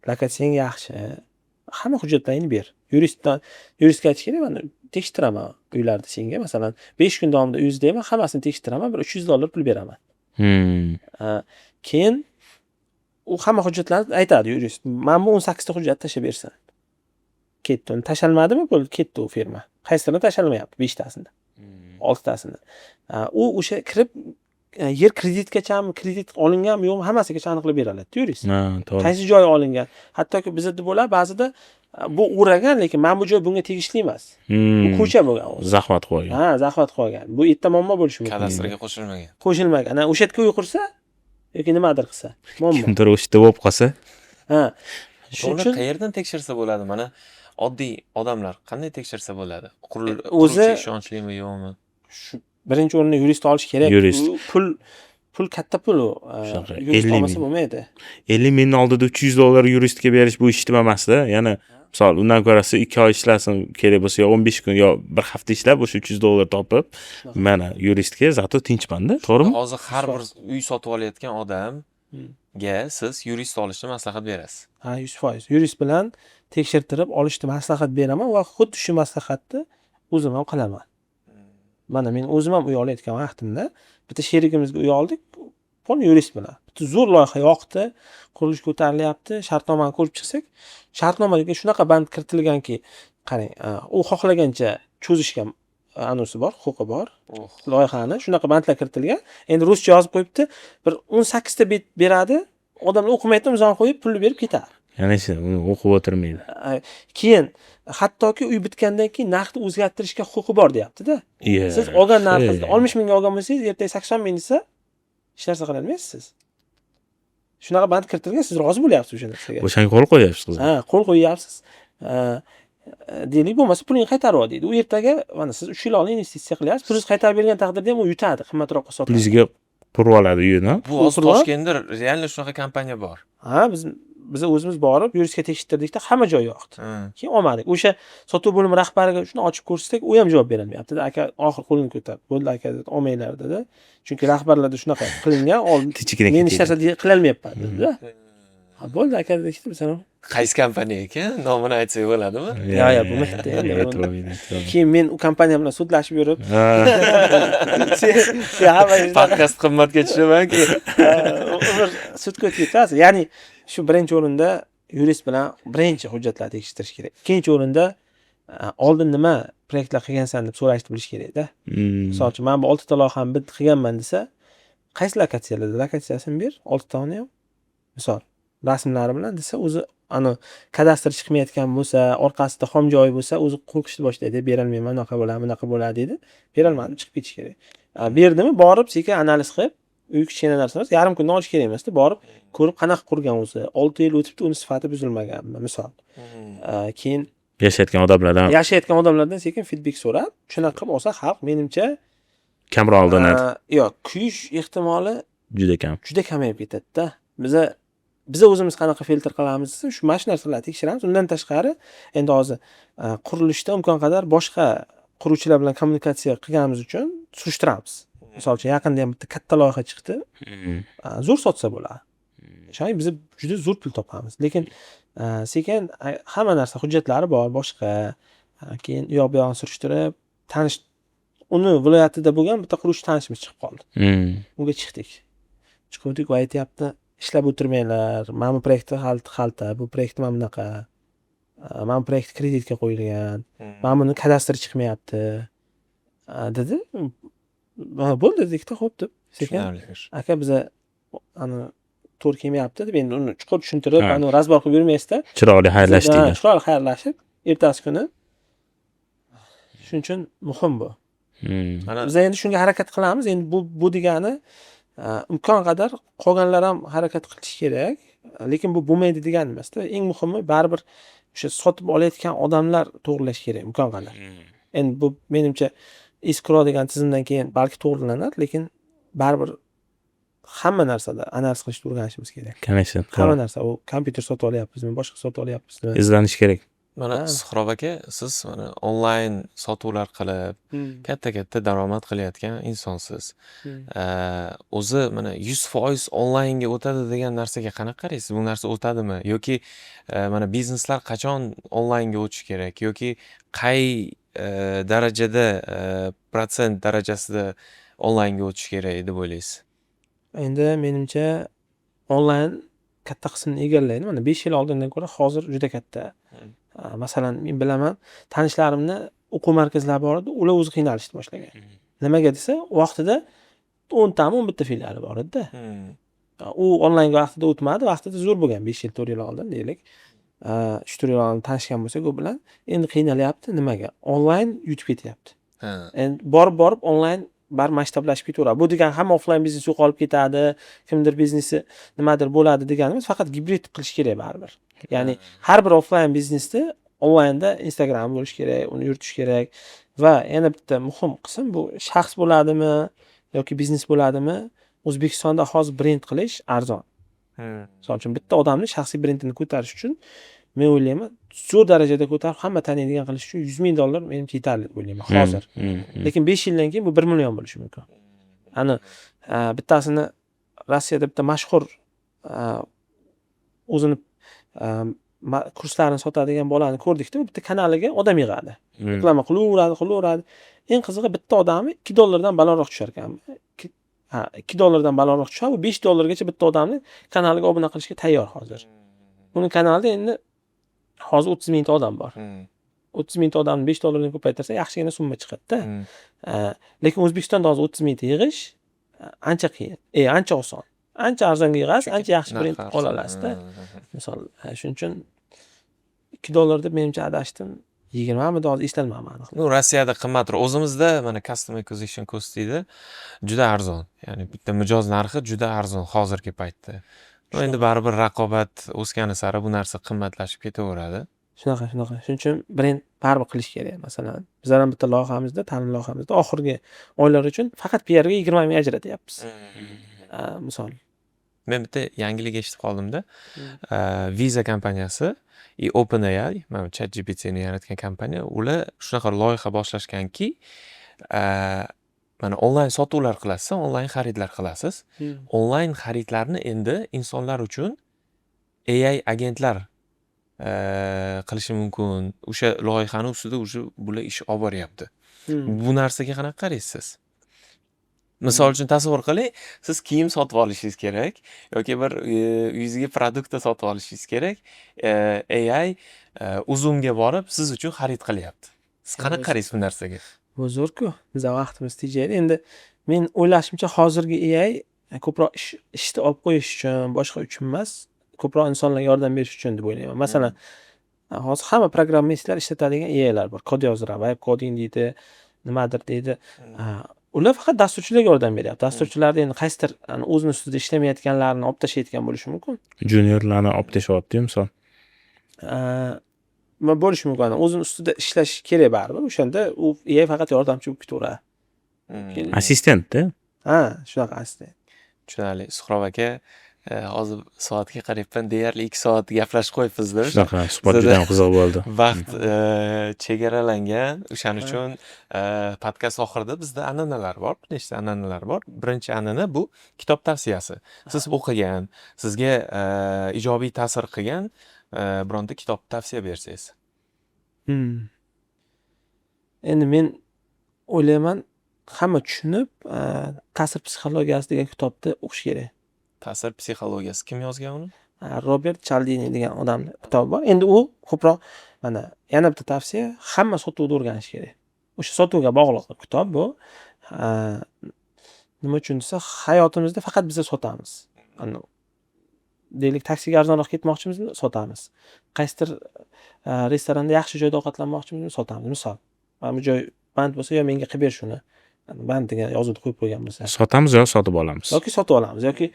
lokatsiyang yaxshi. Hamma hujjatlaringni ber. Yuristga aytish kerak, mana tekshtiraman uylarni senga, masalan, 5 kun davomida uyingizda hammasini tekshiraman, bir $300 pul beraman. Keyin u hamma hujjatlarni aytadi yurist. Mana bu 18 ta hujjat tashlab bersin. Ketdi. Tashalmadimi pul? Ketdi u firma. Qaysirini tashalmayapti? 5 tasini. 6 tasini. U o'sha kirib yer kreditgachami, kredit olinganmi yo'qmi hammasigacha aniqlab beradi yurist. Ha, to'g'ri. Qaysi joy olingan? Hattoki bizda bo'ladi ba'zida bu o'ragan, lekin mana bu joy bunga tegishli emas. Bu ko'cha bo'lgan o'zi. Zahvat qo'ygan. Ha, zahvat qo'ygan. Bu erta muammo bo'lishi mumkin. Kadastrga qo'shilmagan. Qo'shilmagan. O'sha yerga uy qursa yoki nimadir qilsa, muammo. Kimdir o'shda bo'lib qolsa, Ha. To'g'ri, Shuning uchun qayerdan tekshirsa bo'ladi? Mana oddiy odamlar qanday tekshirsa bo'ladi? O'zi- Quruvchi ishonchlimi yo'qmi? shu birinchi o'rinda yurist olish kerak. Yurist. U pul katta pul u. Shunaqa, Yurist 50 olmasa ming. bo'lmaydi. 50 mingning oldida $300 yuristga berish bu ish emasda. Yana misol undan ko'rasi 2 oy ishlasin kerak bo'lsa yo 15 kun yo bir hafta ishlab o'sha $300 topib, mana yuristga zato tinchmanda, to'g'rimi? Hozir har bir uy sotib olayotgan odamga siz yurist olishni maslahat berasiz. Ha, 100%. Yurist bilan tekshirtirib olishni maslahat beraman va xuddi shu maslahatni o'zim ham qilaman. Mana men o'zim ham uy olayotgan vaqtimda bitta sherigimizga uy oldik, pol yurist bilan. Bitta zo'r loyiha yoqdi, qurilish ko'tarilyapti, shartnomani ko'rib chiqsak, shartnomaga shunaqa band kiritilganki, qarang, u xohlagancha cho'zishga anusi bor, huquqi bor. Oh. Loyihani shunaqa bandlar kiritilgan. Endi ruscha yozib qo'yibdi. Bir 18 ta bet beradi. Odamlar o'qimaydi, imzoni qo'yib, pulni berib ketadi. Ya'ni uni o'qib o'tirmaydi. Keyin hattoki uy bitgandan keyin narxni o'zgartirishga huquqi bor deyapti-da. Siz olgan narxingizni 60 mingga olgan bo'lsangiz, ertaga 80 ming desa, hech narsa qila olmaysiz. Shunaqa band kiritilgan, siz rozi bo'lyapsiz o'sha narsaga. O'shanga qo'l qo'yapsiz. Ha, qo'l qo'yyapsiz. Deylik bo'lmasa pulingni qaytarib ol deydi. U ertaga mana siz 3 yil oldin investitsiya qilyapsiz, pulingizni qaytarib bergan taqdirda ham u yutadi, qimmatroqqa sotadi. Pulingizga qurib oladi uyini. Bu hozir Toshkentda real shunaqa kompaniya bor. Ha, biz o'zimiz borib yuristga tekshirtirdikda hamma joy yoqdi. Keyin olmadik. O'sha sotuv bo'limi rahbariga shuni ochib ko'rsatsak, u ham javob berolmayapti-da. Aka oxir qo'lini ko'tarib, bo'ldi aka, olmanglar dedi. Chunki rahbarlarda shunaqa qilingan, men hech narsa qila olmayapman dedi-da. Ha, bo'ldi aka dedi, bizlar Qaysi kompaniya ekan? Nomini aytsak bo'ladimi? Yo'q, bo'lmaydi endi. Keyin men u kompaniya bilan sudlashib yurib, Podkast qimmatga tushamanki. bir sudga o'tib ketasiz. Ya'ni shu birinchi o'rinda yurist bilan birinchi hujjatlarni tekshirdirish kerak. Ikkinchi o'rinda oldin nima proyektlar qilgansan deb so'rashni bilish kerak-da. Misol uchun, men bu 6 ta loyihani bitta qilganman desa, qaysi lokatsiyalarda lokatsiyasini ber, 6 tani ham. Misol, rasmlari bilan desa, o'zi ana kadastr chiqmayotgan bo'lsa, orqasida xom joyi bo'lsa, o'zi qo'rqishni boshlaydi. Berolmayman, bunaqa bo'ladi, bunaqa bo'ladi dedi. Berolmadim, chiqib ketish kerak. Berdimi, borib sekin analiz qilib, uy kichkina narsa emas, yarim kundan olish kerak emas-da, borib ko'rib qanaqa qurgan o'zi. 6 yil o'tibdi, uni sifati buzilmaganmi, misol. Keyin yashayotgan odamlardan sekin feedback so'rab, shunaqa qilib olsa xalq menimcha kamroq aldanadi. Yo'q, kuyish ehtimoli Juda kam. Juda kamayib ketadi-da. Biz o'zimiz qanaqa filtr qilamiz desa, shu mana shu narsalarni tekshiramiz. Undan tashqari, endi hozir qurilishda imkon qadar boshqa quruvchilar bilan kommunikatsiya qilganimiz uchun surishtiramiz. Misol uchun, yaqinda ham bitta katta loyiha chiqdi. Zo'r sotsa bo'ladi. O'shaning biz juda zo'r pul topamiz. Lekin sekin hamma narsa hujjatlari bor, boshqa. Keyin u yoq bu yoqni surishtirib, uni viloyatida bo'lgan bitta quruvchi tanishimiz chiqib qoldi. Unga chiqdik. Chiqdik va aytayapti, ishlab o'tirmanglar. Mana bu proyektni xalta, bu proyektni mana bunaqa. Mana bu proyekt kreditga qo'yilgan. Mana buni kadastri chiqmayapti. Dedi. Bo'ldi dedikda, xo'p deb. Sekin aka biza ana to'g'ri kelmayapti deb endi uni chuqur tushuntirib, ana razbor qilib yurmaysizda. Chiroyli xayrlashdik. Chiroyli xayrlashib, ertasi kuni shuning uchun muhim bu. Biz endi shunga harakat qilamiz. Endi bu degani imkon qadar qolganlar ham harakat qilish kerak. Lekin bu bo'lmaydi degani emas-da. Eng muhimi baribir o'sha sotib olayotgan odamlar to'g'rilash kerak imkon qadar. Endi bu menimcha Escrow degan tizimdan keyin balki to'g'rilanadi, lekin baribir hamma narsada analiz qilishni o'rganishimiz kerak. Конечно. Hamma narsa, u kompyuter sotib olyapmizmi, boshqa sotib olyapmizmi? Izlanish kerak. Mana Suhrob aka, siz mana onlayn sotuvlar qilib, katta daromad qilayotgan insonsiz. O'zi mana 100% onlaynga o'tadi degan narsaga qanaqa qaraysiz? Bu narsa o'tadimi yoki mana bizneslar qachon onlaynga o'tishi kerak yoki qay darajada protsent darajasida onlaynga o'tish kerak deb o'ylaysiz? Endi menimcha onlayn katta qismini egallaydi. Mana 5 yil oldindan ko'ra hozir juda katta. Masalan, men bilaman, tanishlarimni o'quv markazlari bor edi, ular o'zi qiynalishni boshlagan. Nimaga desa, vaqtida 10 tami 11 ta filiali bor edi-da. U onlaynga vaqtida o'tmadi, vaqtida zo'r bo'lgan 5 yil, 4 yil oldin deylik. 3-4 yil oldin tanishgan bo'lsak, u bilan endi qiynalyapti. Nimaga? Onlayn yutib ketyapti. Endi borib onlayn bar maktablashib ketaveradi. Bu degani hamma offlayn biznes yo'qolib ketadi, kimdir biznesi nimadir bo'ladi deganimiz, faqat gibrid qilish kerak baribir. Ya'ni har bir offlayn biznesda onlaynda Instagram bo'lish kerak, uni yuritish kerak va yana bitta muhim qism bu shaxs bo'ladimi yoki biznes bo'ladimi? O'zbekistonda hozir brend qilish arzon. Misol uchun bitta odamning shaxsiy brendini ko'tarish uchun men o'ylayman, zo'r darajada ko'tarib hamma taniydigan qilish uchun $100,000 menimcha yetarli deb o'ylayman hozir. Lekin 5 yildan keyin bu 1 million bo'lishi mumkin. Ana bittasini Rossiyada bitta mashhur o'zini kurslarini sotadigan bolani ko'rdikda, u bitta kanaliga odam yig'adi. Reklama qilaveradi. Eng qizig'i bitta odami $2 dan balandroq tushar ekan. $2 dan balandroq tushadi, u $5 gacha bitta odamni kanaliga obuna qilishga tayyor hozir. Uning kanalida endi hozir 30 mingta odam bor. 30 mingta odamni $5 dan ko'paytirsa yaxshigina summa chiqadi-da. Lekin O'zbekistonda hozir 30 mingta yig'ish ancha qiyin, ancha oson. Ancha arzonga yig'asiz, ancha yaxshi brend ola olasizda. Misol, shuning uchun $2 deb menimcha adashdim. 20 midi hozir eslolmayman aniq. Nu Rossiyada qimmatroq. O'zimizda mana custom acquisition cost deydi. Juda arzon. Ya'ni bitta mijoz narxi juda arzon hozirgi paytda. Endi baribir raqobat o'sgani sari bu narsa qimmatlashib ketaveradi. Shunaqa. Shuning uchun brend baribir qilish kerak. Masalan, bizlar ham bitta loyihamizda, ta'lim loyihamizda oxirgi oylar uchun faqat PR ga 20 ming ajratyapmiz. Misol. Men bitta yangilik eshitib qoldimda. Visa kompaniyasi OpenAI, mana ChatGPT ni yaratgan kompaniya, ular shunaqa loyiha boshlashganki, mana onlayn sotuvlar qilasiz, onlayn xaridlar qilasiz. Onlayn xaridlarni endi insonlar uchun AI agentlar qilishi mumkin. O'sha loyihani ustida уже bular ish olib boryapti. Bu narsaga qanaqa qaraysiz? Misol uchun tasavvur qiling, siz kiyim sotib olishingiz kerak yoki bir uyingizga produkt sotib olishingiz kerak. AI Uzumga borib siz uchun xarid qilyapti. Siz qanaqa qaraysiz bu narsaga? Bu zo'r-ku. Bizning vaqtimiz tejaydi. Endi men o'ylashimcha hozirgi AI ko'proq ishni olib qo'yish uchun, boshqa uchun emas, ko'proq insonlarga yordam berish uchun deb o'ylayman. Masalan, hozir hamma programmistlar ishlatadigan AIlar bor. Kod yozdiradi, vibe coding deydi, nimadir deydi. Ular faqat dasturchilarga yordam beryapti. Dasturchilarni endi qaysidir o'zini ustida ishlamayotganlarni olib tashlayotgan bo'lishi mumkin. Juniorlarni olib tashyapti-yu misol. Bo'lishi mumkin. O'zini ustida ishlash kerak baribir. O'shanda u AI faqat yordamchi bo'lib ketaveradi. Assistent-da. Shunaqa assistent. Tushunarli. Suhrob aka, hozir soatga qarayapman, deyarli 2 soat gaplashib qo'yibmiz-da. Shunaqa, suhbat juda ham qiziq bo'ldi. Vaqt chegaralangan. O'shaning uchun podkast oxirida bizda an'analar bor, bir nechta an'analar bor. Birinchi an'ana bu kitob tavsiyasi. Siz o'qigan, sizga ijobiy ta'sir qilgan bironta kitob tavsiya bersangiz. Endi men o'ylayman, hamma tushunib, ta'sir psixologiyasi degan kitobni o'qish kerak. Ta'sir psixologiyasi kim yozgan uni? Robert Cialdini degan odamning kitobi bor. Endi u ko'proq mana yana bitta tavsiya, hamma sotuvni o'rganish kerak. O'sha sotuvga bog'liq kitob bu. Nima uchun desa, hayotimizda faqat biz sotamiz. Deylik, taksiga arzonroq ketmoqchimizmi? Sotamiz. Qaysidir restoranda yaxshi joyda ovqatlanmoqchimizmi? Sotamiz. Misol, mana bu joy band bo'lsa, yo menga qilib ber shuni. Band degan yozuvni qo'yib qo'ygan bo'lsa. Sotamiz yo sotib olamiz. Yoki sotib olamiz yoki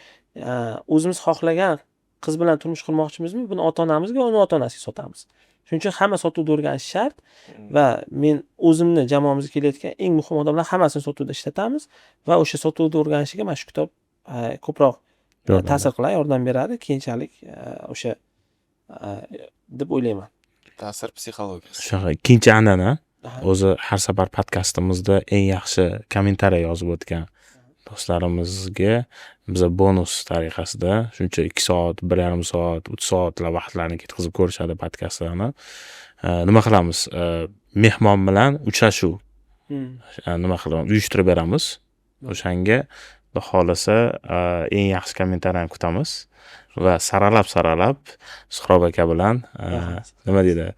o'zimiz xohlagan qiz bilan turmush qurmoqchimizmi? Buni ota-onamizga, uni ota-onasiga sotamiz. Shuning uchun hamma sotuvni o'rganish shart va men o'zimni jamoamizga kelayotgan eng muhim odamlar hammasini sotuvda ishlatamiz va o'sha sotuvni o'rganishiga mana shu kitob ko'proq ta'sir qiladi, yordam beradi. Keyinchalik o'sha deb o'ylayman. Ta'sir psixologiyasi. Shunaqa, ikkinchi an'ana o'zi har safar podkastimizda eng yaxshi kommentariy yozib o'tgan do'stlarimizga biz bonus tariqasida shuncha 2 soat, 1,5 soat, 3 soatlar vaqtlarini ketkazib ko'rishadi podkastlarni. Nima qilamiz? Mehmon bilan uchrashuv nima qilamiz? Uyushtirib beramiz. O'shanga Xudo xolasa eng yaxshi kommentariyani kutamiz va saralab Suhrob aka bilan nima deydi?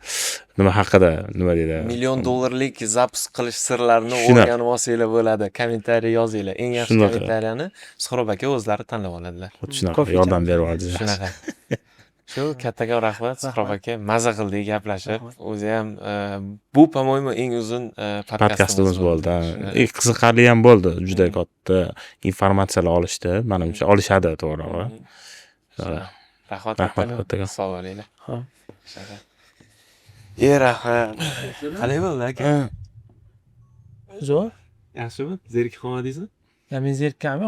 Nima haqida, nima deydi? $1 million zapus qilish sirlarini o'rganib olsanglar bo'ladi. Kommentariy yozinglar. Eng yaxshi kommentariyani Suhrob aka o'zlari tanlab oladilar. Xuddi shunaqa yordam berib yubordi. Shunaqa. Shu kattakon rahmat Suhrob aka, maza qildik gaplashib. O'zi ham bu по-моему eng uzun podkastimiz bo'ldi. Qiziqarli ham bo'ldi. Juda katta informatsiyalar olishdi. Menimcha olishadi to'g'ri. Rahmat kattakon. Sog' bo'linglar. Rahmat. Qalay bo'ldi aka? Zo'r. Yaxshimi? Zerikib qolmadingizmi? Men zerikkanmi?